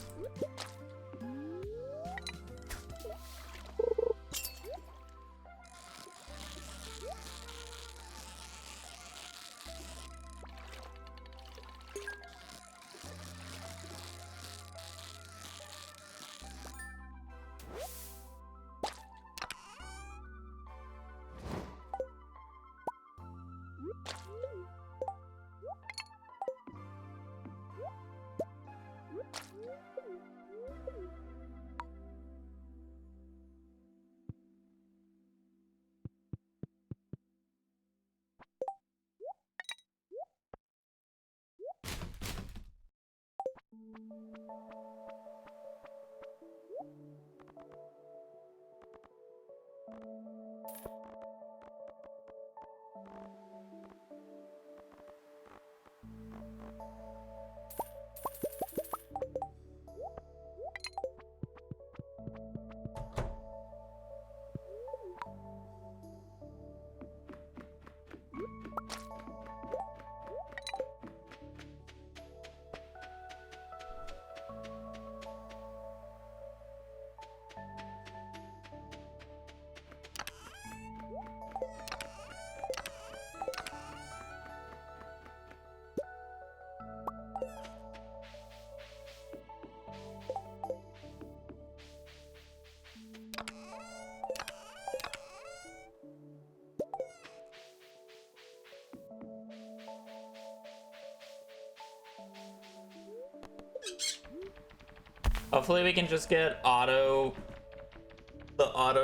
Hopefully we can just get the auto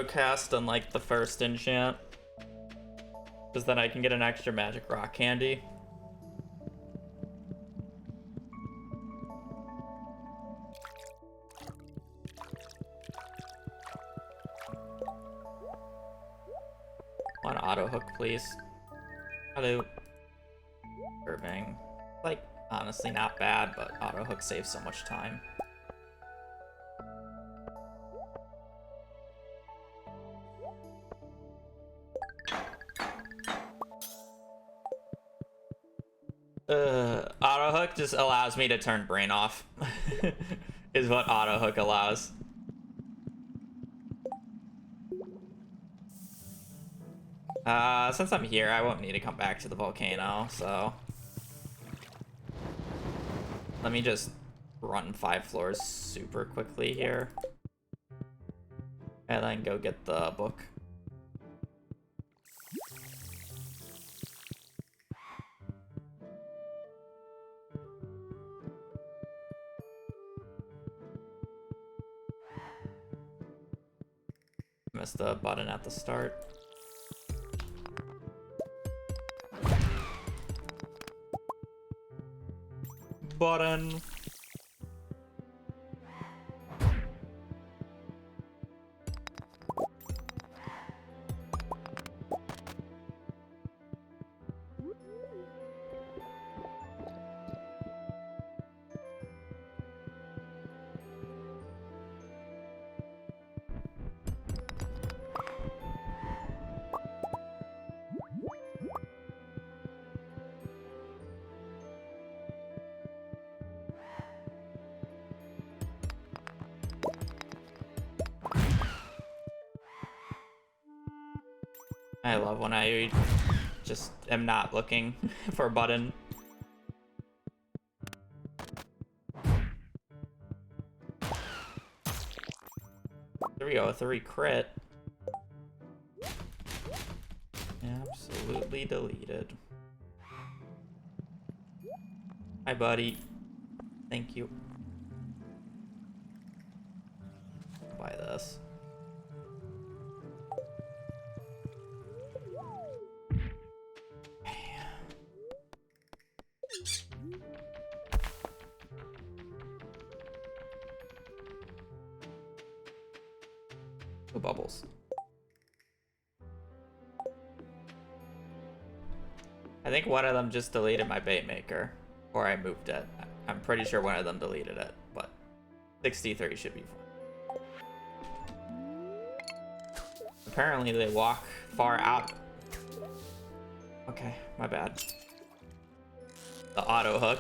cast on like the first enchant, because then I can get an extra magic rock candy. One auto hook, please. Hello. Irving. Like, honestly not bad, but auto hook saves so much time. Auto hook just allows me to turn brain off. Is what auto hook allows. Since I'm here, I won't need to come back to the volcano, so Let me just run 5 floors super quickly here. And then go get the book. Missed the button at the start. Button. I love when I just am not looking for a button. There we go, a 3 crit. Absolutely deleted. Hi, buddy. Thank you. Buy this. Oh, bubbles. I think one of them just deleted my bait maker, or I moved it. I'm pretty sure one of them deleted it, but 63 should be fine. Apparently they walk far out. Okay, my bad. The auto hook.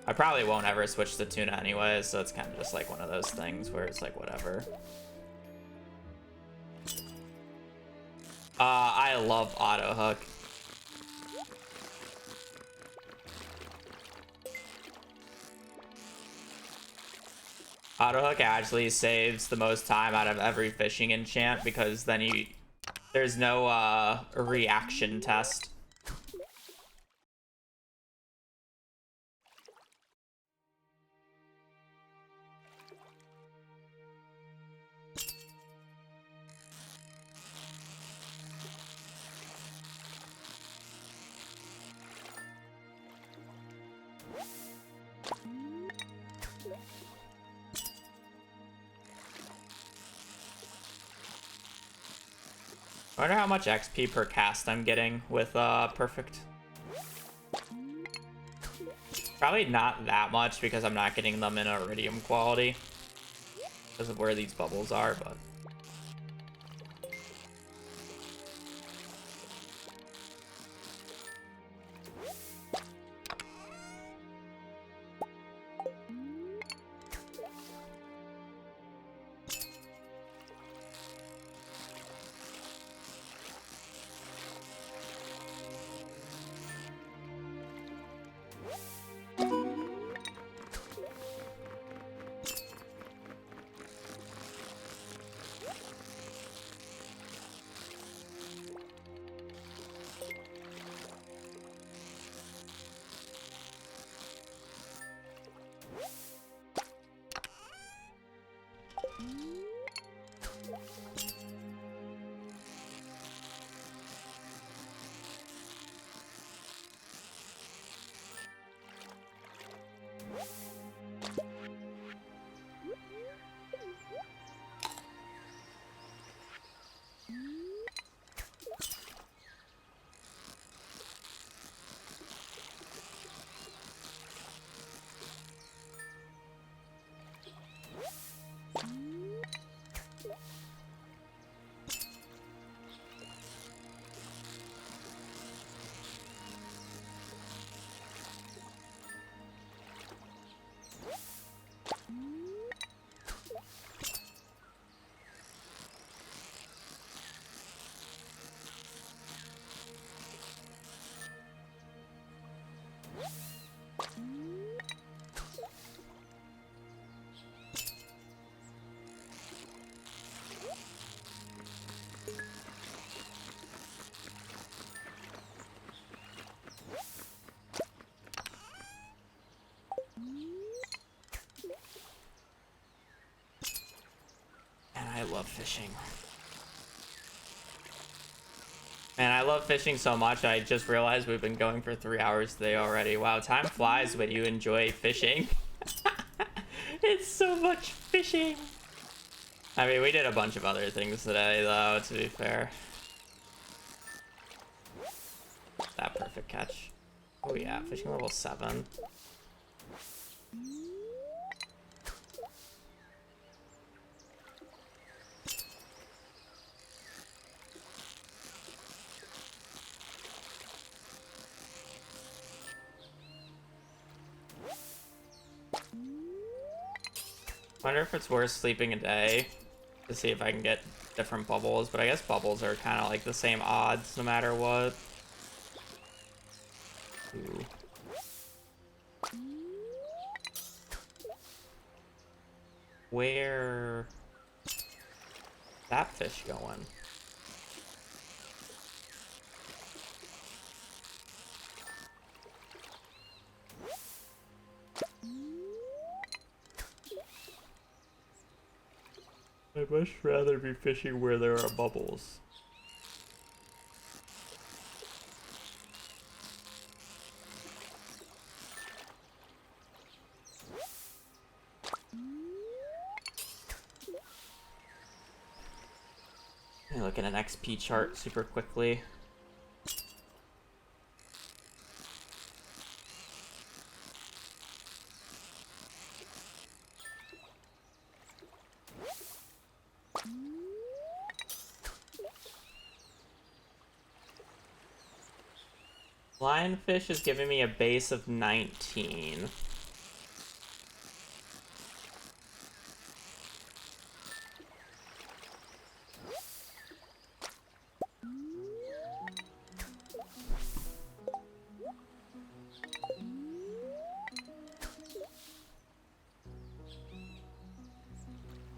I probably won't ever switch to tuna anyways, so it's kind of just like one of those things where it's like whatever. I love auto hook. Auto hook actually saves the most time out of every fishing enchant because then there's no reaction test. I wonder how much XP per cast I'm getting with perfect. Probably not that much because I'm not getting them in iridium quality because of where these bubbles are, but love fishing. Man, I love fishing so much, I just realized we've been going for 3 hours today already. Wow, time flies when you enjoy fishing. It's so much fishing. I mean, we did a bunch of other things today, though, to be fair. That perfect catch. Oh yeah, fishing level 7. Wonder if it's worth sleeping a day to see if I can get different bubbles, but I guess bubbles are kind of like the same odds no matter what. Ooh. Where that fish going? I'd much rather be fishing where there are bubbles. Let me look at an XP chart super quickly. Lionfish is giving me a base of 19.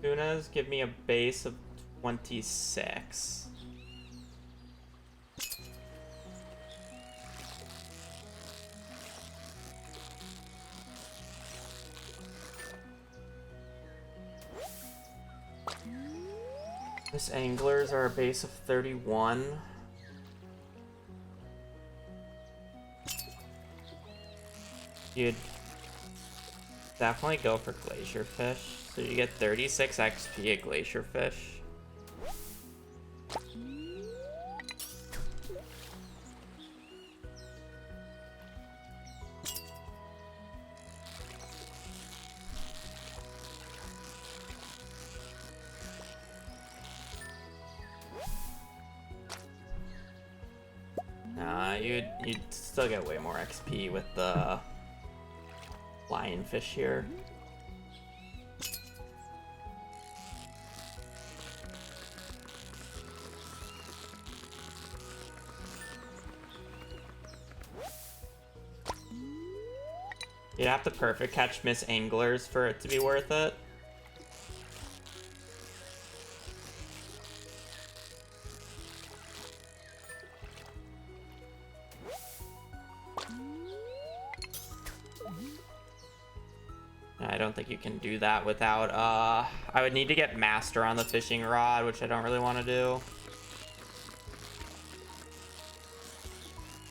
Tunas give me a base of 26. This anglers are a base of 31. You'd definitely go for glacier fish. So you get 36 XP at glacier fish. You'd still get way more XP with the lionfish here. You'd have to perfect catch Miss Anglers for it to be worth it. I don't think you can do that without, I would need to get master on the fishing rod, which I don't really want to do.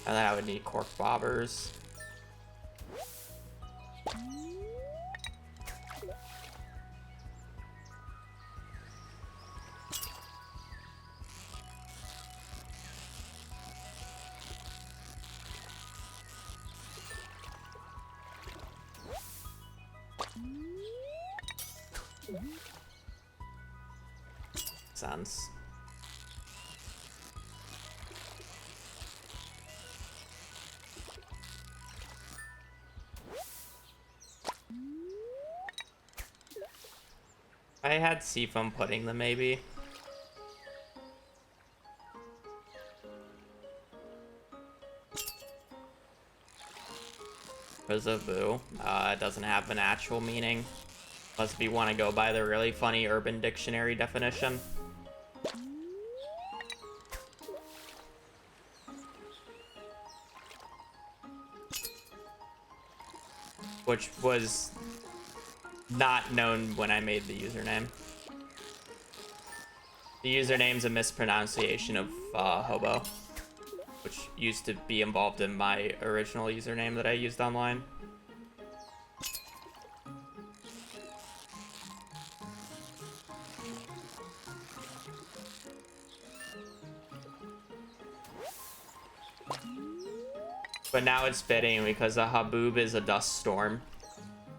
And then I would need cork bobbers. Sense. I had seafoam pudding them maybe. Boo. It doesn't have an actual meaning. Unless if you want to go by the really funny Urban Dictionary definition. Which was not known when I made the username. The username's a mispronunciation of hobo, which used to be involved in my original username that I used online. But now it's fitting because a haboob is a dust storm,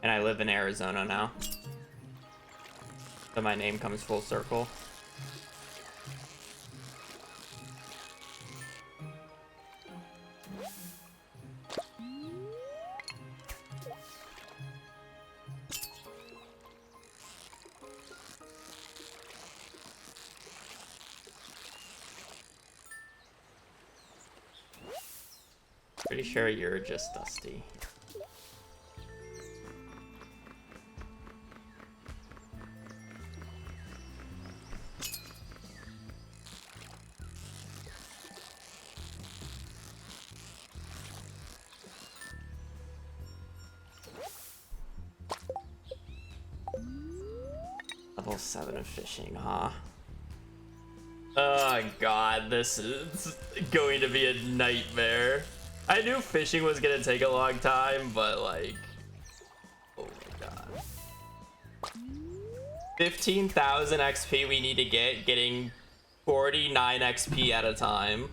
and I live in Arizona now. So my name comes full circle. Pretty sure you're just Dusty. Level 7 of fishing, huh? Oh god, this is going to be a nightmare. I knew fishing was gonna take a long time, but like, oh my god. 15,000 XP we need to get, getting 49 XP at a time.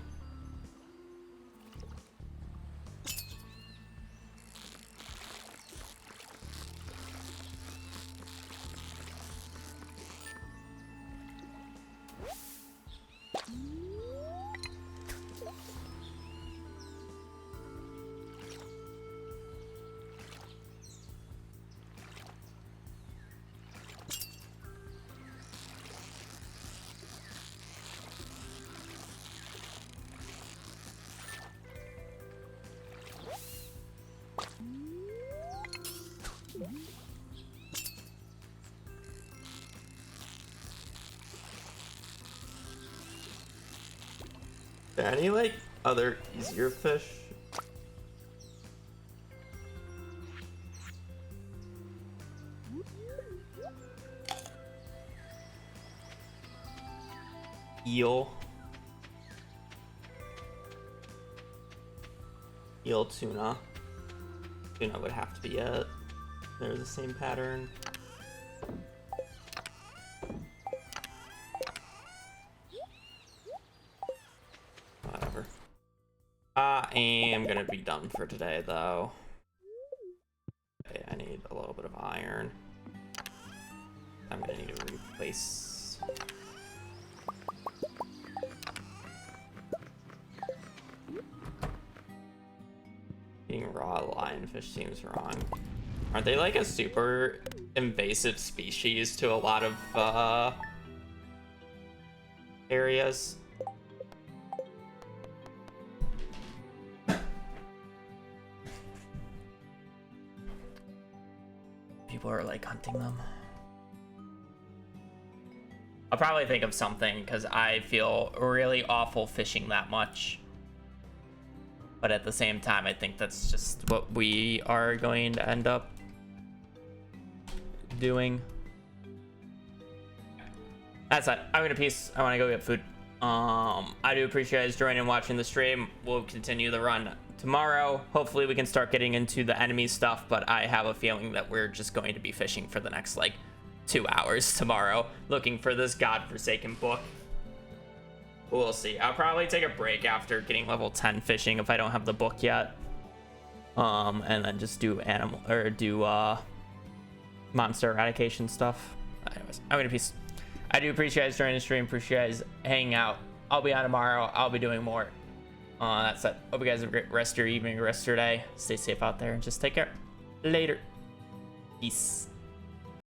Are there any like other easier fish? Eel. Eel tuna. Tuna would have to be it. They're the same pattern. Whatever. I am gonna be done for today though. Okay, I need a little bit of iron. I'm gonna need to replace. Eating raw lionfish seems wrong. Aren't they like a super invasive species to a lot of areas? People are like hunting them. I'll probably think of something because I feel really awful fishing that much. But at the same time, I think that's just what we are going to end up doing. That's it. I'm gonna peace. I want to go get food. I do appreciate you guys joining and watching the stream. We'll continue the run tomorrow. Hopefully we can start getting into the enemy stuff, but I have a feeling that we're just going to be fishing for the next like 2 hours tomorrow, looking for this godforsaken book. We'll see. I'll probably take a break after getting level 10 fishing if I don't have the book yet. And then just do monster eradication stuff. Anyways, I'm gonna peace. I do appreciate you guys joining the stream. Appreciate you guys hanging out. I'll be on tomorrow. I'll be doing more. That's it. Hope you guys have a great rest of your evening, rest of your day. Stay safe out there and just take care. Later. Peace.